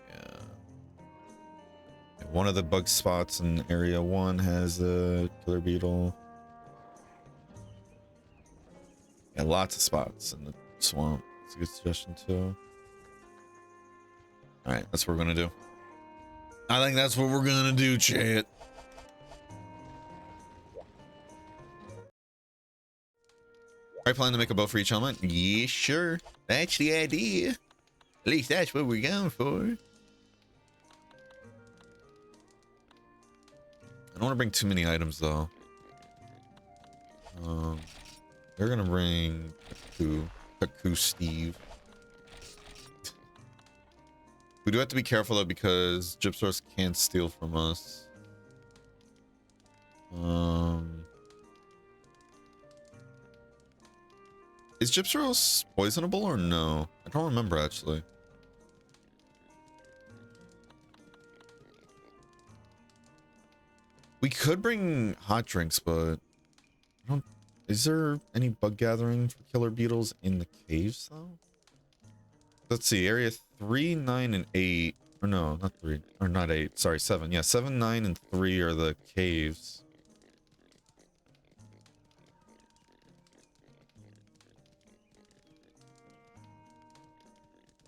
Yeah. One of the bug spots in area 1 has a killer beetle. Yeah, lots of spots in the swamp. It's a good suggestion too. Alright, that's what we're gonna do. I think that's what we're gonna do, chat. Are you planning to make a bow for each helmet? Yeah, sure. That's the idea. At least that's what we're going for. I don't want to bring too many items though. They're gonna bring Kaku Steve. We do have to be careful though because Gypsaurus can't steal from us. Is Gypsaurus poisonable or no? I don't remember actually. We could bring hot drinks, but I don't. Is there any bug gathering for killer beetles in the caves though? Let's see, area 3, 9, and 8. Or no, not 3. Or not 8. Sorry, 7. Yeah, 7, 9, and 3 are the caves.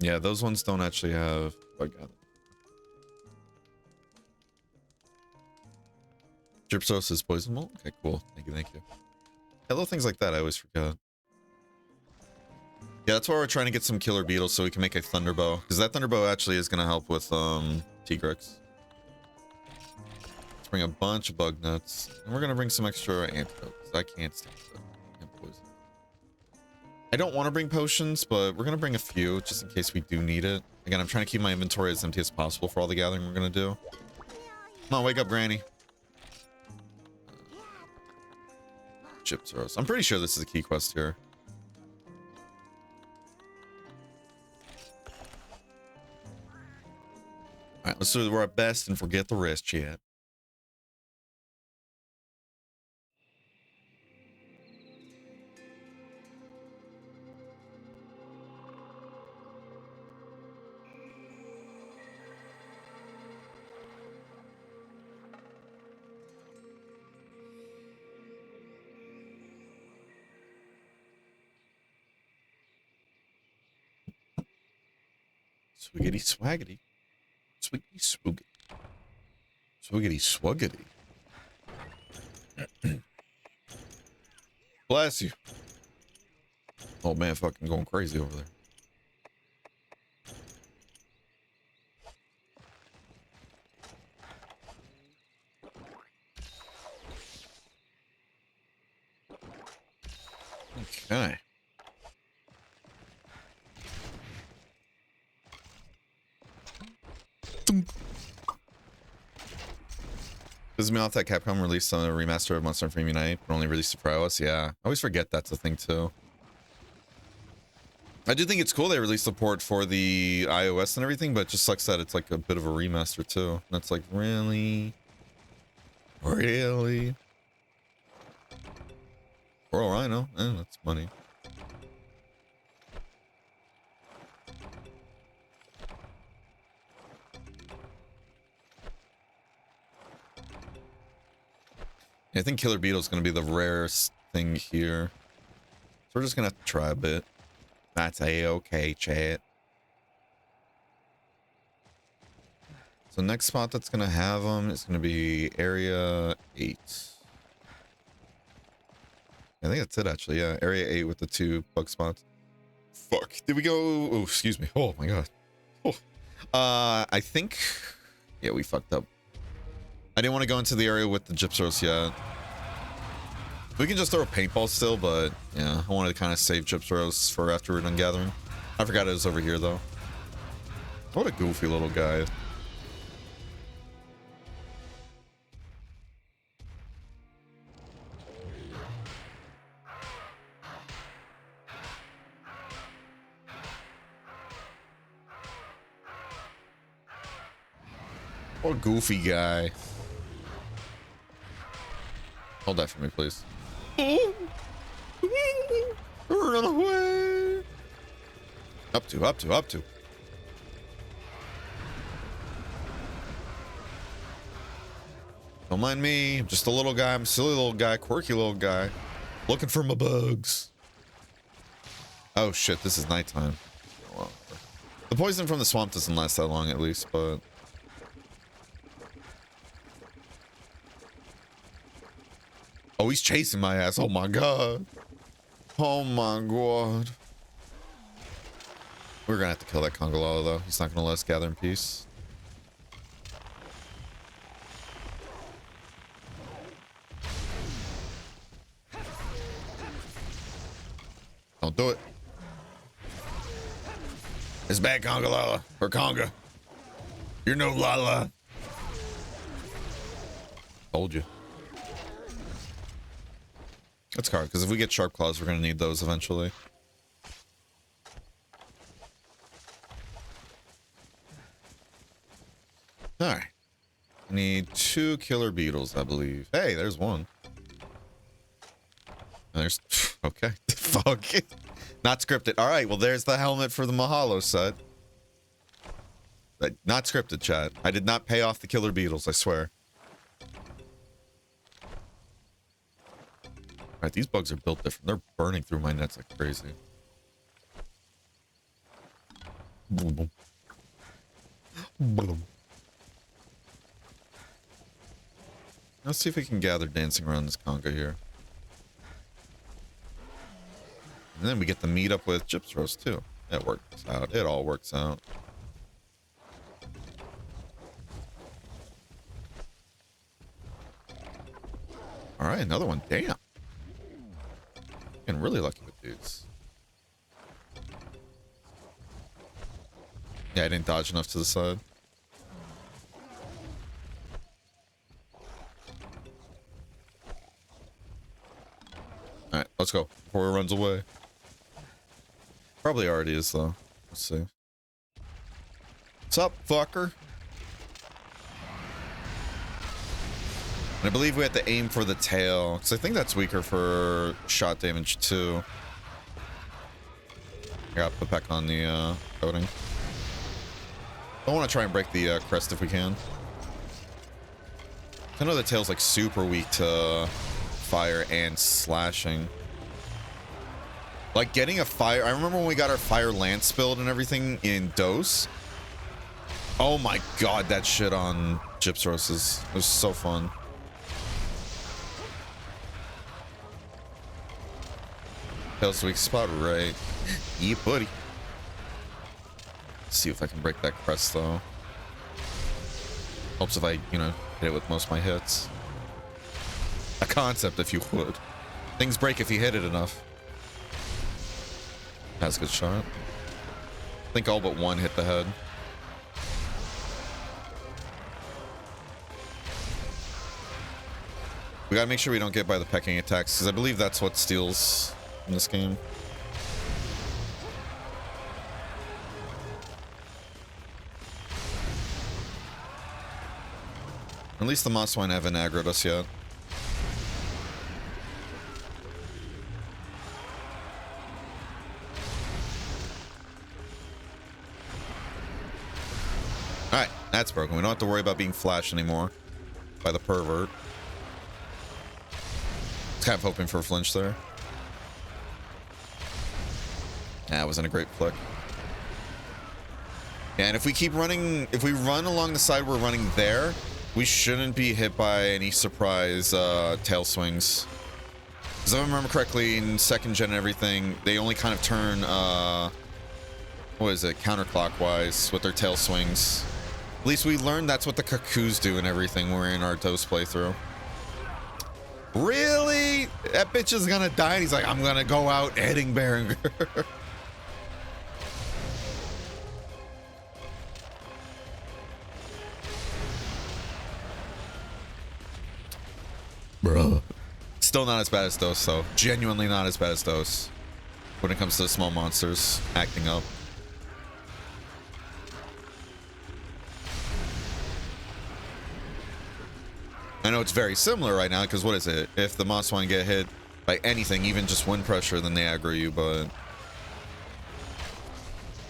Yeah, those ones don't actually have. Oh, I got it. Drip sauce is poison mold? Okay, cool. Thank you, thank you. Yeah, little things like that I always forget. Yeah, that's why we're trying to get some killer beetles so we can make a thunderbow. Because that thunderbow actually is going to help with Tigrex. Let's bring a bunch of bug nuts. And we're going to bring some extra antidotes. I can't stand it. Can't poison. I don't want to bring potions, but we're going to bring a few just in case we do need it. Again, I'm trying to keep my inventory as empty as possible for all the gathering we're going to do. Come on, wake up, Granny. Chips roast. I'm pretty sure this is a key quest here. All right, let's do our best and forget the rest, chat. Swiggity swaggity. Swiggity swoogity. Swiggity swaggity. Bless you. Oh man, fucking going crazy over there. Okay. This is me off that Capcom released a remaster of Monster Hunter Unite, but only released it for iOS. Yeah, I always forget that's a thing too. I do think it's cool they released the port for the iOS and everything, but it just sucks that it's like a bit of a remaster too. That's like, really? Really? Or Rhino. That's money. I think Killer Beetle is going to be the rarest thing here. So we're just going to have to try a bit. That's a-okay, chat. So next spot that's going to have them is going to be Area 8. I think that's it, actually. Yeah, Area 8 with the 2 bug spots. Fuck. Did we go... Oh, excuse me. Oh, my God. Oh. I think... Yeah, we fucked up. I didn't want to go into the area with the Gypsos yet. We can just throw a paintball still, but yeah, I wanted to kind of save Gypsos for after we're done gathering. I forgot it was over here, though. What a goofy little guy. What a goofy guy. Hold that for me, please. Run away. Up to. Don't mind me. I'm just a little guy. I'm a silly little guy, quirky little guy. Looking for my bugs. Oh shit, this is nighttime. Well, the poison from the swamp doesn't last that long at least, but... Oh, he's chasing my ass. Oh my god. Oh my god. We're gonna have to kill that Congolala though. He's not gonna let us gather in peace. Don't do it. It's bad, Congolala. Or Conga. You're no Lala. Told you. That's hard, because if we get sharp claws, we're going to need those eventually. Alright. I need 2 killer beetles, I believe. Hey, there's one. There's... Okay. Fuck. Not scripted. Alright, well, there's the helmet for the Mahalo set. Not scripted, chat. I did not pay off the killer beetles, I swear. Alright, these bugs are built different. They're burning through my nets like crazy. Let's see if we can gather dancing around this conga here. And then we get to meet up with Gyps Roast too. It works out. It all works out. All right, another one. Damn. Getting really lucky with dudes. Yeah, I didn't dodge enough to the side. All right, let's go before he runs away. Probably already is though. Let's see. What's up, fucker? And I believe we have to aim for the tail, because I think that's weaker for shot damage too. I gotta put back on the coating. I want to try and break the crest if we can. I know the tail's like super weak to fire and slashing. Like getting a fire, I remember when we got our fire lance build and everything in Dose. Oh my god, that shit on Gyps Roasts was so fun. Tail's weak spot, right? Yeah, buddy. Let's see if I can break that crest though. Helps if I, you know, hit it with most of my hits. A concept, if you would. Things break if you hit it enough. That's a good shot. I think all but one hit the head. We gotta make sure we don't get by the pecking attacks, because I believe that's what steals in this game. At least the moss wine haven't aggroed us yet. Alright, that's broken. We don't have to worry about being flashed anymore by the pervert. I was kind of hoping for a flinch there. That wasn't a great flick. Yeah, and if we keep running, if we run along the side we're running there, we shouldn't be hit by any surprise tail swings. Because if I remember correctly, in second gen and everything, they only kind of turn, what is it, counterclockwise with their tail swings. At least we learned that's what the Kakus do and everything when we're in our Dose playthrough. Really? That bitch is gonna die and he's like, I'm gonna go out heading Berenger. Bro. Still not as bad as Dose, though. Genuinely not as bad as Dose when it comes to small monsters acting up. I know it's very similar right now, because what is it? If the moss one get hit by anything, even just wind pressure, then they aggro you, but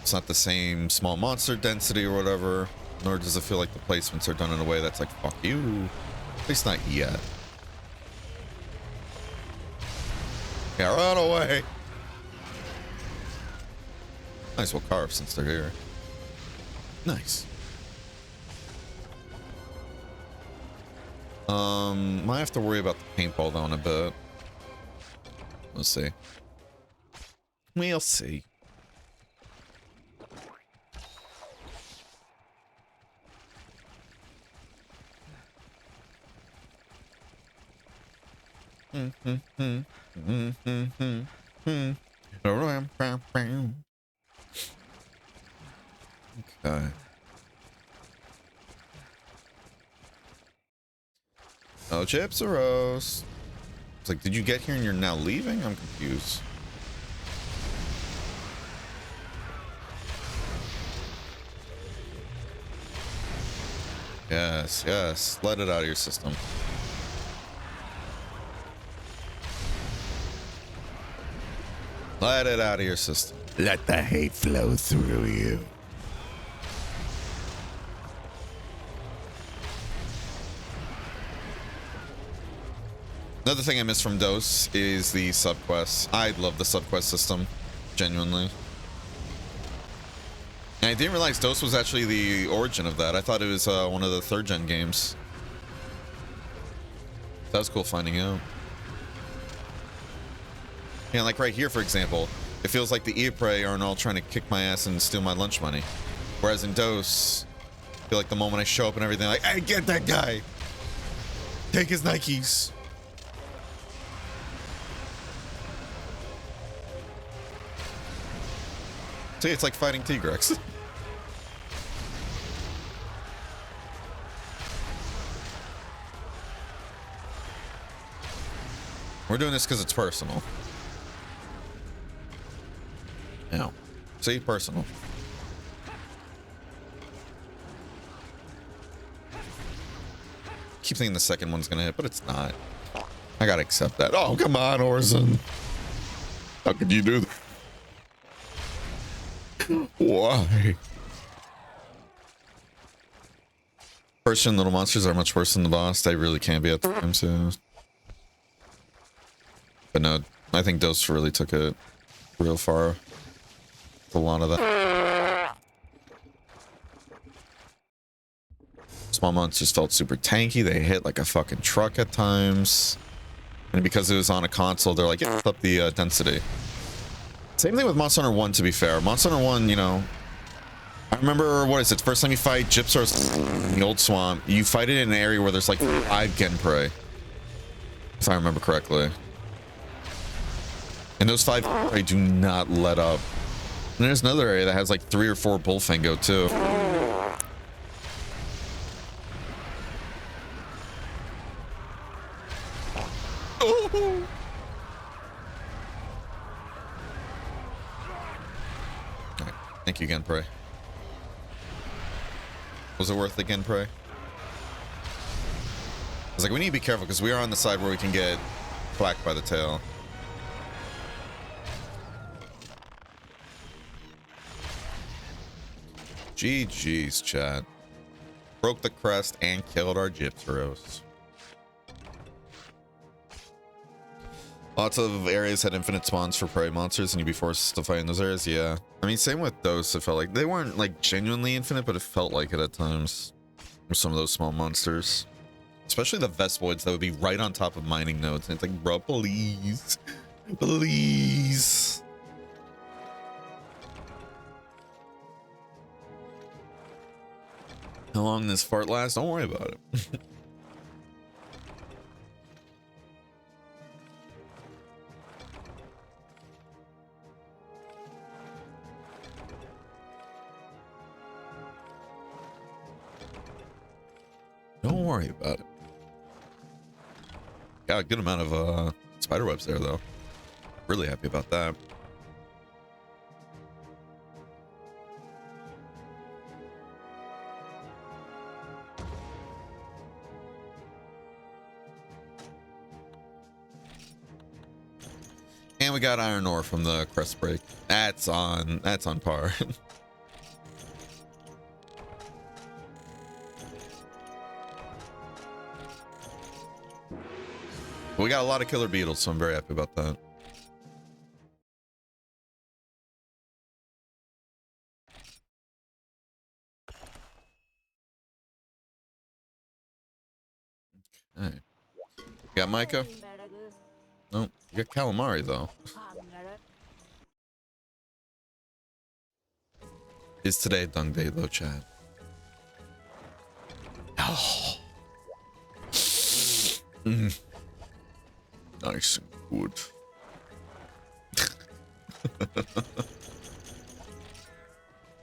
it's not the same small monster density or whatever, nor does it feel like the placements are done in a way that's like, fuck you. At least not yet. Yeah, run away. Might as well carve since they're here. Nice. Might have to worry about the paintball though in a bit. Let's see. We'll see. Okay. No chips or roast. It's like, did you get here and you're now leaving? I'm confused. Yes, yes. Let it out of your system. Let it out of your system.
Let the hate flow through you.
Another thing I miss from Dose is the subquests. I love the subquest system, genuinely. And I didn't realize DOS was actually the origin of that. I thought it was one of the 3rd gen games. That was cool finding out. Yeah, like right here, for example, it feels like the Ypres aren't all trying to kick my ass and steal my lunch money. Whereas in DOS, I feel like the moment I show up and everything, like, hey, get that guy. Take his Nikes. See, it's like fighting Tigrex. We're doing this because it's personal. Yeah. See, personal. Keep thinking the second one's gonna hit, but it's not. I gotta accept that. Oh, come on, Orson. How could you do that? Why? First gen little monsters are much worse than the boss. They really can be at the time, so. But no, I think DOS really took it real far. A lot of that. Small monsters felt super tanky. They hit like a fucking truck at times. And because it was on a console, they're like, yeah, up the density. Same thing with Monster Hunter 1, to be fair. Monster Hunter 1, you know, I remember, what is it? First time you fight Gypsaurs in the old swamp, you fight it in an area where there's like 5 Genprey. If I remember correctly. And those 5 Genprey do not let up. And there's another area that has like 3 or 4 Bullfango too. Oh. Right. Thank you, Genprey. Was it worth the Genprey? I was like, we need to be careful because we are on the side where we can get whacked by the tail. GG's, chat. Broke the crest and killed our Gypsaros. Lots of areas had infinite spawns for prey monsters and you'd be forced to fight in those areas. Yeah. I mean, same with those. It felt like they weren't like genuinely infinite, but it felt like it at times. With some of those small monsters. Especially the Vespoids that would be right on top of mining nodes. And it's like, bro, please. Please. How long this fart lasts? Don't worry about it. Don't worry about it. Got a good amount of spider webs there, though. Really happy about that. And we got iron ore from the crest break. That's on par. We got a lot of killer beetles, so I'm very happy about that. Okay. You got Micah? No, you got calamari though. Is today a dung day though, Chad? Oh. Nice and good.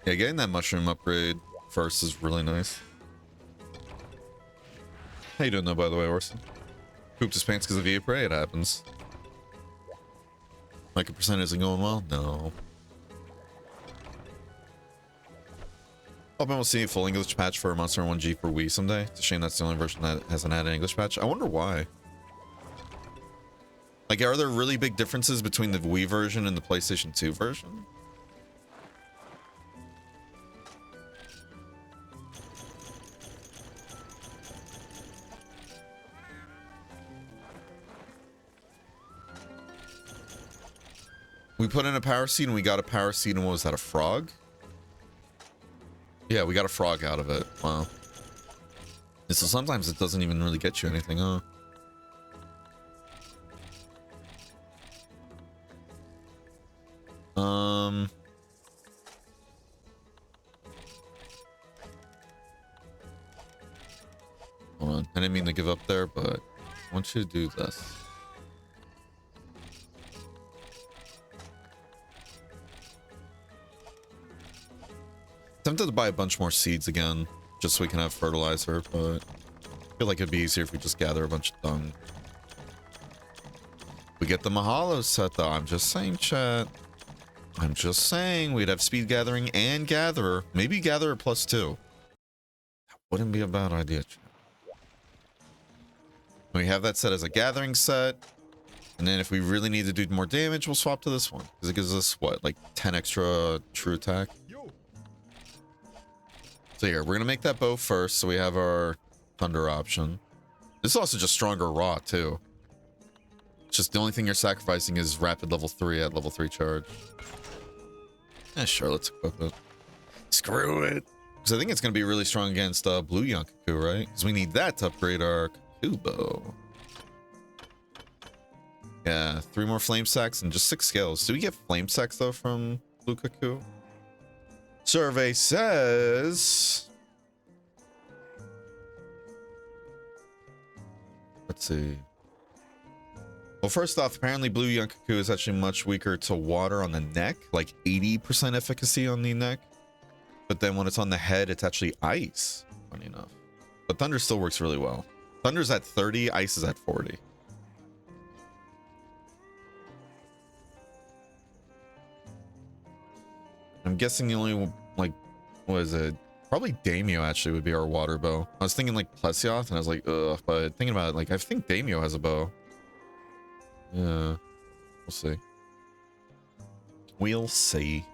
Yeah, getting that mushroom upgrade first is really nice. How you doing though, by the way, Orson? Pooped his pants because of Ypres? It happens. Like a percent isn't going well? No. Hoping we'll see a full English patch for Monster Hunter 1G for Wii someday. It's a shame that's the only version that hasn't had an English patch. I wonder why. Like, are there really big differences between the Wii version and the PlayStation 2 version? We put in a power seed and we got a power seed, and what was that, a frog? Yeah, we got a frog out of it. Wow. And so sometimes it doesn't even really get you anything, huh? Hold on. I didn't mean to give up there, but I want you to do this. Tempted to buy a bunch more seeds again, just so we can have fertilizer, but I feel like it'd be easier if we just gather a bunch of dung. We get the Mahalo set though. I'm just saying, chat. I'm just saying we'd have speed gathering and gatherer. Maybe gatherer +2. That wouldn't be a bad idea, chat. We have that set as a gathering set. And then if we really need to do more damage, we'll swap to this one. Because it gives us, what, like 10 extra true attack? So here, we're going to make that bow first. So we have our thunder option. This is also just stronger raw, too. It's just the only thing you're sacrificing is rapid level 3 at level 3 charge. Yeah, sure, let's equip it. Screw it. Because I think it's going to be really strong against blue Yonkaku, right? Because we need that to upgrade our Kaku bow. Yeah, 3 more flame sacks and just 6 scales. Do we get flame sacks, though, from blue Kaku? Survey says... Let's see. Well, first off, apparently blue Yonkaku is actually much weaker to water on the neck, like 80% efficacy on the neck. But then when it's on the head, it's actually ice, funny enough. But thunder still works really well. Thunder's at 30, ice is at 40. I'm guessing the only, like, what is it? Probably Daimyo actually would be our water bow. I was thinking like Plesioth, and I was like, ugh, but thinking about it, like, I think Daimyo has a bow. Yeah, we'll see. We'll see.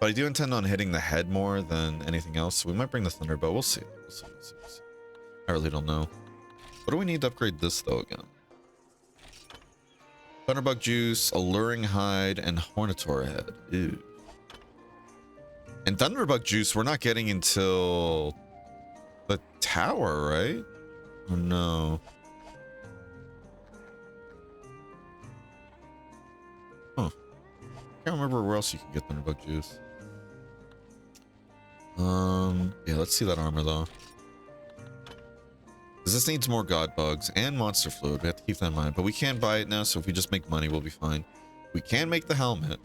But I do intend on hitting the head more than anything else, so we might bring the Thunderbow. We'll see. We'll see. We'll see. We'll see. I really don't know. What do we need to upgrade this, though, again? Thunderbug Juice, Alluring Hide, and Hornator Head. Ew. And Thunderbug Juice, we're not getting until the tower, right? Or no? Huh. Can't remember where else you can get Thunderbug Juice. Yeah, let's see that armor though. Because this needs more god bugs and monster fluid. We have to keep that in mind. But we can't buy it now, so if we just make money, we'll be fine. We can make the helmet.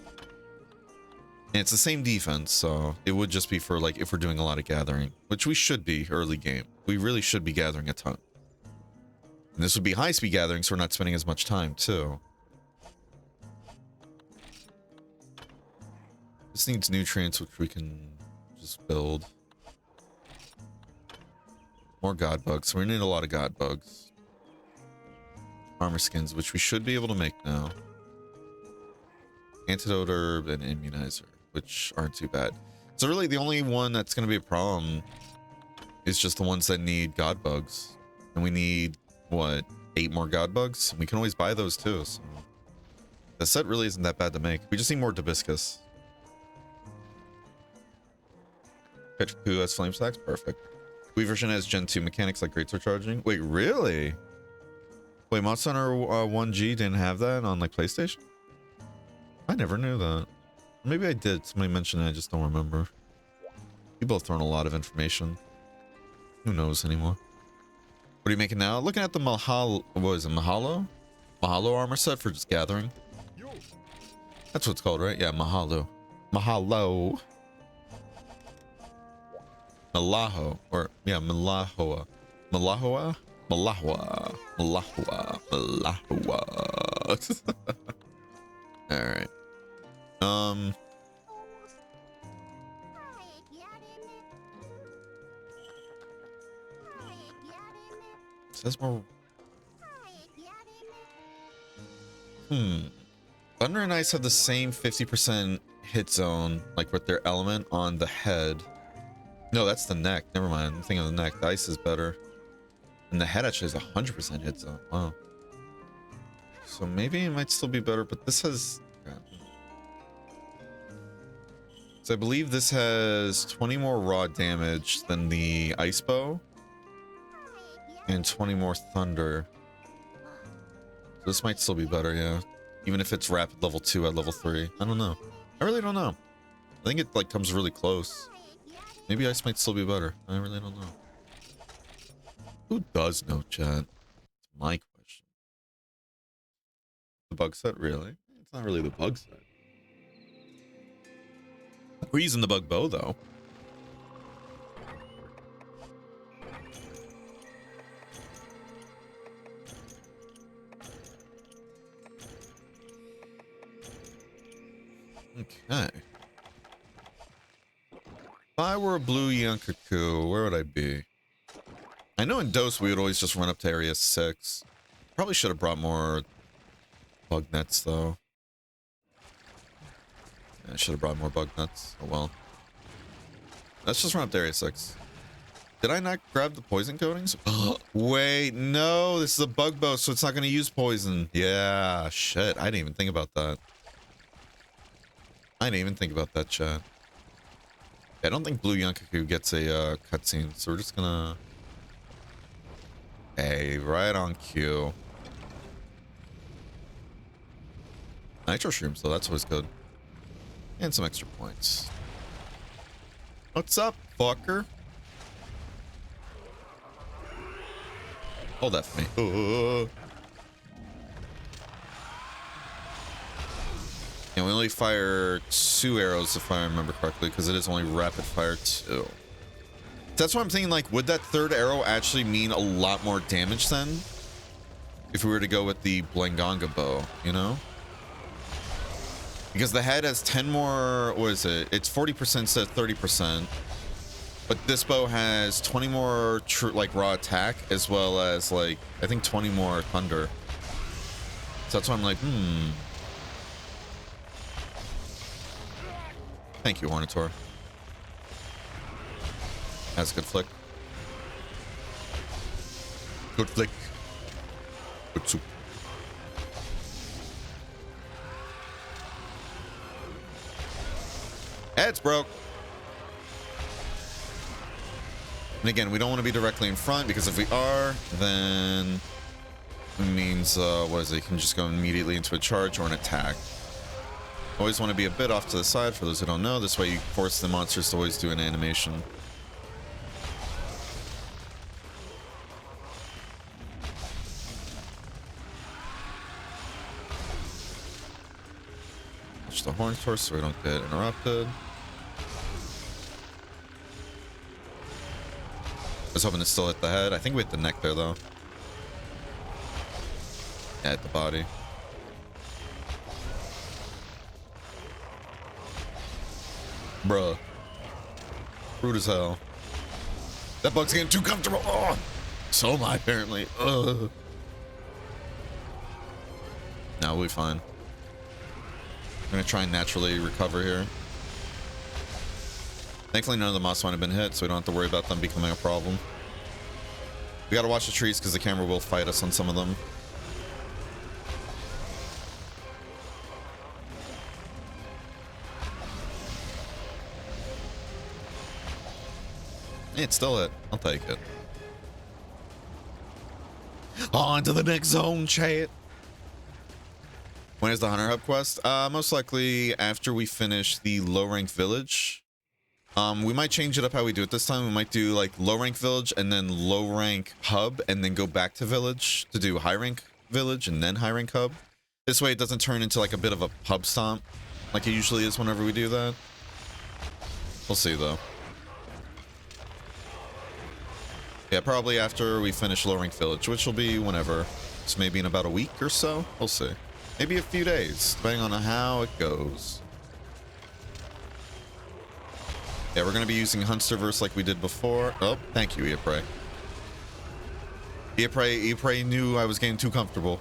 And it's the same defense, so it would just be for like if we're doing a lot of gathering, which we should be early game. We really should be gathering a ton. And this would be high speed gathering, so we're not spending as much time too. This needs nutrients, which we can just build. More god bugs. So we need a lot of god bugs. Armor skins, which we should be able to make now. Antidote herb and immunizer, which aren't too bad. So really the only one that's going to be a problem is just the ones that need god bugs. And we need, what, 8 more god bugs? We can always buy those too. So the set really isn't that bad to make. We just need more Hibiscus. Petriku has flame stacks, perfect. Wii version has Gen 2 mechanics like great sword charging. Wait, really? Wait, Monster Hunter 1G didn't have that on like PlayStation? I never knew that. Maybe I did. Somebody mentioned it, I just don't remember. People have thrown a lot of information. Who knows anymore? What are you making now? Looking at the Mahalo, what is it, Mahalo? Mahalo armor set for just gathering. That's what it's called, right? Yeah, Mahalo. Mahalo. Malaho, or yeah, Malahoa. Malahoa? Malahua. Malahua. Malahua. Alright. Says more. Thunder and Ice have the same 50% hit zone, like with their element on the head. No, that's the neck. Never mind. I'm thinking of the neck. The ice is better. And the head actually has 100% hit zone. Wow. So maybe it might still be better, but this has... So I believe this has 20 more raw damage than the ice bow and 20 more thunder. So this might still be better, yeah. Even if it's rapid level 2 at level 3. I don't know. I really don't know. I think it like comes really close. Maybe ice might still be better. I really don't know. Who does know, chat? It's my question. The bug set, really? It's not really the bug set. We're using the bug bow, though. Okay. If I were a blue Yankaku, where would I be? I know in Dose we would always just run up to area 6. Probably should have brought more bug nets, though. Yeah, I should have brought more bug nets. Oh well. Let's just run up to area 6. Did I not grab the poison coatings? Wait, no, this is a bug bow, so it's not going to use poison. Yeah, shit. I didn't even think about that. I didn't even think about that, chat. I don't think Blue Yankaku gets a cutscene, so we're just gonna... Hey, right on cue. Nitro shrooms, though, that's always good. And some extra points. What's up, fucker? Hold that for me. And we only fire 2 arrows, if I remember correctly, because it is only rapid fire 2. That's what I'm thinking, like, would that 3rd arrow actually mean a lot more damage then? If we were to go with the Blanganga bow, you know? Because the head has 10 more, what is it? It's 40% instead of 30%. But this bow has 20 more, like, raw attack, as well as, like, I think 20 more thunder. So that's why I'm like, Thank you, Hornator. That's a good flick. Good flick. Good soup. It's broke. And again, we don't want to be directly in front, because if we are, then it means, what is it? You can just go immediately into a charge or an attack. Always want to be a bit off to the side for those who don't know. This way you force the monsters to always do an animation. Push the horn first so we don't get interrupted. I was hoping to still hit the head. I think we hit the neck there, though. Yeah, hit the body. Bruh. Rude as hell. That bug's getting too comfortable. Oh! So am I, apparently. Ugh. Now we'll be fine. I'm gonna try and naturally recover here. Thankfully, none of the moss might have been hit, so we don't have to worry about them becoming a problem. We gotta watch the trees because the camera will fight us on some of them. It's still it. I'll take it. On to the next zone, chat. When is the Hunter Hub quest? Most likely after we finish the low rank village. We might change it up how we do it this time. We might do like low rank village and then low rank hub and then go back to village to do high rank village and then high rank hub. This way it doesn't turn into like a bit of a pub stomp like it usually is whenever we do that. We'll see though. Yeah, probably after we finish low rank village, which will be whenever. So maybe in about a week or so. We'll see. Maybe a few days, depending on how it goes. Yeah, we're going to be using Hunsterverse like we did before. Oh, thank you, Iapre. Iapre knew I was getting too comfortable.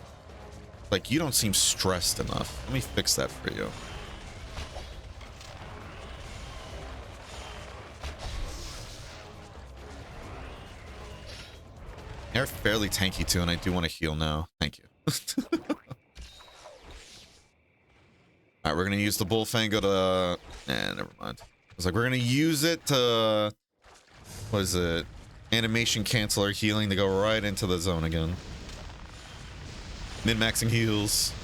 Like, you don't seem stressed enough. Let me fix that for you. They're fairly tanky too, and I do want to heal now. Thank you. Alright, All right, we're gonna use the Bullfango to. Nah, never mind. It's like we're gonna use it to. What is it? Animation canceler healing to go right into the zone again. Min-maxing heals.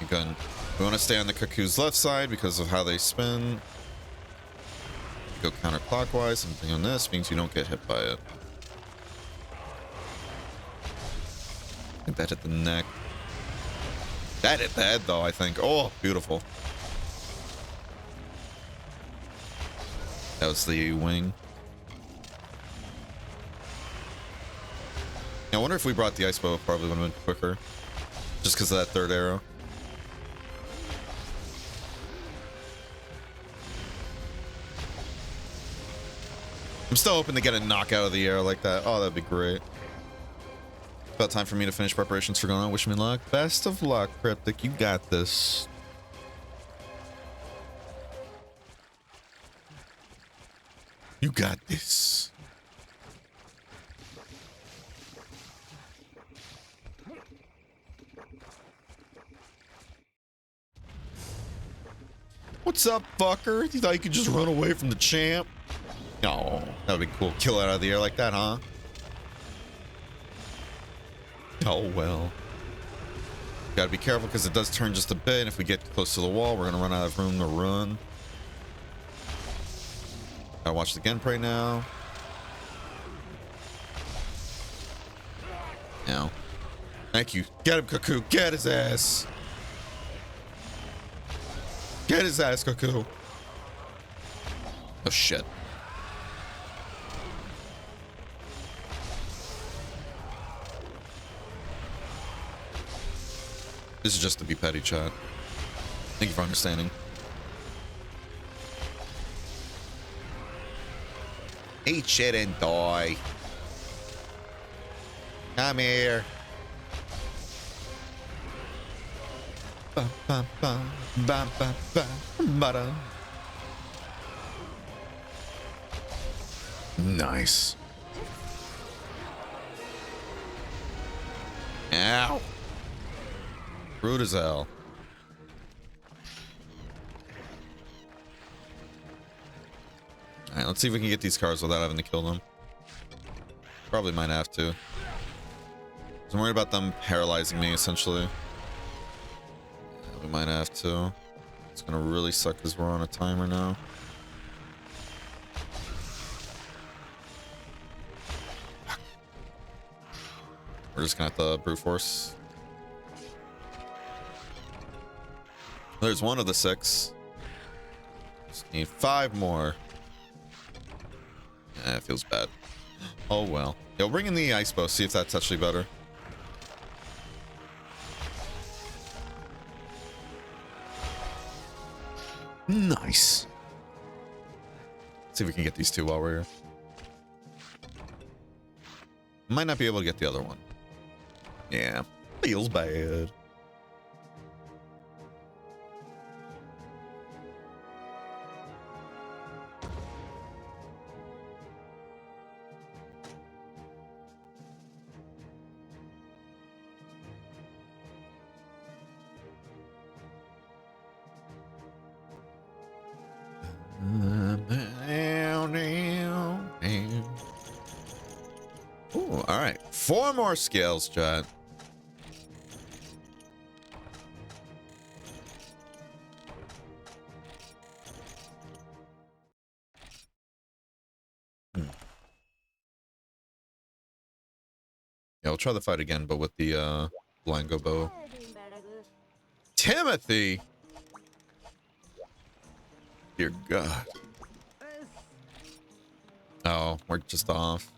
Again, we want to stay on the Cuckoo's left side because of how they spin. Go counterclockwise. Something on this means you don't get hit by it. I think that hit the neck. That hit the head, though, I think. Oh, beautiful. That was the wing. I wonder if we brought the ice bow, probably would have been quicker. Just because of that third arrow. I'm still hoping to get a knockout of the air like that. Oh, that'd be great. About time for me to finish preparations for going on. Wish me luck. Best of luck, Cryptic. You got this. You got this. What's up, fucker? You thought you could just run away from the champ? No, that would be cool. Kill it out of the air like that, huh? Oh, well. Gotta be careful because it does turn just a bit. And if we get close to the wall, we're gonna run out of room to run. Gotta watch the Genpray now. Now. Thank you. Get him, Cuckoo. Get his ass. Get his ass, Cuckoo. Oh, shit. This is just to be petty, chat. Thank you for understanding. Eat shit and die. Come here. Ba, ba, ba, ba, ba, ba, ba-da. Nice. Ow. Rude as hell. Alright, let's see if we can get these cars without having to kill them. Probably might have to. I'm worried about them paralyzing me, essentially. Yeah, we might have to. It's gonna really suck because we're on a timer now. We're just gonna have to brute force. There's one of the 6. Just need 5 more. Yeah, it feels bad. Oh well. Yeah, we'll bring in the ice bow, see if that's actually better. Nice. Let's see if we can get these 2 while we're here. Might not be able to get the other one. Yeah, feels bad. Ooh, all right. 4 more scales, chat. Yeah, I'll try the fight again, but with the Blango bow. Timothy! Dear God. Oh, we're just off.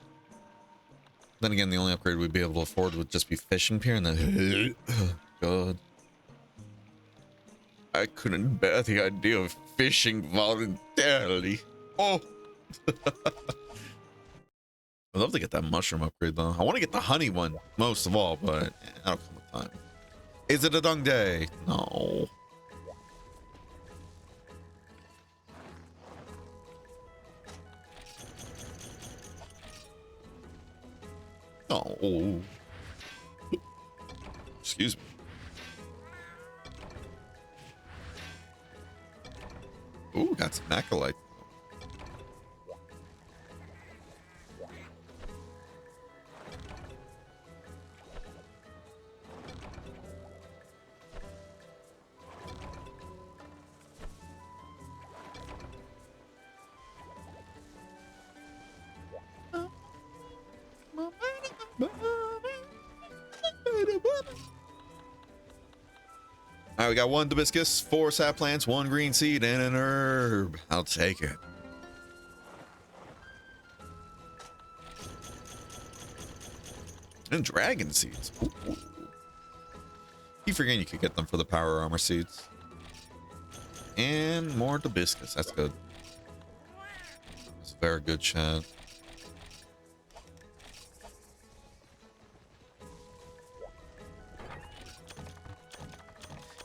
Then again, the only upgrade we'd be able to afford would just be fishing pier, and then... God. I couldn't bear the idea of fishing voluntarily. Oh! I'd love to get that mushroom upgrade, though. I want to get the honey one, most of all, but that'll come with time. Is it a dung day? No. Oh. Excuse me. Ooh, got some acolyte. All right, we got 1 hibiscus, 4 sap plants, 1 green seed, and an herb. I'll take it. And dragon seeds. Ooh. Keep forgetting you could get them for the power armor seeds. And more hibiscus. That's good. That's very good, chat.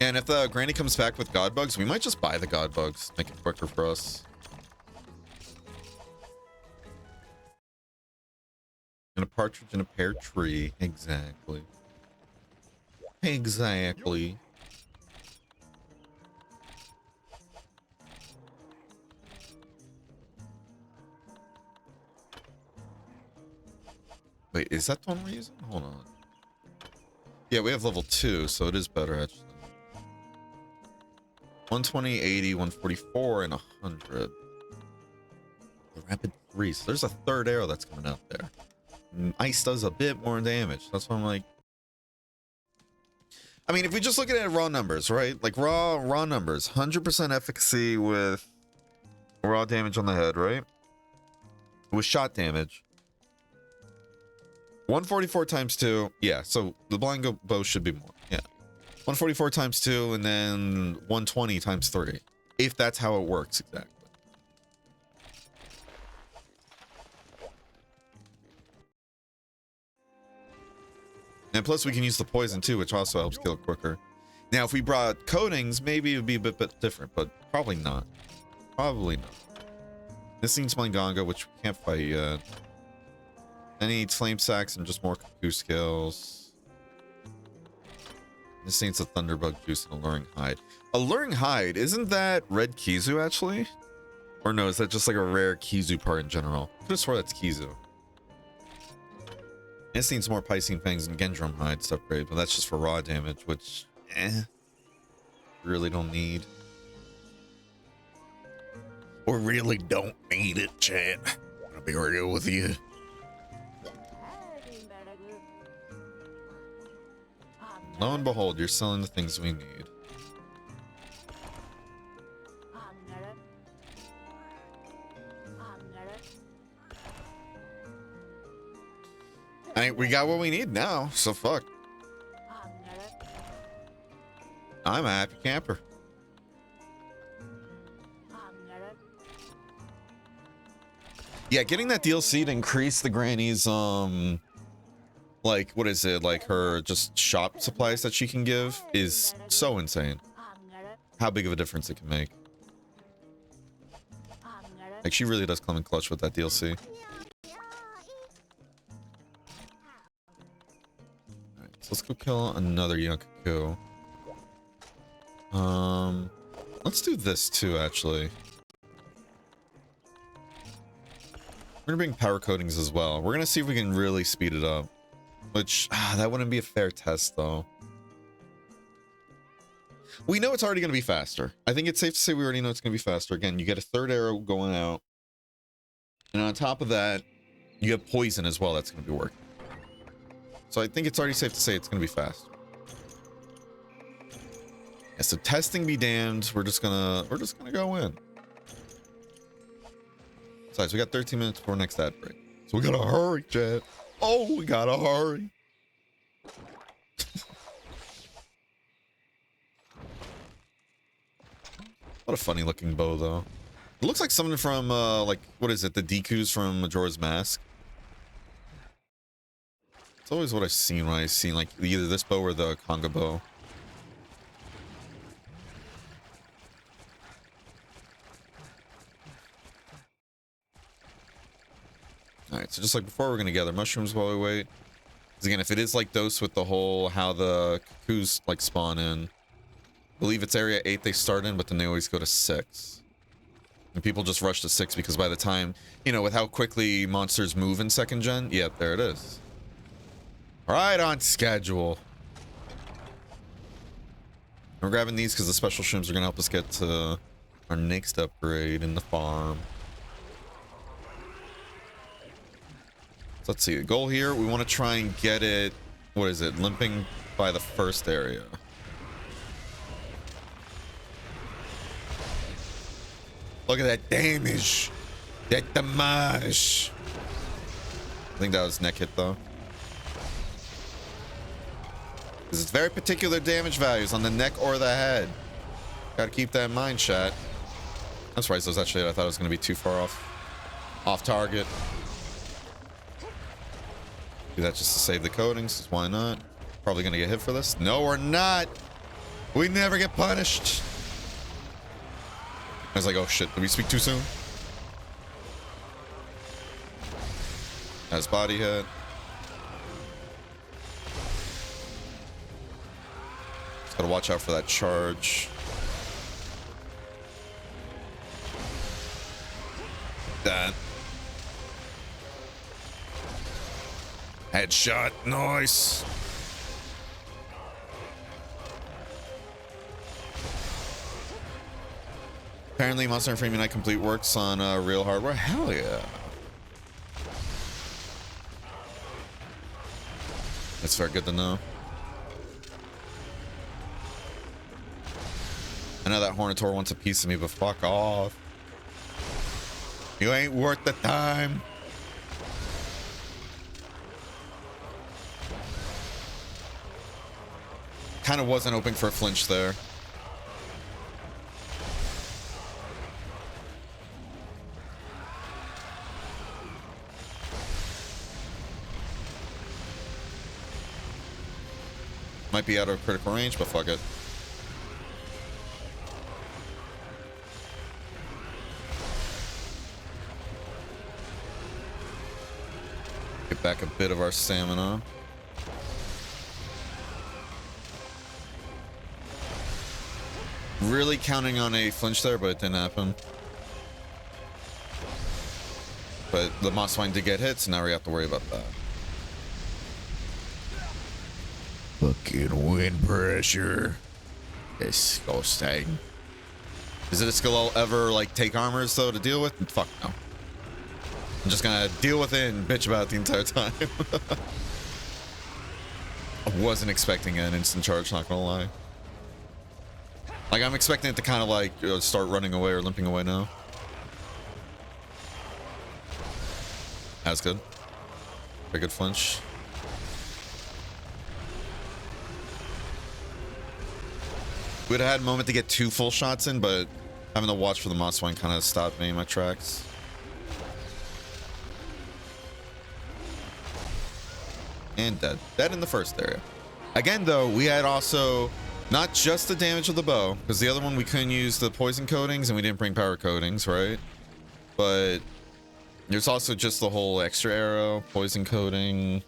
And if the granny comes back with god bugs, we might just buy the god bugs. Make it quicker for us. And a partridge in a pear tree. Exactly. Exactly. Wait, is that the one we're using? Hold on. Yeah, we have level 2, so it is better actually. 120, 80, 144, and 100. The rapid 3. So there's a 3rd arrow that's coming out there. Ice does a bit more damage. That's why I'm like. I mean, if we just look at it raw numbers, right? Like raw numbers, 100% efficacy with raw damage on the head, right? With shot damage. 144 times 2. Yeah, so the blind bow should be more. Yeah. 144 times 2 and then 120 times 3. If that's how it works exactly. And plus we can use the poison too, which also helps kill it quicker. Now if we brought coatings, maybe it would be a bit different, but probably not. Probably not. This needs Manganga, which we can't fight yet. Then he needs flame sacks and just more cuckoo skills. This needs a thunderbug juice and alluring hide. Alluring hide, isn't that red Kizu actually? Or no, is that just like a rare Kizu part in general? I could have swore that's Kizu. This needs more Piscine Fangs and Gendrum hide to upgrade, but that's just for raw damage, which, really don't need. Or really don't need it, chat. I'm gonna be real with you. Lo and behold, you're selling the things we need. I mean, we got what we need now, so fuck. I'm a happy camper. Yeah, getting that DLC to increase the granny's, like, what is it? Like her just shop supplies that she can give is so insane. How big of a difference it can make. Like, she really does come in clutch with that DLC. Alright, so let's go kill another Yunkaku. Let's do this too, actually. We're gonna bring power coatings as well. We're gonna see if we can really speed it up. Which, that wouldn't be a fair test, though. We know it's already going to be faster. I think it's safe to say we already know it's going to be faster. Again, you get a 3rd arrow going out. And on top of that, you have poison as well that's going to be working. So I think it's already safe to say it's going to be faster. Yeah, so testing be damned. We're just gonna go in. Besides, we got 13 minutes before next ad break. So we gotta hurry, chat. Oh, we gotta hurry. What a funny looking bow, though. It looks like something from, like, what is it? The Deku's from Majora's Mask. It's always what I've seen when I've seen, like, either this bow or the Conga bow. Alright, so just like before, we're gonna gather mushrooms while we wait. Because again, if it is like Dose with the whole how the cuckoos like spawn in, I believe it's area 8 they start in, but then they always go to 6. And people just rush to 6 because by the time, you know, with how quickly monsters move in 2nd gen, yeah, there it is. Right on schedule. We're grabbing these because the special shrooms are going to help us get to our next upgrade in the farm. So let's see. The goal here, we want to try and get it, what is it, limping by the first area. Look at that damage. That damage. I think that was neck hit though. Because it's very particular damage values on the neck or the head. Gotta keep that in mind, chat. I'm surprised those actually, I thought it was gonna be too far off target. Do that just to save the coatings, why not? Probably gonna get hit for this. No, we're not. We never get punished. I was like, oh shit, did we speak too soon? Has body hit. Just gotta watch out for that charge. That. Headshot, nice. Apparently, Monster and Freeman Night Complete works on real hardware. Hell yeah. That's very good to know. I know that Hornator wants a piece of me, but fuck off. You ain't worth the time. Kind of wasn't hoping for a flinch there. Might be out of critical range, but fuck it. Get back a bit of our stamina. Really counting on a flinch there, but it didn't happen. But the Moss Swine did get hit, so now we have to worry about that. Fucking wind pressure. Disgusting. Is it a skill I'll ever like take armors though to deal with? Fuck no. I'm just gonna deal with it and bitch about it the entire time. I wasn't expecting an instant charge, not gonna lie. Like I'm expecting it to kind of like start running away or limping away now. That's good. Very good flinch. We'd have had a moment to get 2 full shots in, but having to watch for the Moss Swine kind of stopped me in my tracks. And dead. Dead in the first area. Again, though, we had also not just the damage of the bow, because the other one we couldn't use the poison coatings and we didn't bring power coatings, right? But there's also just the whole extra arrow, poison coating.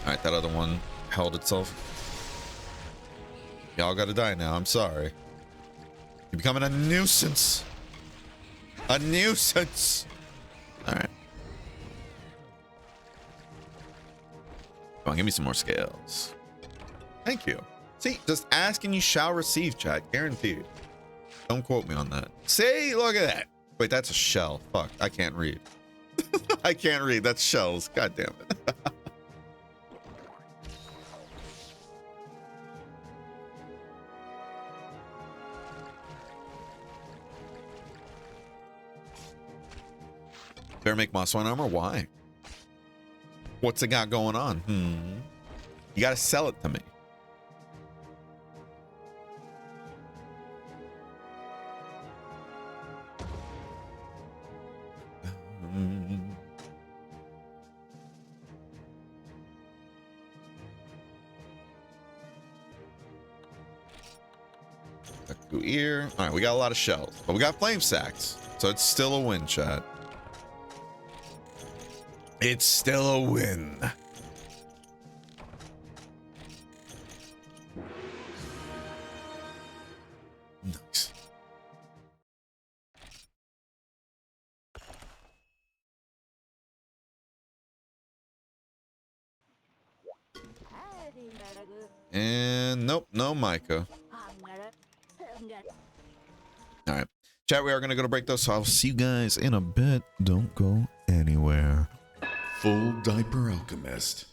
Alright, that other one held itself. Y'all gotta die now, I'm sorry. You're becoming a nuisance. A nuisance. Alright. Come on, give me some more scales. Thank you. See, just ask and you shall receive, chat. Guaranteed. Don't quote me on that. See, look at that. Wait, that's a shell. Fuck, I can't read. I can't read. That's shells. God damn it. Better make Moss Swine armor? Why? What's it got going on? You gotta sell it to me. Ear. All right, we got a lot of shells, but we got flame sacks, so it's still a win, chat. It's still a win. Nice. And nope, no Micah. All right. Chat, we are going to go to break though, so I'll see you guys in a bit. Don't go anywhere.
Full Diaper Alchemist.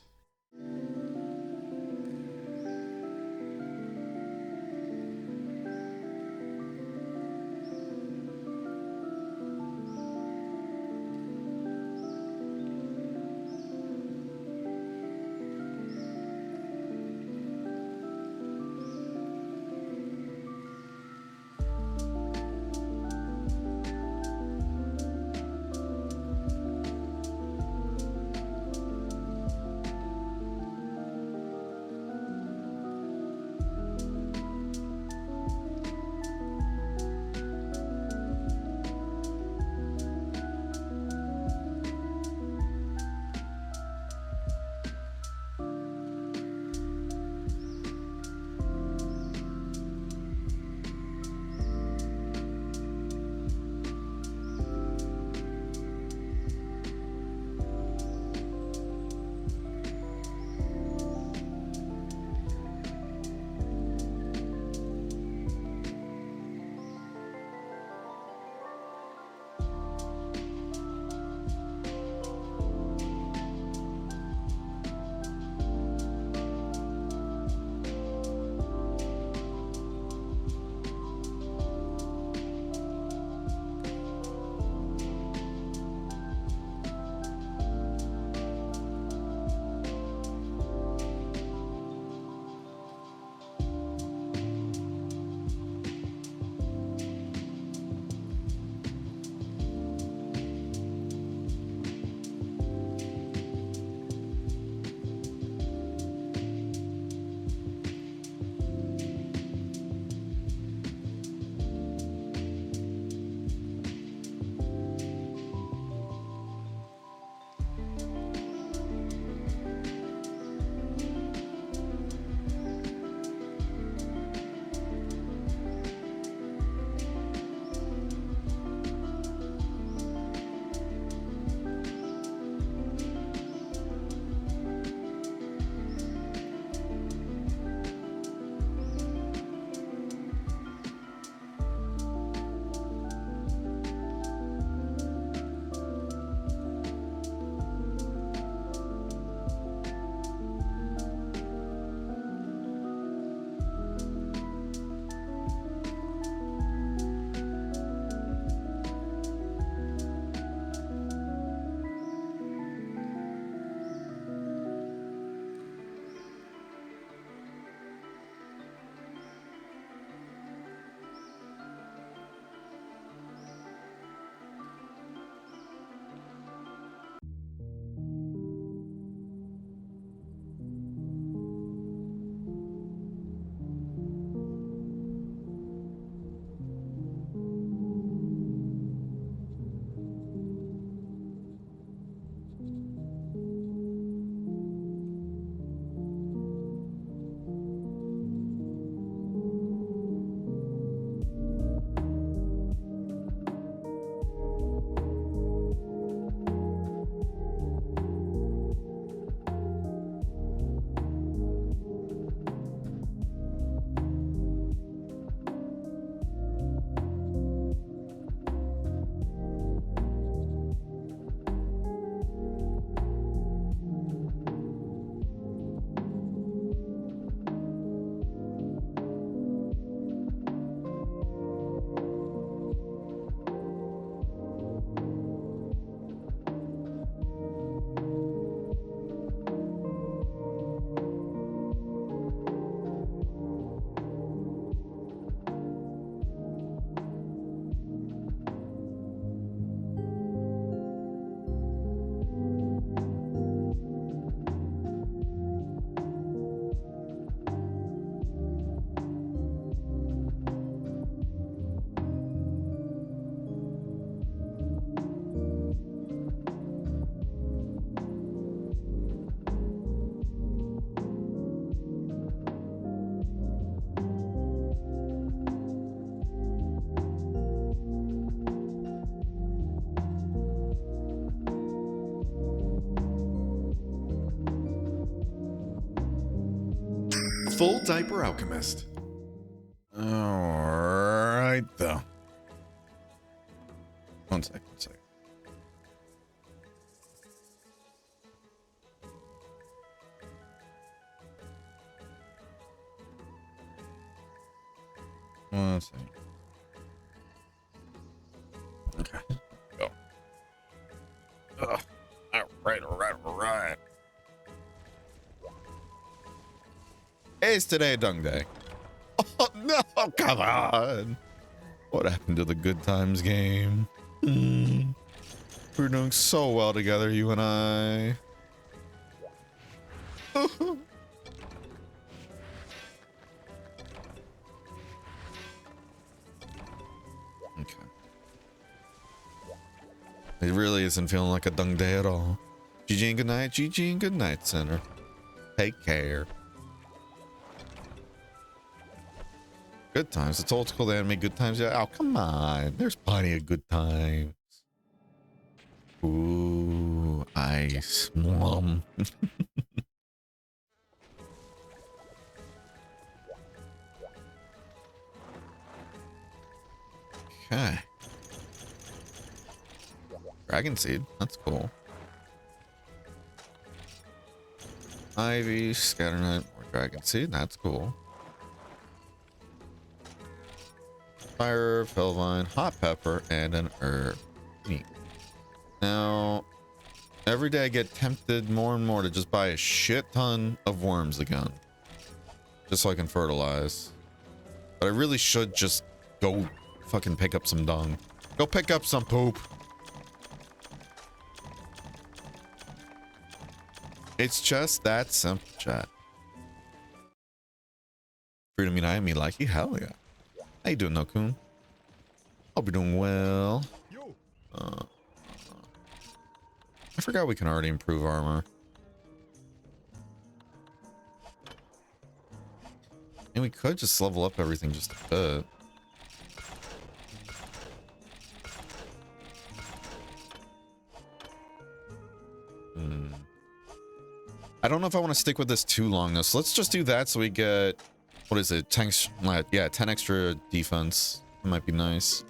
Full Diaper Alchemist.
Alright, though. One sec, one sec. One sec. Okay. Go. Ugh. Alright. It's today Dung Day. Oh no, come on. What happened to the good times game? We're doing so well together, you and I. Okay. It really isn't feeling like a dung day at all. GG and good night, GG and good night, Center. Take care. Good times. It's old school anime good times. Yeah. Oh, come on. There's plenty of good times. Ooh, ice. Mwah. Okay. Dragon seed. That's cool. Ivy, scatternut, more dragon seed. That's cool. Fire, felvine, hot pepper, and an herb. Neat. Now, every day I get tempted more and more to just buy a shit ton of worms again. Just so I can fertilize. But I really should just go fucking pick up some dung. Go pick up some poop. It's just that simple, chat. Freedom United me like you. Hell yeah. How you doing, Nokun? Hope you're doing well. I forgot we can already improve armor. And we could just level up everything just a bit. I don't know if I want to stick with this too long though, so let's just do that so we get, what is it, 10, yeah, 10 extra defense. That might be nice.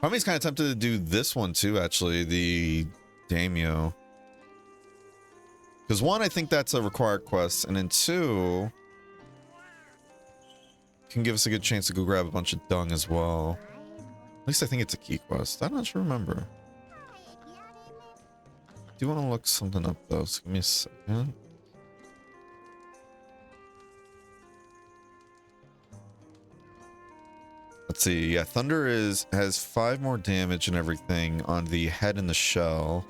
Probably kind of tempted to do this one too, actually, the Daimyo. Because one, I think that's a required quest, and then two, can give us a good chance to go grab a bunch of dung as well. At least I think it's a key quest. I'm not sure, remember. I do want to look something up though, so give me a second. Let's see, yeah, Thunder has 5 more damage and everything on the head and the shell.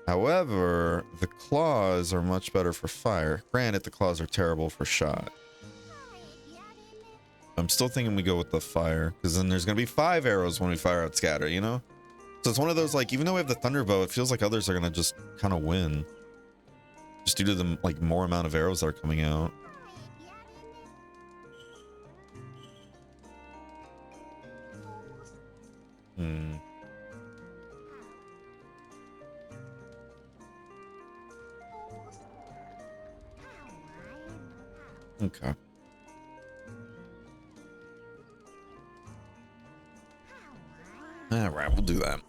However, the claws are much better for fire. Granted, the claws are terrible for shot. I'm still thinking we go with the fire, because then there's going to be 5 arrows when we fire out Scatter, you know? So it's one of those, like, even though we have the Thunder Bow, it feels like others are going to just kind of win. Just due to the, like, more amount of arrows that are coming out. Okay. Alright, we'll do that.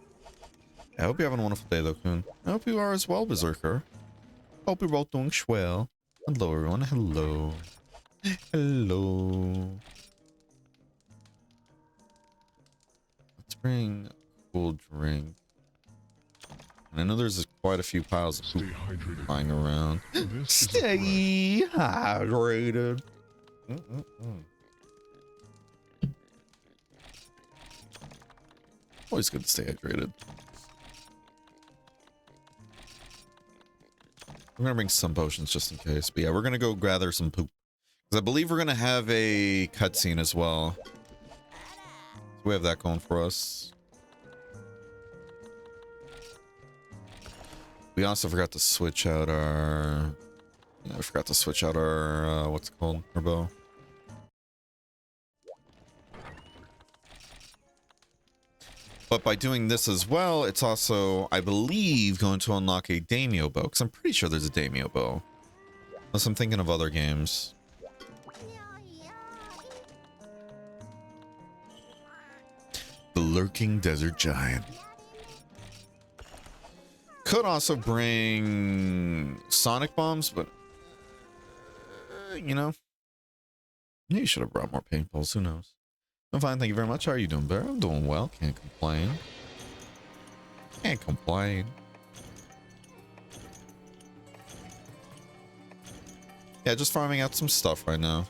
I hope you're having a wonderful day, though, Kun. I hope you are as well, Berserker. Hope you're both doing swell. Hello, everyone. Hello. Hello. Let's bring a cool drink. And I know there's quite a few piles of poop flying around. Stay hydrated. Always good to stay hydrated. We're gonna bring some potions just in case. But yeah, we're gonna go gather some poop. Because I believe we're gonna have a cutscene as well. So we have that going for us. We also forgot to switch out our... Yeah, I forgot to switch out our, what's it called? Our bow. But by doing this as well, it's also, I believe, going to unlock a daimyo bow. Because I'm pretty sure there's a daimyo bow. Unless I'm thinking of other games. The Lurking Desert Giant. Could also bring sonic bombs, but... you know. Maybe you should have brought more paintballs. Who knows? I'm fine, thank you very much. How are you doing, Bear? I'm doing well. Can't complain. Can't complain. Yeah, just farming out some stuff right now.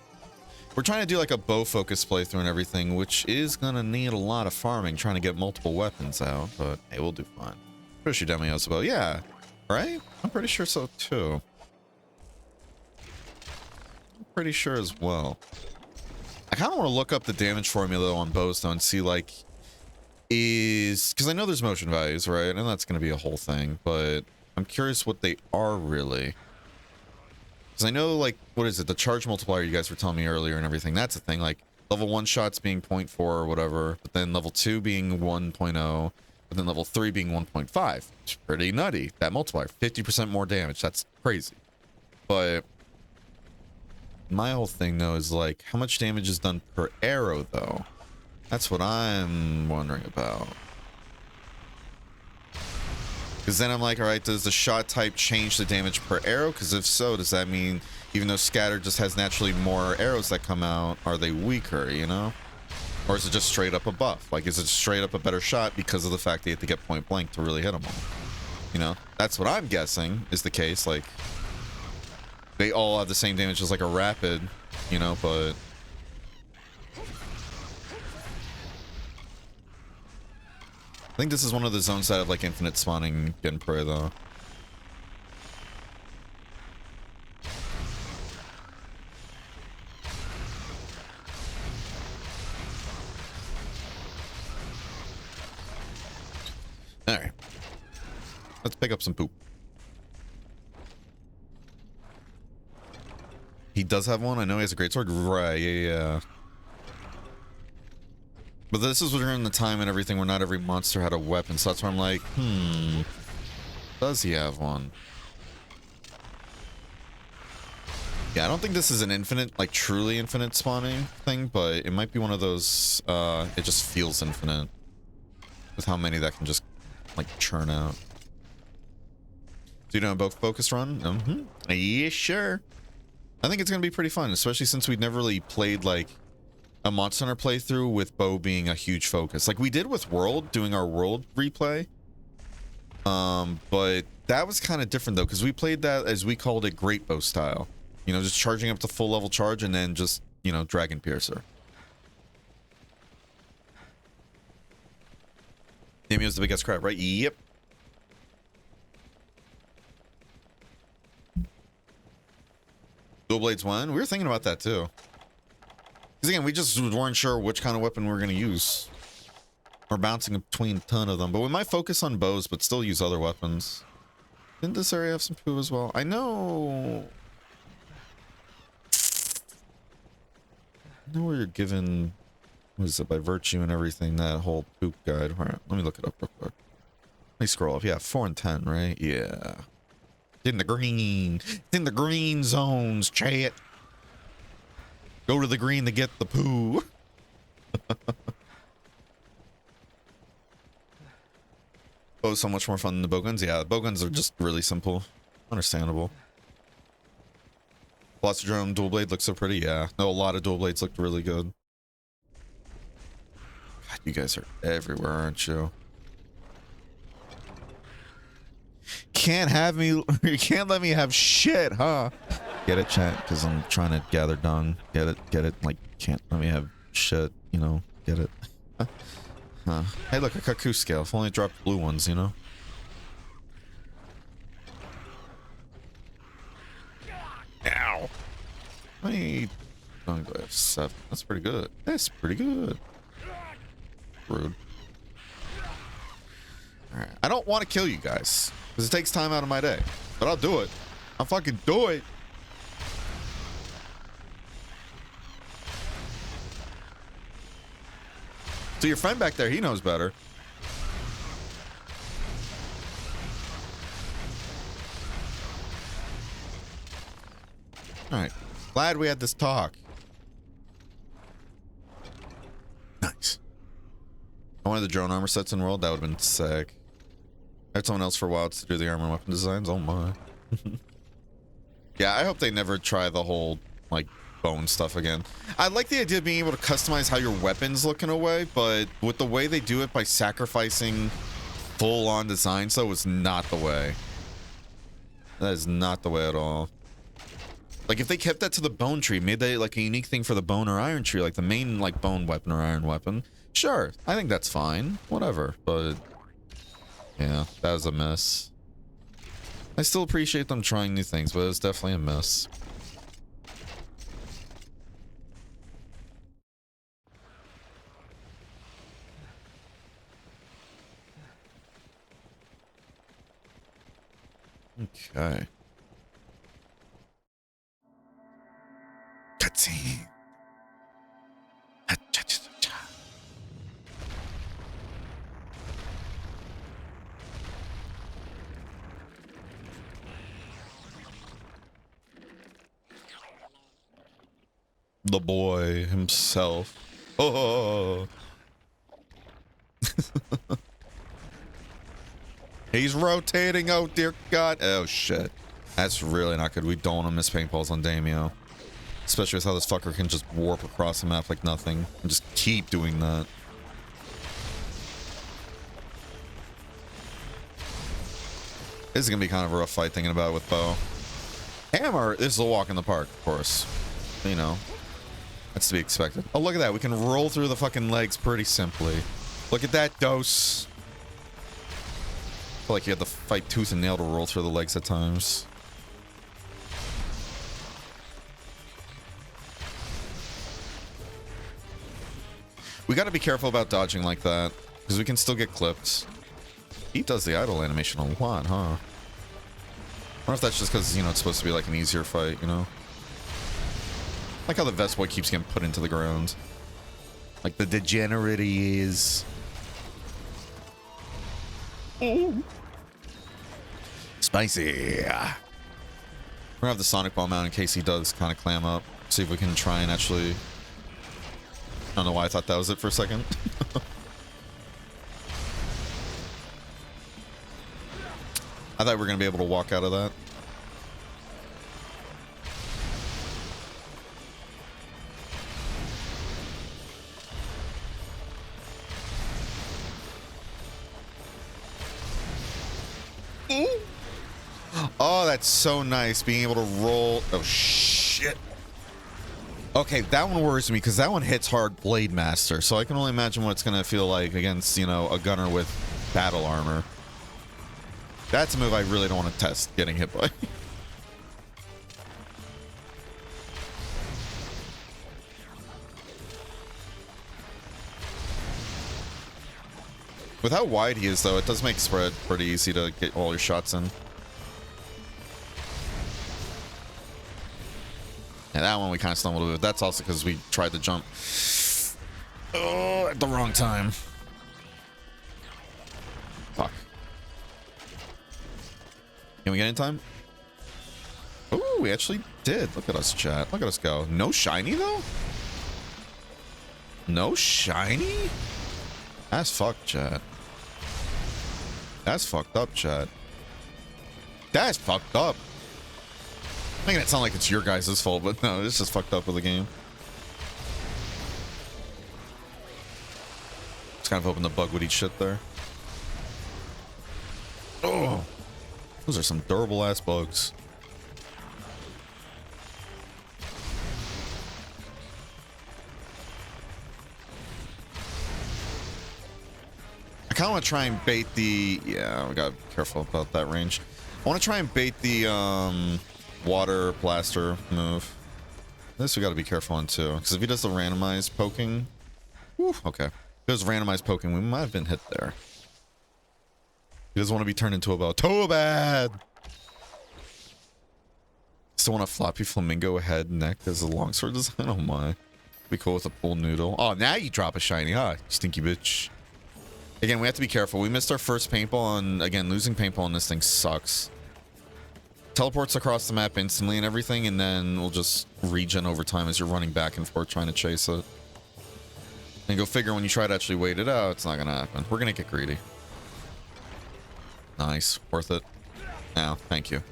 We're trying to do like a bow focus playthrough and everything, which is gonna need a lot of farming, trying to get multiple weapons out, but hey, we'll do fine. Pretty sure Demi bow. Yeah, right? I'm pretty sure so too. I'm pretty sure as well. I kind of want to look up the damage formula on bows though and see like because I know there's motion values, right? And that's going to be a whole thing, but I'm curious what they are really. Because I know like, what is it? The charge multiplier you guys were telling me earlier and everything. That's the thing. Like level 1 shots being 0.4 or whatever, but then level 2 being 1.0, but then level 3 being 1.5. It's pretty nutty. That multiplier, 50% more damage. That's crazy. But my whole thing though is like, how much damage is done per arrow though? That's what I'm wondering about. Because then I'm like, all right, does the shot type change the damage per arrow? Because if so, does that mean even though scatter just has naturally more arrows that come out, are they weaker, you know? Or is it just straight up a buff? Like, is it straight up a better shot because of the fact that you have to get point blank to really hit them all? You know, that's what I'm guessing is the case. Like, they all have the same damage as like a rapid, you know, but... I think this is one of the zones that have like infinite spawning Genpre though. Alright. Let's pick up some poop. He does have one? I know he has a great sword. Right, yeah. But this is during the time and everything where not every monster had a weapon, so that's why I'm like, does he have one? Yeah, I don't think this is an infinite, like truly infinite spawning thing, but it might be one of those, it just feels infinite. With how many that can just, like, churn out. So you doing a bow focus run? Yeah, sure. I think it's gonna be pretty fun, especially since we've never really played, like, a Monster Hunter playthrough with bow being a huge focus. Like we did with World, doing our World replay. But that was kind of different though, because we played that as we called it Great Bow style. You know, just charging up to full level charge and then just, you know, Dragon Piercer. Damio's the biggest crap, right? Yep. Dual Blades 1? We were thinking about that too. Because again, we just weren't sure which kind of weapon we were going to use. We're bouncing between a ton of them. But we might focus on bows, but still use other weapons. Didn't this area have some poo as well? I know where you're given... What is it? By virtue and everything, that whole poop guide. All right, let me look it up real quick. Let me scroll up. Yeah, 4 and 10, right? Yeah. In the green. It's in the green zones, chat. Go to the green to get the poo. Oh, so much more fun than the bowguns. Yeah, the bowguns are just really simple. Understandable. Velocidrome dual blade looks so pretty. Yeah, no, a lot of dual blades looked really good. God, you guys are everywhere, aren't you? Can't have me. You can't let me have shit, huh? Get it, chat? Because I'm trying to gather dung. Get it? Get it? Like, can't let me have shit, you know? Get it? Hey, look, a Kaku scale. If only dropped blue ones, you know? Ow! How many dung do I have? 7. That's pretty good. That's pretty good. Rude. Alright. I don't want to kill you guys. Because it takes time out of my day. But I'll do it. I'll fucking do it. So your friend back there, he knows better. All right. Glad we had this talk. Nice. I wanted the drone armor sets in world. That would have been sick. I had someone else for a while to do the armor and weapon designs. Oh my. Yeah, I hope they never try the whole, like, bone stuff again. I like the idea of being able to customize how your weapons look in a way, but with the way they do it by sacrificing full-on designs, though, is not the way. That is not the way at all. Like, if they kept that to the bone tree, made that, like, a unique thing for the bone or iron tree, like the main, like, bone weapon or iron weapon, sure, I think that's fine. Whatever, but... yeah, that was a miss. I still appreciate them trying new things, but it was definitely a miss. Okay. Cutscene. The boy himself. Oh. He's rotating. Oh, dear God. Oh, shit. That's really not good. We don't want to miss paintballs on Damio. Especially with how this fucker can just warp across the map like nothing. And just keep doing that. This is going to be kind of a rough fight thinking about it with Bo. Hammer, this is a walk in the park, of course. You know. That's to be expected. Oh, look at that. We can roll through the fucking legs pretty simply. Look at that dose. I feel like you had to fight tooth and nail to roll through the legs at times. We got to be careful about dodging like that, because we can still get clipped. He does the idle animation a lot, huh? I wonder if that's just because, you know, it's supposed to be like an easier fight, you know? Like how the Vest Boy keeps getting put into the ground. Like the degenerate he is. Ooh. Spicy. We're gonna have the Sonic Ball out in case he does kind of clam up. See if we can try and actually... I don't know why I thought that was it for a second. I thought we were gonna be able to walk out of that. Oh, that's so nice being able to roll. Oh shit. Okay, that one worries me because that one hits hard Blade Master, so I can only imagine what it's gonna feel like against, you know, a gunner with battle armor. That's a move I really don't want to test getting hit by. With how wide he is, though, it does make spread pretty easy to get all your shots in. And that one we kind of stumbled with. That's also because we tried to jump at the wrong time. Fuck. Can we get in time? Ooh, we actually did. Look at us, chat. Look at us go. No shiny, though? No shiny? That's fucked, chat. That's fucked up, chat. That's fucked up. Making it sound like it's your guys' fault, but no, it's just fucked up with the game. Just kind of hoping the bug would eat shit there. Oh, those are some durable ass bugs. I kind of want to try and bait the... yeah, we gotta be careful about that range. I want to try and bait the water blaster move. This we got to be careful on too, because if he does the randomized poking, whew, okay. If it was randomized poking, we might have been hit there. He doesn't want to be turned into a bow. Too bad. Still want a floppy flamingo head and neck as a longsword design. Oh my. Be cool with a pool noodle. Oh, now you drop a shiny, huh? You stinky bitch. Again, we have to be careful. We missed our first paintball, and again, losing paintball on this thing sucks. Teleports across the map instantly and everything, and then we'll just regen over time as you're running back and forth trying to chase it. And go figure, when you try to actually wait it out, it's not gonna happen. We're gonna get greedy. Nice. Worth it. Now, thank you.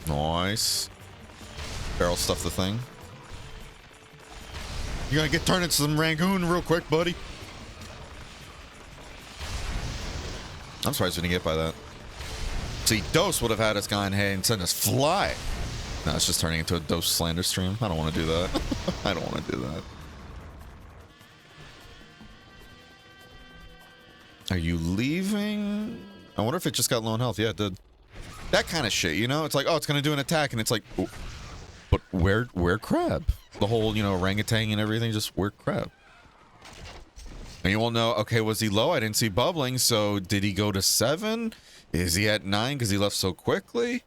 Nice. Barrel stuff the thing. You're gonna get turned into some Rangoon real quick, buddy. I'm surprised we didn't get by that. See, Dose would have had us gone, hey, and send us fly. No, it's just turning into a Dose slander stream. I don't want to do that. I don't want to do that. Are you leaving? I wonder if it just got low on health. Yeah, it did. That kind of shit, you know? It's like, oh, it's going to do an attack, and it's like, oh, but where crab? The whole, you know, orangutan and everything, just where crab? And you won't know, okay, was he low? I didn't see bubbling, so did he go to 7? Is he at 9 because he left so quickly?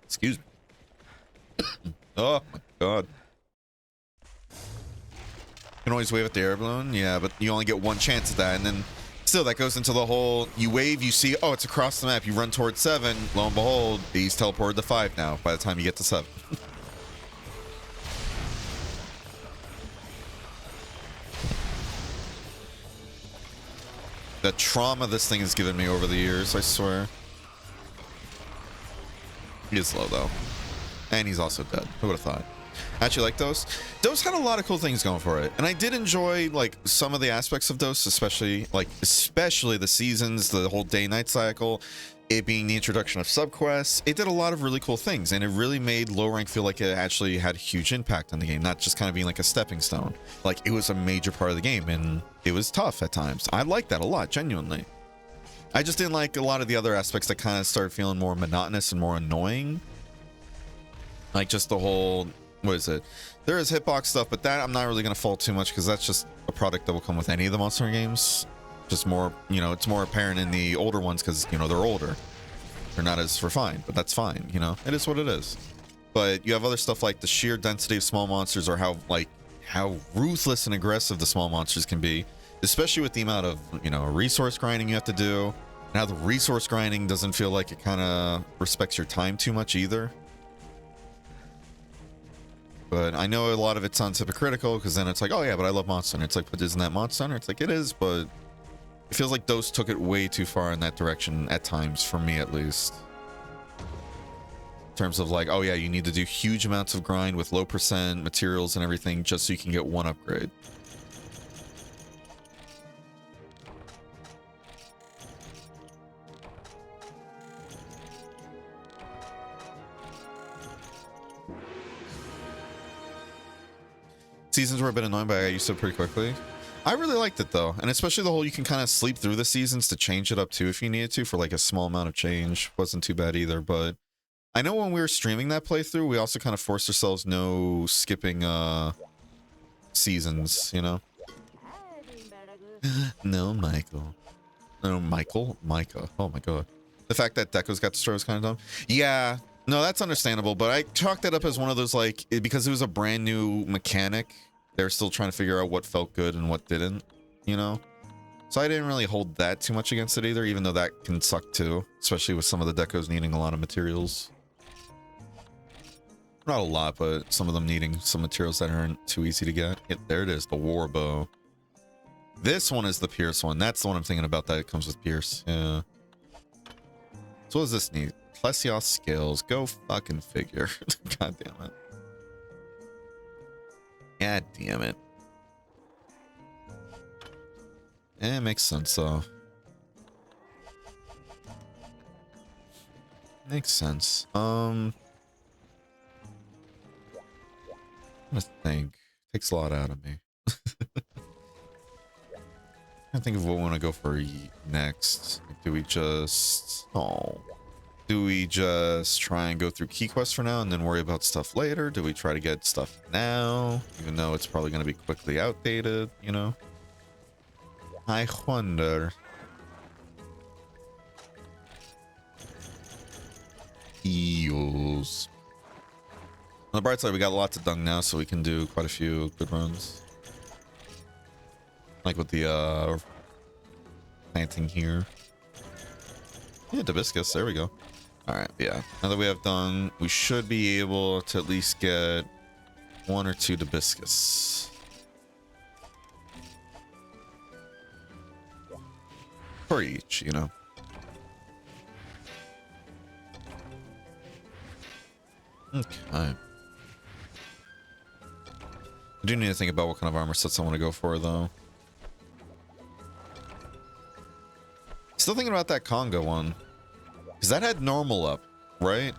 Excuse me. Oh, my God. You can always wave at the air balloon, yeah, but you only get one chance at that, and then still that goes into the whole, you wave, you see, oh, it's across the map, you run towards 7, lo and behold, he's teleported to 5 now by the time you get to 7. The trauma this thing has given me over the years, I swear. He is low though, and he's also dead. Who would have thought? I actually like Dose. Dose had a lot of cool things going for it, and I did enjoy like some of the aspects of Dose, especially the seasons, the whole day-night cycle, it being the introduction of subquests. It did a lot of really cool things, and it really made low rank feel like it actually had a huge impact on the game, not just kind of being like a stepping stone. Like it was a major part of the game, and it was tough at times. I liked that a lot, genuinely. I just didn't like a lot of the other aspects that kind of started feeling more monotonous and more annoying. Like just the whole, what is it? There is hitbox stuff, but that I'm not really going to fault too much because that's just a product that will come with any of the Monster Hunter games. Just more, you know, it's more apparent in the older ones because, you know, they're older. They're not as refined, but that's fine, you know? It is what it is. But you have other stuff like the sheer density of small monsters, or how ruthless and aggressive the small monsters can be, especially with the amount of, you know, resource grinding you have to do. And how the resource grinding doesn't feel like it kind of respects your time too much either. But I know a lot of it sounds hypocritical because then it's like, oh yeah, but I love Monster Hunter. It's like, but isn't that Monster Hunter? It's like, it is, but it feels like Dose took it way too far in that direction at times, for me at least. In terms of like, oh yeah, you need to do huge amounts of grind with low percent materials and everything just so you can get one upgrade. Seasons were a bit annoying, but I got used to it pretty quickly. I really liked it though, and especially the whole you can kind of sleep through the seasons to change it up too if you needed to for like a small amount of change. Wasn't too bad either, but I know when we were streaming that playthrough, we also kind of forced ourselves no skipping seasons, you know? No, Michael. No, Michael? Micah. Oh my god. The fact that Deco's got destroyed was kind of dumb. Yeah, no, that's understandable, but I chalked that up as one of those, like, because it was a brand new mechanic, they're still trying to figure out what felt good and what didn't, you know? So I didn't really hold that too much against it either, even though that can suck too, especially with some of the decos needing a lot of materials. Not a lot, but some of them needing some materials that aren't too easy to get. There it is, the war bow. This one is the Pierce one. That's the one I'm thinking about, that it comes with Pierce. Yeah. So what does this need? Plesios skills. Go fucking figure. God damn it. God damn it. It makes sense though. Makes sense. I'm gonna think. Takes a lot out of me. I think of what we want to go for next. Do we just... Oh. Do we just try and go through key quests for now and then worry about stuff later? Do we try to get stuff now? Even though it's probably going to be quickly outdated, you know? I wonder. Eels. On the bright side, we got lots of dung now, so we can do quite a few good runs. Like with the planting here. Yeah, Hibiscus, there we go. Alright, yeah. Now that we have dung, we should be able to at least get 1 or 2 Hibiscus. For each, you know. Okay. I do need to think about what kind of armor sets I want to go for, though. Still thinking about that Conga one. Because that had normal up, right?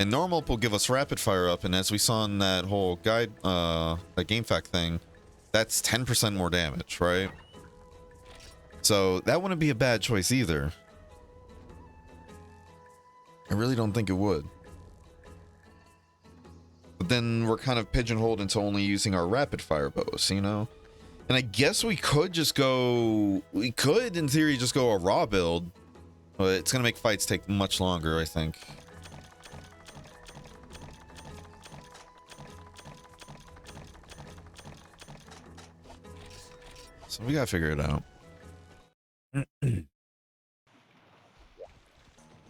And normal will give us rapid fire up, and as we saw in that whole guide, that game fact thing, that's 10% more damage, right? So that wouldn't be a bad choice either. I really don't think it would. But then we're kind of pigeonholed into only using our rapid fire bows, you know? And I guess we could just go... We could, in theory, just go a raw build. But it's going to make fights take much longer, I think. So we got to figure it out.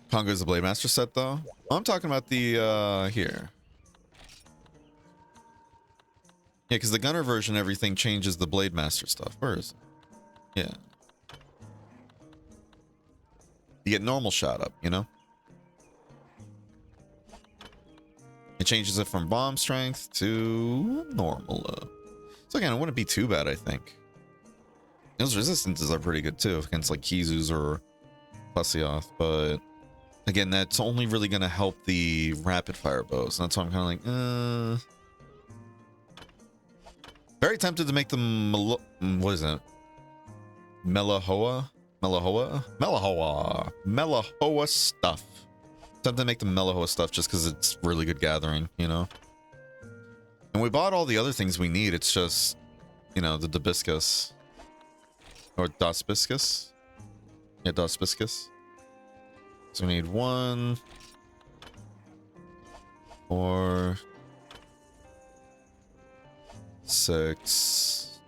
Congo's the Blade Master set, though. I'm talking about the, here. Yeah, because the Gunner version, everything changes the Blade Master stuff. Where is it? Yeah. You get normal shot up, you know? It changes it from bomb strength to normal. So again, it wouldn't be too bad, I think. Those resistances are pretty good too against like Kizus or Plesioth, but again, that's only really going to help the rapid fire bows. And that's why I'm kind of like, very tempted to make them, what is it? Melahoa stuff. Tempted to make the Melahoa stuff just because it's really good gathering, you know? And we bought all the other things we need. It's just, you know, the Hibiscus. Or Dospicus. Yeah, Dospicus. So we need 1, 4, 6,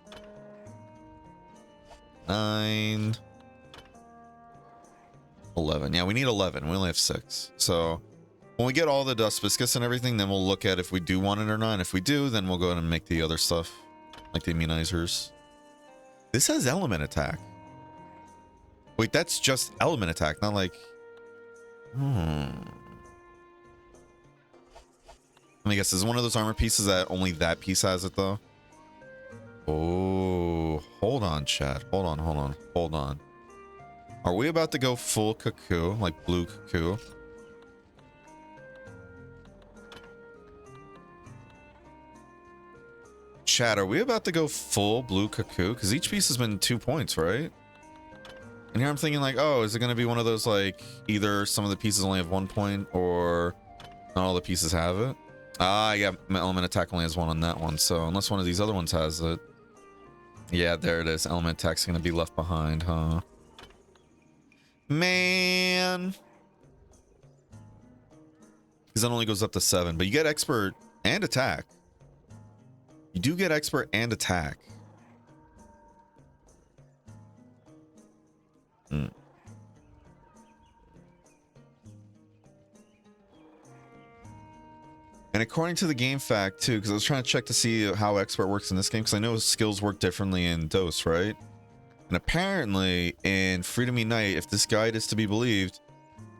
9, 11. Yeah, we need 11. We only have 6. So when we get all the Dospicus and everything, then we'll look at if we do want it or not. And if we do, then we'll go ahead and make the other stuff, like the immunizers. This has element attack. Wait, that's just element attack, not like... Let me guess, is it one of those armor pieces that only that piece has it, though? Oh, hold on, chat. Hold on. Are we about to go full cuckoo, like blue cuckoo? Chat, are we about to go full blue cuckoo? Because each piece has been 2 points, right? And here I'm thinking like, oh, is it going to be one of those like, either some of the pieces only have 1 point or not all the pieces have it? Ah, yeah, element attack only has 1 on that one. So unless one of these other ones has it. Yeah, there it is. Element attack's going to be left behind, huh? Man. Because that only goes up to 7. But you get expert and attack. You do get expert and attack. And according to the game fact too, because I was trying to check to see how expert works in this game, because I know skills work differently in DOS, right? And apparently in Freedom Unite, if this guide is to be believed,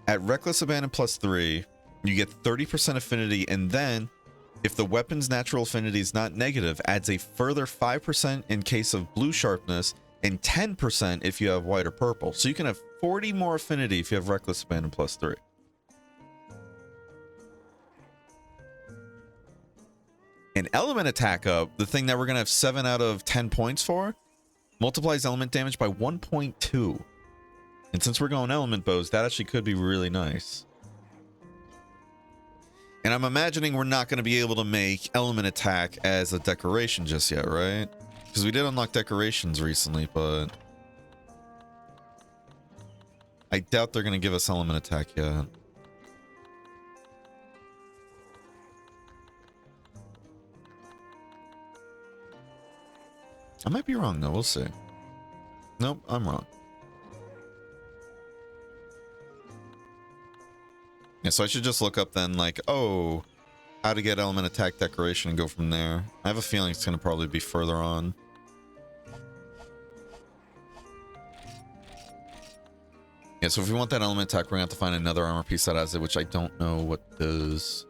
at Reckless Abandon +3, you get 30% affinity, and then if the weapon's natural affinity is not negative, adds a further 5% in case of blue sharpness and 10% if you have white or purple. So you can have 40 more affinity if you have Reckless Abandon +3. And element attack up, the thing that we're going to have 7 out of 10 points for, Multiplies element damage by 1.2. And since we're going element bows, that actually could be really nice. And I'm imagining we're not going to be able to make element attack as a decoration just yet, right? Because we did unlock decorations recently, but I doubt they're going to give us element attack yet. I might be wrong though, we'll see. Nope, I'm wrong. Yeah, so I should just look up then, like, oh, how to get element attack decoration and go from there. I have a feeling it's going to probably be further on. Yeah, so if we want that element attack, we're going to have to find another armor piece that has it, which I don't know what does.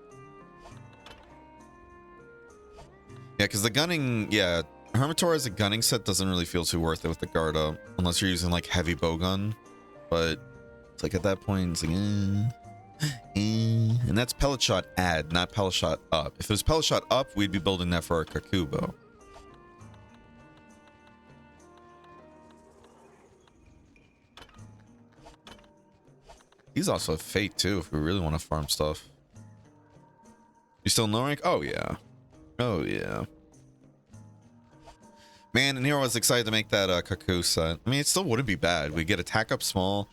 Yeah, because the gunning, yeah, Hermitor as a gunning set doesn't really feel too worth it with the guard up, unless you're using, like, heavy bowgun. But it's like, at that point, it's like, and that's pellet shot add, not pellet shot up. If it was pellet shot up, we'd be building that for our Kakubo. He's also a fate too, if we really want to farm stuff. You still no rank? Oh yeah. Oh yeah. Man, and here I was excited to make that Kaku set. I mean, it still wouldn't be bad. We get attack up small,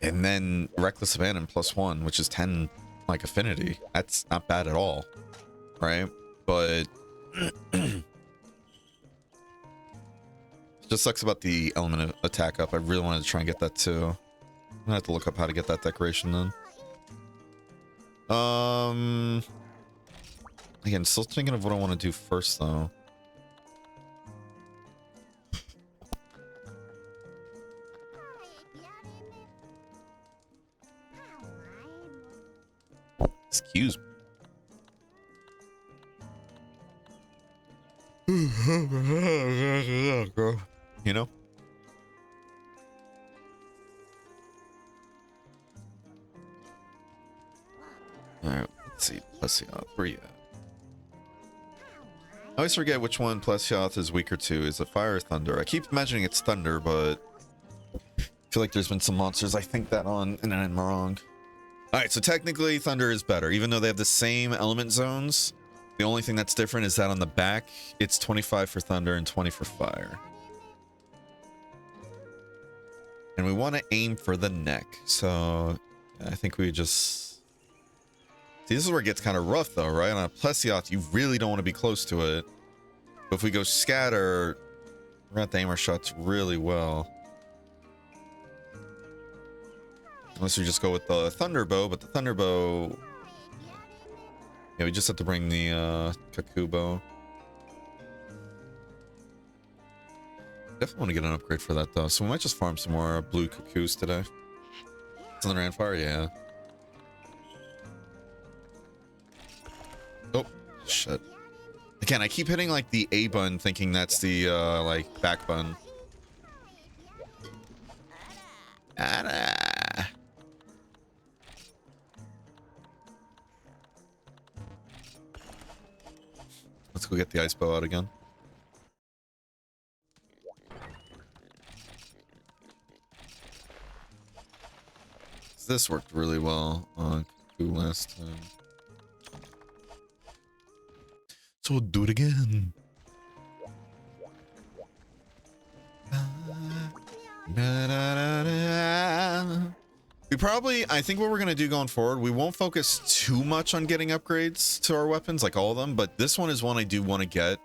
and then Reckless Abandon +1, which is 10 like affinity. That's not bad at all, right? But it just sucks about the element of attack up. I really wanted to try and get that too. I'm gonna have to look up how to get that decoration then. Again, still thinking of what I want to do first though. Excuse me. You know? Alright, let's see. Plesioth, where you at? I always forget which one Plesioth is weaker to. Is it fire or thunder? I keep imagining it's thunder, but I feel like there's been some monsters I think that on, and I'm wrong. Alright, so technically thunder is better. Even though they have the same element zones, the only thing that's different is that on the back, it's 25 for thunder and 20 for fire. And we want to aim for the neck, so I think we just... See, this is where it gets kind of rough though, right? On a Plesioth, you really don't want to be close to it. But if we go scatter, we're going to have to aim our shots really well. Unless we just go with the Thunderbow, but the Thunderbow... Yeah, we just have to bring the Kakubo. Definitely want to get an upgrade for that though, so we might just farm some more blue Kakus today. Thunder and Fire, yeah. Oh, shit. Again, I keep hitting like the A button thinking that's the like back button. Let's go get the ice bow out again. This worked really well on Kaku last time. So we'll do it again. We probably, I think what we're going to do going forward, we won't focus too much on getting upgrades to our weapons, like all of them, but this one is one I do want to get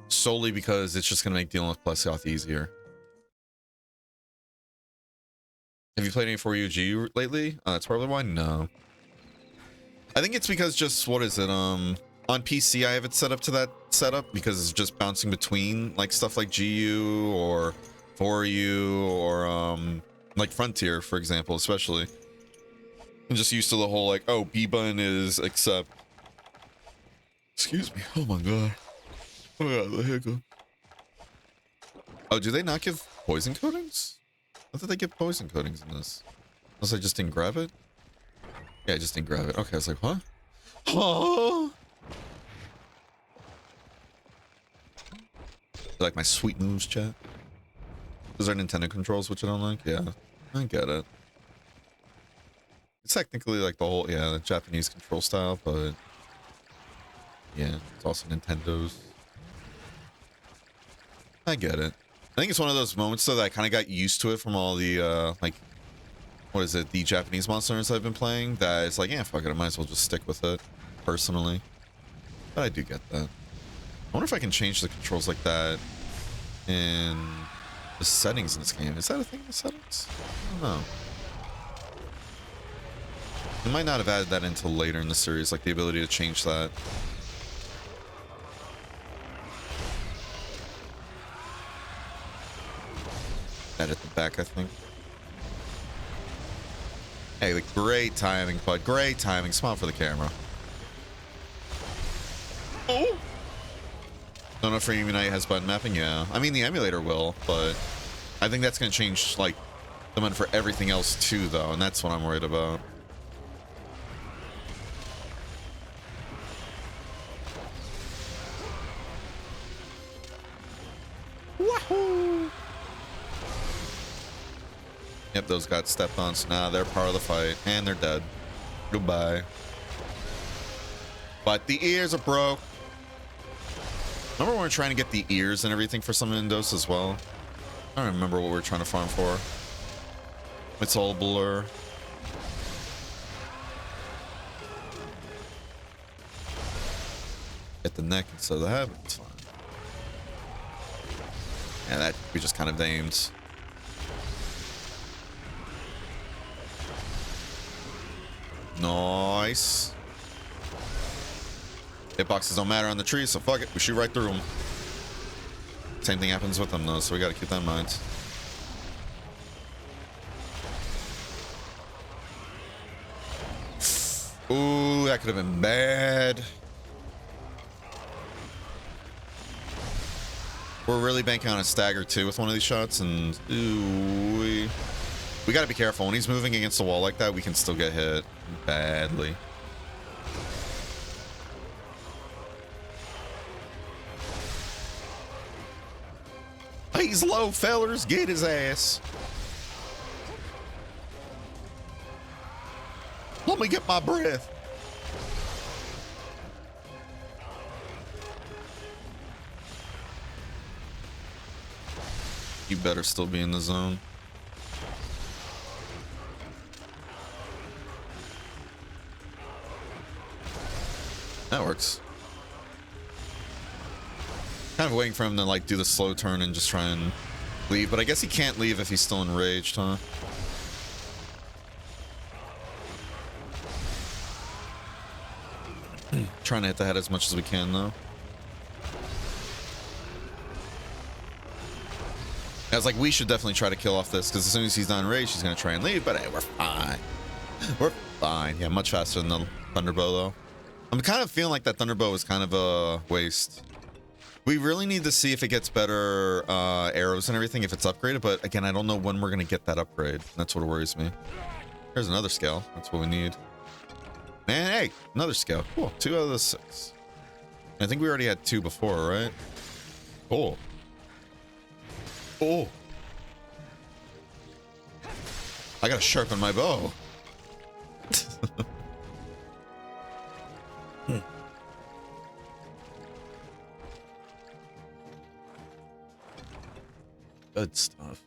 solely because it's just going to make dealing with Plesioth easier. Have you played any 4UG lately? That's probably why. No. I think it's because just, what is it? On PC, I have it set up to that setup because it's just bouncing between like stuff like GU or 4U or like Frontier, for example, especially. I'm just used to the whole like, oh, B button is accept. Excuse me. Oh my god. Oh my god, the hiccup. Oh, do they not give poison coatings? I thought they give poison coatings in this. Unless I just didn't grab it? Yeah, I just didn't grab it. Okay, I was like, huh? Huh? You like my sweet moves, chat? Those are Nintendo controls, which I don't like. Yeah, I get it. It's technically like the whole, yeah, the Japanese control style, but yeah, it's also Nintendo's. I get it. I think it's one of those moments though that I kind of got used to it from all the like, what is it, the Japanese monsters I've been playing, that it's like, yeah, fuck it, I might as well just stick with it personally. But I do get that. I wonder if I can change the controls like that in the settings in this game. Is that a thing in the settings? I don't know. They might not have added that until later in the series, like the ability to change that. That at the back, I think. Hey, like, great timing, bud. Great timing. Smile for the camera. Oh! Don't know if Freedom Unite has button mapping. Yeah. I mean, the emulator will, but I think that's going to change, like, the button for everything else, too, though, and that's what I'm worried about. Wahoo! Yep, those got stepped on, so now they're part of the fight, and they're dead. Goodbye. But the ears are broke. Remember when we were trying to get the ears and everything for some Indos as well? I don't remember what we were trying to farm for. It's all blur. Get the neck instead of the head. It's fine. Yeah, that we just kind of aimed. Nice. Hitboxes don't matter on the tree, so fuck it. We shoot right through them. Same thing happens with them, though, so we gotta keep that in mind. Ooh, that could have been bad. We're really banking on a stagger, too, with one of these shots, and ooh, we gotta be careful. When he's moving against the wall like that, we can still get hit badly. He's low, fellers. Get his ass. Let me get my breath. You better still be in the zone. That works. Kind of waiting for him to like do the slow turn and just try and leave, but I guess he can't leave if he's still enraged, huh? Trying to hit the head as much as we can, though. I was like, we should definitely try to kill off this, because as soon as he's not enraged, he's going to try and leave, but hey, we're fine. We're fine. Yeah, much faster than the Thunderbow, though. I'm kind of feeling like that Thunderbow is kind of a waste. We really need to see if it gets better arrows and everything, if it's upgraded, but again, I don't know when we're going to get that upgrade. That's what worries me. There's another scale. That's what we need. And hey, another scale. Cool. 2 out of the 6. I think we already had 2 before, right? Cool. Oh. I gotta sharpen my bow. Good stuff.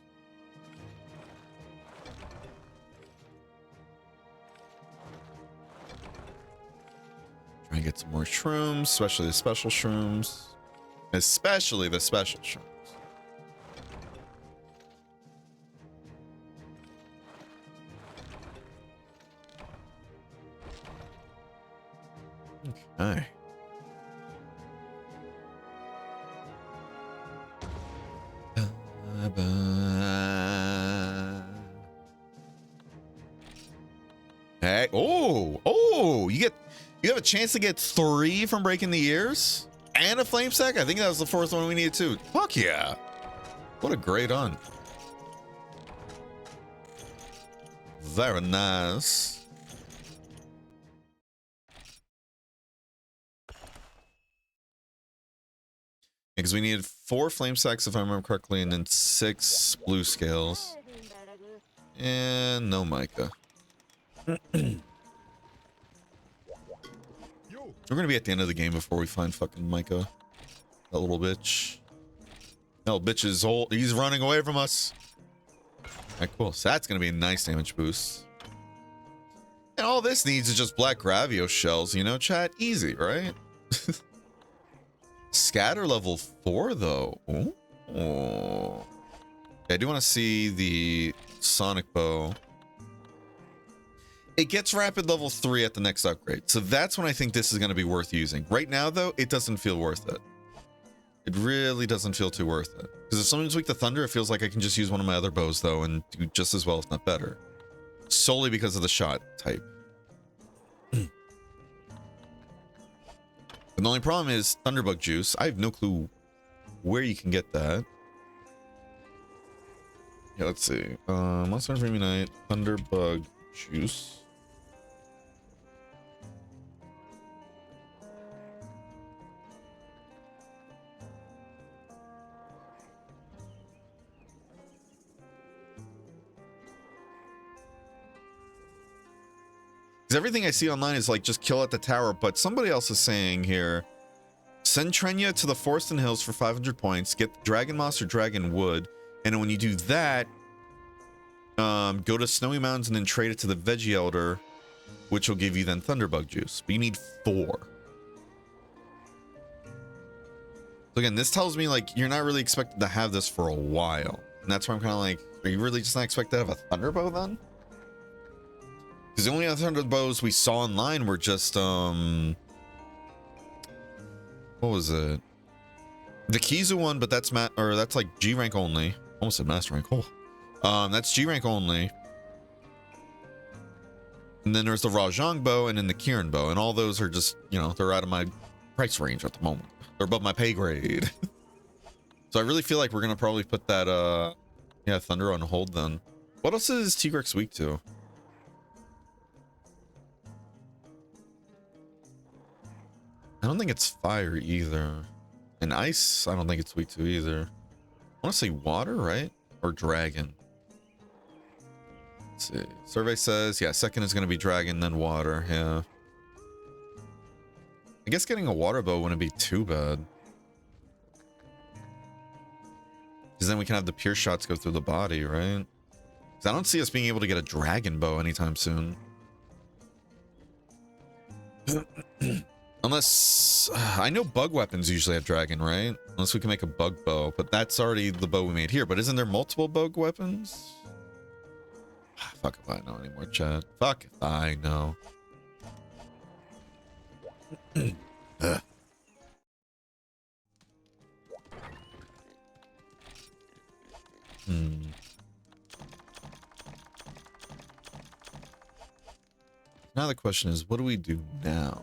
Try and get some more shrooms, especially the special shrooms. Especially the special shrooms. Okay. Hey, oh, you have a chance to get 3 from breaking the ears and a flame sack. I think that was the 4th one we needed too. Fuck yeah. What a great on. Very nice. Because we needed 4 flame sacks, if I remember correctly, and then 6 blue scales. And no mica. We're gonna be at the end of the game before we find fucking mica. That little bitch. That little bitch is old. He's running away from us. Alright, cool. So that's gonna be a nice damage boost. And all this needs is just black gravio shells, you know, chat? Easy, right? Scatter level 4, though. Ooh. Okay, I do want to see the sonic bow. It gets rapid level 3 at the next upgrade. So that's when I think this is going to be worth using. Right now, though, it doesn't feel worth it. It really doesn't feel too worth it. Because if something's weak to thunder, it feels like I can just use one of my other bows, though, and do just as well, if not better. Solely because of the shot type. But the only problem is Thunderbug juice. I have no clue where you can get that. Yeah, let's see. Monster Dreamy Night, Thunderbug juice. Because everything I see online is like just kill at the tower, but somebody else is saying here, send Trenya to the Forston Hills for 500 points, get Dragon Moss or Dragon Wood, and when you do that, go to Snowy Mountains and then trade it to the Veggie Elder, which will give you then Thunderbug Juice. But you need 4. So again, this tells me like you're not really expected to have this for a while. And that's why I'm kind of like, are you really just not expected to have a Thunderbow then? Because the only other Thunderbows we saw online were just, what was it? The Kizu one, but that's that's like G rank only. Almost said master rank. Oh. That's G rank only. And then there's the Rajang bow and then the Kirin bow, and all those are just, you know, they're out of my price range at the moment. They're above my pay grade. So I really feel like we're gonna probably put that yeah, Thunder on hold then. What else is Tigrex weak to? I don't think it's fire either. And ice, I don't think it's weak to either. I want to say water, right? Or dragon. Let's see. Survey says, yeah, second is going to be dragon, then water. Yeah. I guess getting a water bow wouldn't be too bad. Because then we can have the pierce shots go through the body, right? Because I don't see us being able to get a dragon bow anytime soon. Unless, I know bug weapons usually have dragon, right? Unless we can make a bug bow, but that's already the bow we made here. But isn't there multiple bug weapons? Fuck if I know anymore, chat. Fuck if I know. Now the question is, what do we do now?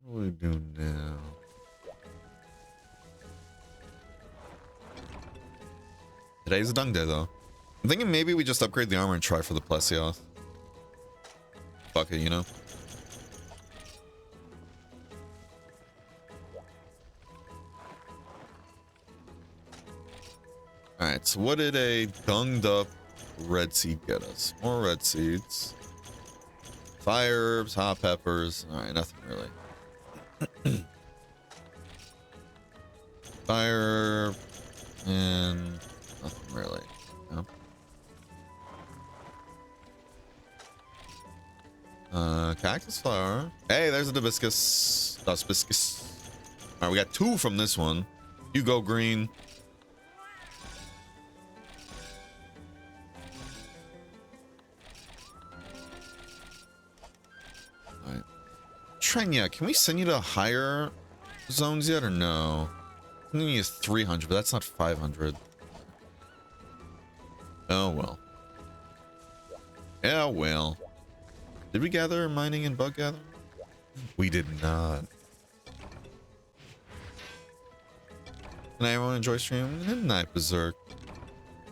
What do we do now? Today's a dung day, though. I'm thinking maybe we just upgrade the armor and try for the Plesioth. Fuck it, you know? Alright, so what did a dunged up red seed get us? More red seeds. Fire herbs, hot peppers. Alright, nothing really. Fire and nothing really. No. Cactus flower. Hey, there's a hibiscus. Hibiscus. All right, we got 2 from this one. You go green. All right. Trenya, can we send you to higher zones yet or no? I think is 300, but that's not 500. Oh well. Yeah, well. Did we gather mining and bug gathering? We did not. Can everyone enjoy streaming? Good night, Berserk.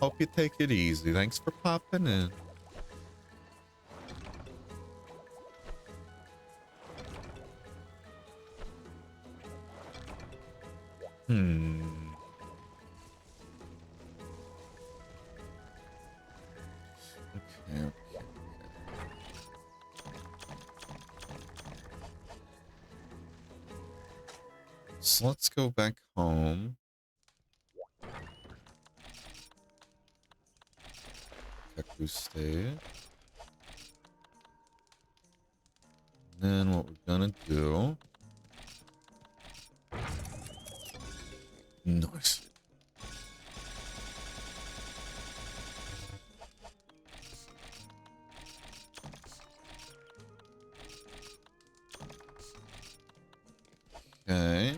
Hope you take it easy. Thanks for popping in. Hmm. Okay. So let's go back home. Kaku state. Then what we're gonna do. Nice. Okay.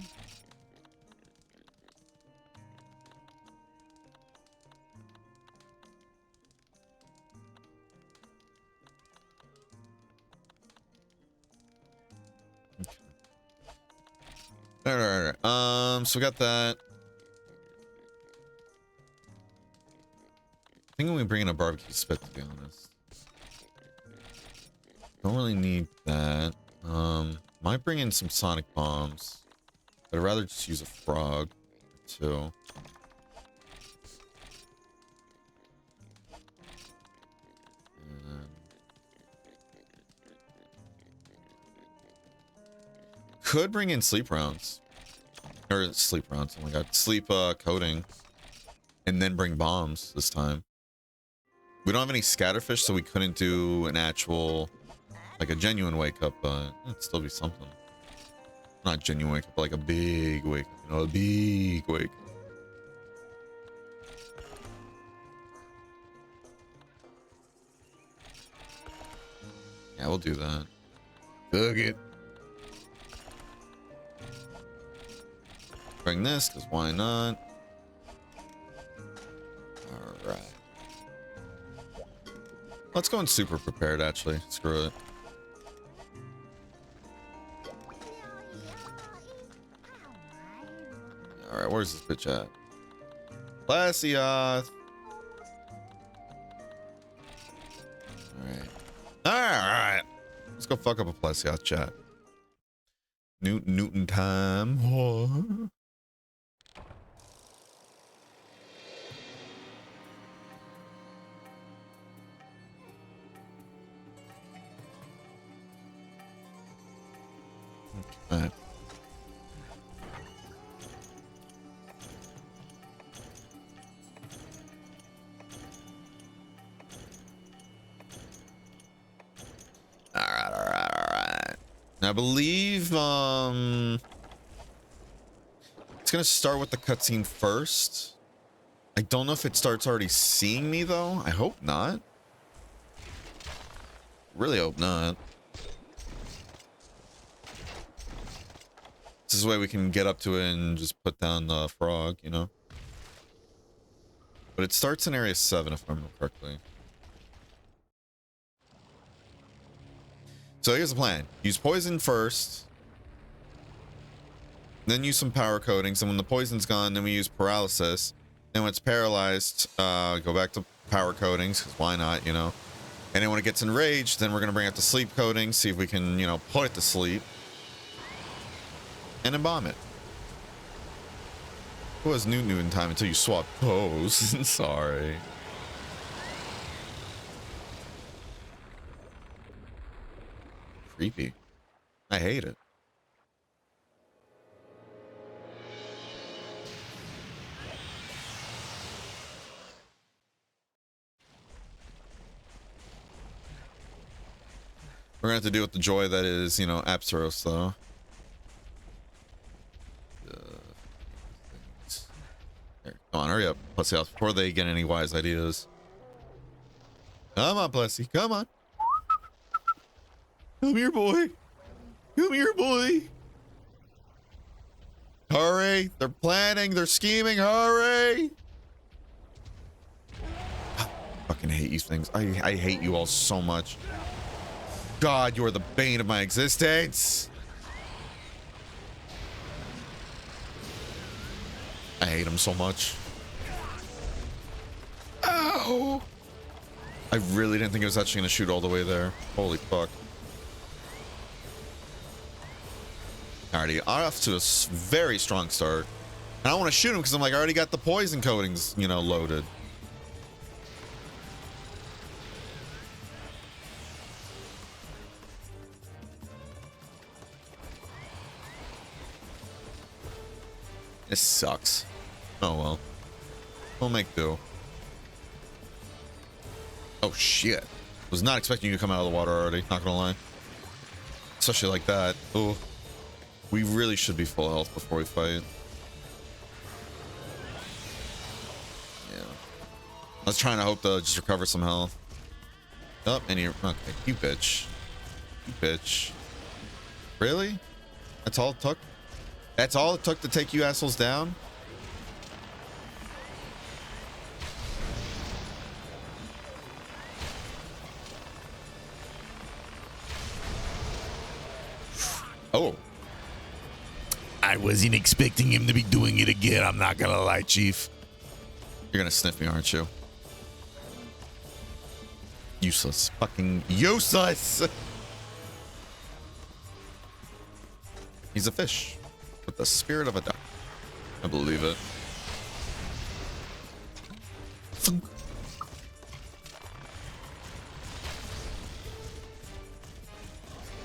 All right. So we got that. I think we bring in a barbecue spit, to be honest. Don't really need that. Might bring in some sonic bombs, but I'd rather just use a frog or two. And could bring in sleep rounds. Or sleep rounds, oh my god. Sleep coating. And then bring bombs this time. We don't have any scatterfish, so we couldn't do an actual, like a genuine wake up, but it'd still be something. Not genuine wake up, but like a big wake up, you know, a big wake up. Yeah, we'll do that. Cook it. Bring this, because why not? Alright. Let's go in super prepared, actually. Screw it. Alright, where's this bitch at? Plasioth! Alright. Alright! Let's go fuck up a Plasioth chat. Newton time. Oh. Okay. Alright. I believe, it's gonna start with the cutscene first. I don't know if it starts already seeing me, though. I hope not. Really hope not. This is the way we can get up to it and just put down the frog, you know? But it starts in Area 7, if I remember correctly. So here's the plan. Use poison first. Then use some power coatings. And when the poison's gone, then we use paralysis. And when it's paralyzed, go back to power coatings, because why not, you know? And then when it gets enraged, then we're going to bring out the sleep coating, see if we can, you know, put it to sleep. And then bomb it. It was Newton time until you swap pose. Sorry. Creepy. I hate it. We're gonna have to deal with the joy that is, you know, Apsaros, though. Here, come on, hurry up, Plessy, before they get any wise ideas. Come on, Plessy, come on. Come here, boy. Come here, boy. Hurry, they're planning, they're scheming, hurry. I fucking hate you things. I hate you all so much. God, you are the bane of my existence. I hate him so much. Ow! I really didn't think it was actually going to shoot all the way there. Holy fuck. Alrighty, off to a very strong start. I don't want to shoot him because I'm like, I already got the poison coatings, you know, loaded. This sucks. Oh well. We'll make do. Oh shit. Was not expecting you to come out of the water already, not gonna lie. Especially like that. Oh. We really should be full health before we fight. Yeah. I was trying to hope to just recover some health. Oh, and you okay, you bitch. You bitch. Really? That's all it took? That's all it took to take you assholes down? Oh.
I wasn't expecting him to be doing it again. I'm not gonna lie, Chief.
You're gonna sniff me, aren't you? Useless. Fucking useless! He's a fish with the spirit of a duck. I believe it. Thunk.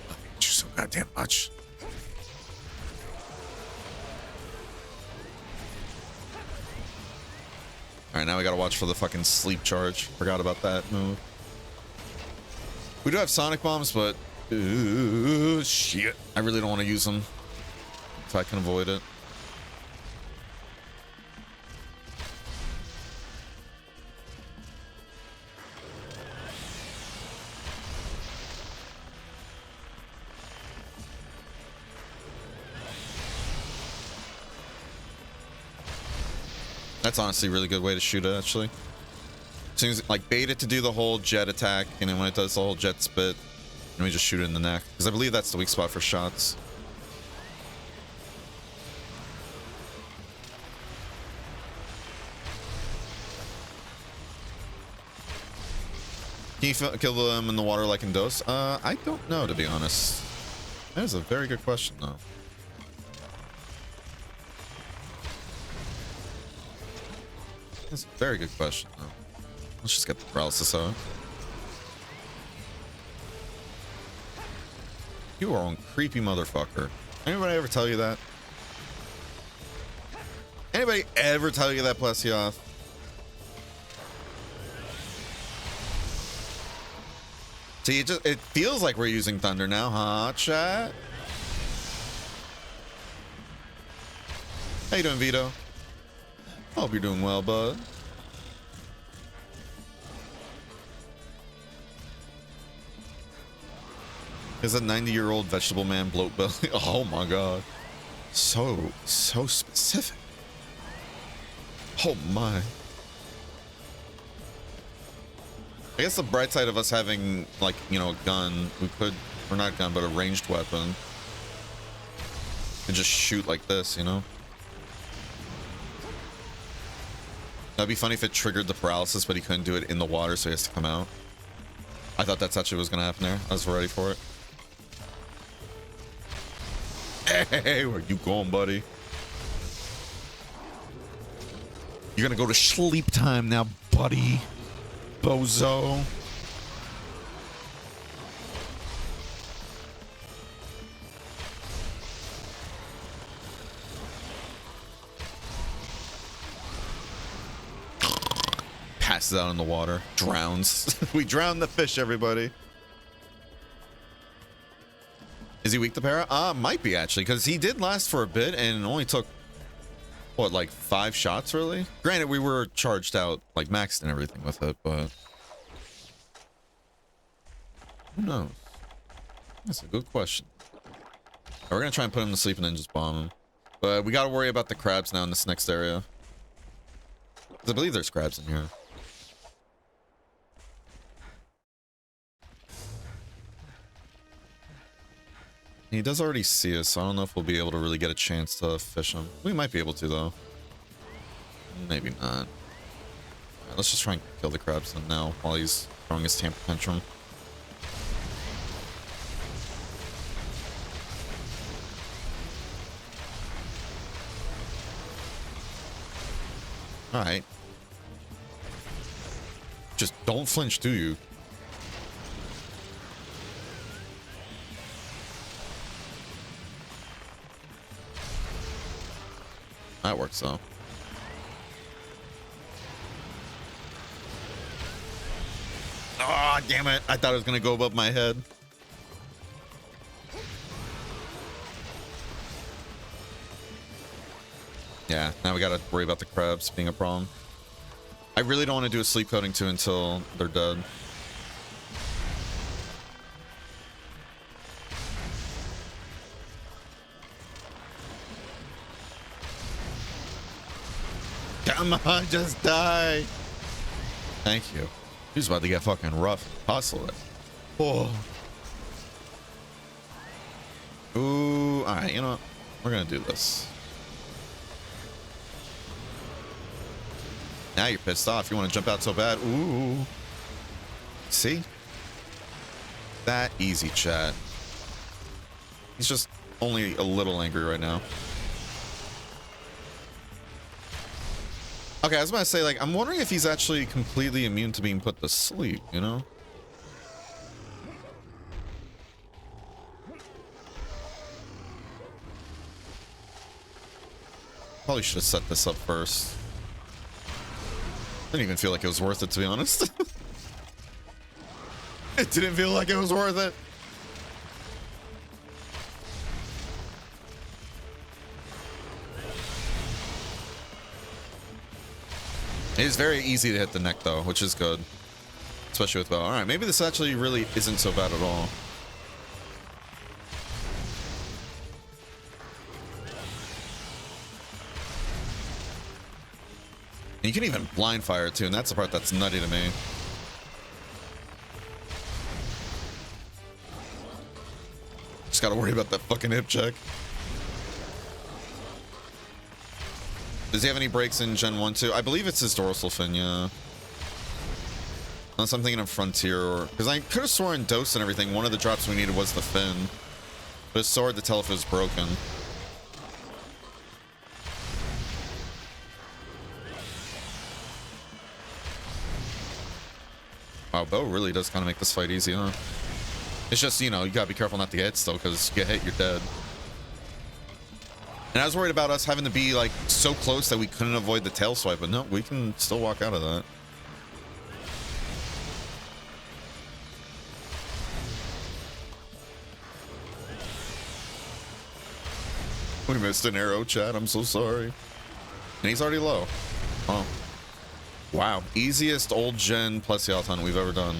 I hate you so goddamn much. Alright, now we gotta watch for the fucking sleep charge. Forgot about that move. We do have sonic bombs, but shit. I really don't want to use them if I can avoid it. That's honestly a really good way to shoot it, actually. Seems like bait it to do the whole jet attack, and then when it does the whole jet spit, and we just shoot it in the neck. Because I believe that's the weak spot for shots. Can you kill them in the water like in Dose? I don't know, to be honest. That is a very good question, though. That's a very good question, though. Let's just get the paralysis out. You are one creepy motherfucker. Anybody ever tell you that? Anybody ever tell you that, Plesioth? See, it feels like we're using thunder now, huh, chat? How you doing, Vito? Hope you're doing well, bud. Is a 90-year-old vegetable man bloat belly? Oh my god. So specific. Oh my. I guess the bright side of us having, like, you know, a gun, we could, or not a gun, but a ranged weapon, and just shoot like this, you know? That'd be funny if it triggered the paralysis, but he couldn't do it in the water, so he has to come out. I thought that's actually what was going to happen there. I was ready for it. Hey, where you going, buddy? You're going to go to sleep time now, buddy. Bozo. Passes out in the water. Drowns. We drowned the fish, everybody. Is he weak to para? Might be, actually, because he did last for a bit and only took, what, like 5 shots, really? Granted, we were charged out, like maxed and everything with it, but who knows? That's a good question. We're gonna try and put him to sleep and then just bomb him. But we gotta worry about the crabs now in this next area. 'Cause I believe there's crabs in here. He does already see us, so I don't know if we'll be able to really get a chance to fish him. We might be able to, though. Maybe not. All right, let's just try and kill the crabs then now while he's throwing his temper tantrum. All right. Just don't flinch, do you? That works though. Oh, damn it. I thought it was going to go above my head. Yeah, now we got to worry about the crabs being a problem. I really don't want to do a sleep coating too until they're dead. Come on, just die. Thank you. He's about to get fucking rough. Hustle it. Oh. Ooh. All right, you know what? We're going to do this. Now you're pissed off. You want to jump out so bad. Ooh. See? That easy, chat. He's just only a little angry right now. Okay, I was about to say, like, I'm wondering if he's actually completely immune to being put to sleep, you know? Probably should have set this up first. Didn't even feel like it was worth it, to be honest. It didn't feel like it was worth it. It is very easy to hit the neck, though, which is good. Especially with bow. All right, maybe this actually really isn't so bad at all. And you can even blind fire, too, and that's the part that's nutty to me. Just gotta worry about that fucking hip check. Does he have any breaks in Gen 1 too? I believe it's his dorsal fin, yeah. Unless I'm thinking of Frontier, or... Because I could have sworn Dose and everything, one of the drops we needed was the fin. But it's so hard to tell if it was broken. Wow, Bow really does kind of make this fight easy, huh? It's just, you know, you gotta be careful not to get hit still, because you get hit, you're dead. And I was worried about us having to be, like, so close that we couldn't avoid the tail swipe, but no, we can still walk out of that. We missed an arrow, chat. I'm so sorry. And he's already low. Oh. Wow. Easiest old gen Plesiath hunt we've ever done.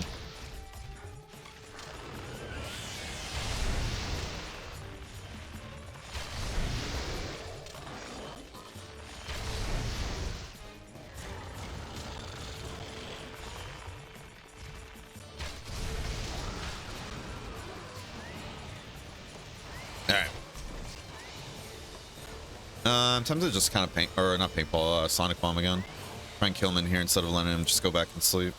I'm tempted to just kind of paint, or not paintball, Sonic Bomb again. Try and kill him in here instead of letting him just go back and sleep.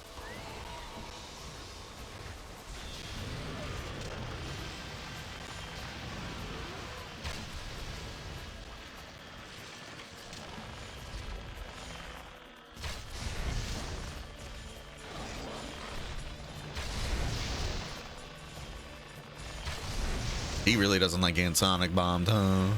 He really doesn't like getting Sonic Bombed, huh?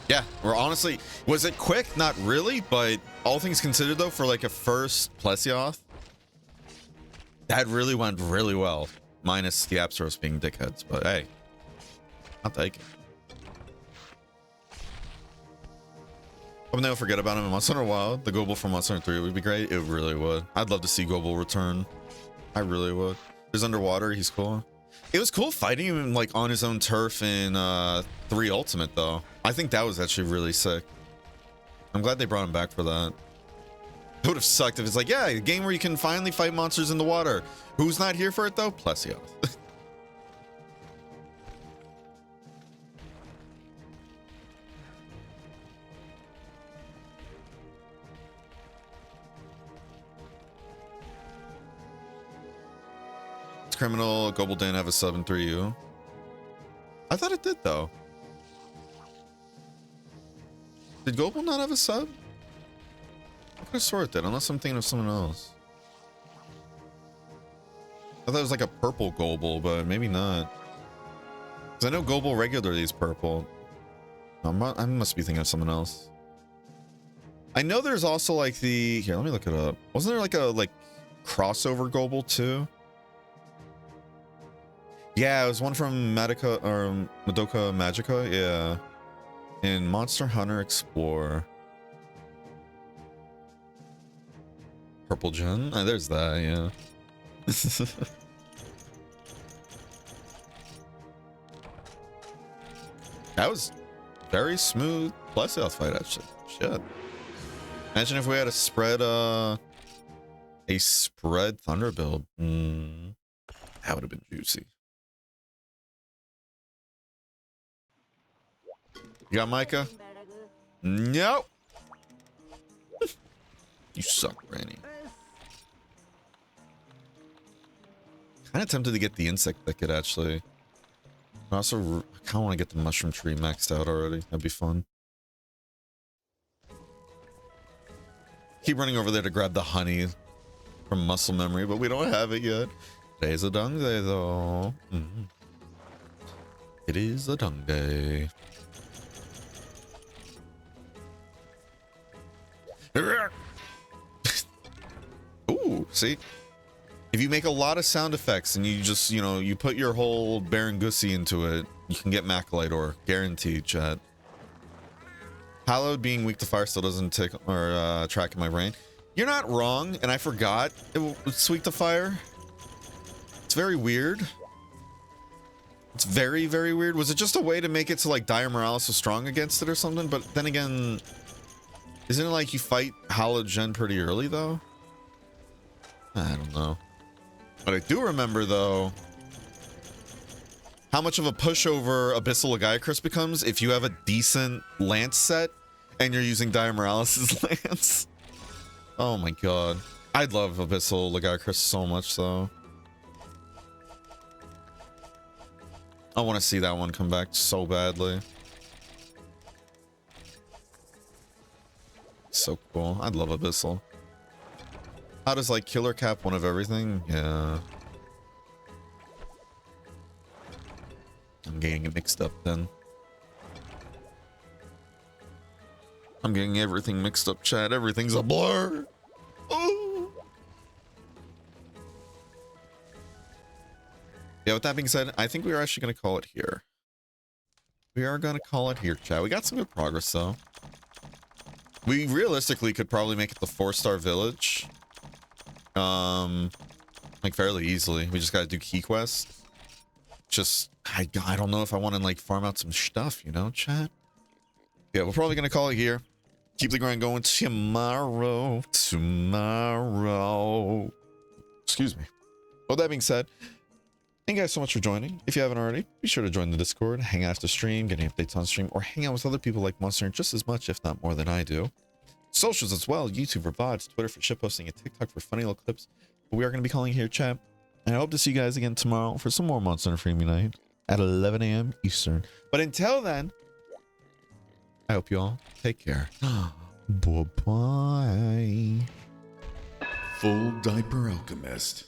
Yeah, we're honestly... Was it quick? Not really, but all things considered, though, for like a first Plesioth, that really went really well. Minus the Apsaros being dickheads, but hey, I'll take it. Hope they don't forget about him in Monster Hunter Wild. The Gobel from Monster Hunter 3 would be great. It really would. I'd love to see Gobel return. I really would. He's underwater. He's cool. It was cool fighting him like on his own turf in 3 Ultimate, though. I think that was actually really sick. I'm glad they brought him back for that. It would have sucked if it's like, yeah, a game where you can finally fight monsters in the water. Who's not here for it, though? Plesioth. Criminal. Gobel didn't have a sub in 3U. I thought it did, though. Did Gobel not have a sub? I could have swore it did, unless I'm thinking of someone else. I thought it was like a purple Gobel, but maybe not. Because I know Gobel regularly is purple. I must be thinking of someone else. I know there's also like the... Here, let me look it up. Wasn't there like a crossover Gobel too? Yeah, it was one from Madoka Magica. Yeah. In Monster Hunter Explorer. Purple Gen? There's that, yeah. That was very smooth plus health fight, actually. Shit. Imagine if we had a spread thunder build. That would have been juicy. You got Micah? Nope. You suck, Randy. Kind of tempted to get the insect thicket, actually. I also kind of want to get the mushroom tree maxed out already. That'd be fun. Keep running over there to grab the honey from muscle memory, but we don't have it yet. Today's a dung day, though. It is a dung day. Ooh, see? If you make a lot of sound effects and you just, you put your whole Baron Gussie into it, you can get Macalite ore. Guaranteed, chat. Hallowed being weak to fire still doesn't tick or track in my brain. You're not wrong, and I forgot it's weak to fire. It's very weird. It's very, very weird. Was it just a way to make it so like Dire Morales was strong against it or something? But then again, isn't it like you fight Hallowed Gen pretty early though? I don't know. But I do remember though how much of a pushover Abyssal Lagiacrus becomes if you have a decent lance set and you're using Dire Morales' lance. Oh my god. I'd love Abyssal Lagiacrus so much though. I want to see that one come back so badly. So cool. I'd love Abyssal. How does like Killer Cap one of everything? Yeah. I'm getting it mixed up then. I'm getting everything mixed up, chat. Everything's a blur. Oh. Yeah, with that being said, I think we are actually going to call it here. We are going to call it here, chat. We got some good progress, though. We realistically could probably make it the 4-star village. Like, fairly easily. We just got to do key quests. Just, I don't know if I want to, like, farm out some stuff, you know, chat? Yeah, we're probably going to call it here. Keep the grind going tomorrow. Excuse me. With that being said, thank you guys so much for joining. If you haven't already, be sure to join the Discord, hang out after stream, getting updates on stream, or hang out with other people like Monster just as much, if not more than I do. Socials as well, YouTube for VODs, Twitter for shitposting, and TikTok for funny little clips. But we are going to be calling here, chat. And I hope to see you guys again tomorrow for some more Monster Freemy Night at 11 a.m. Eastern. But until then, I hope you all take care. Bye-bye.
Full Diaper Alchemist.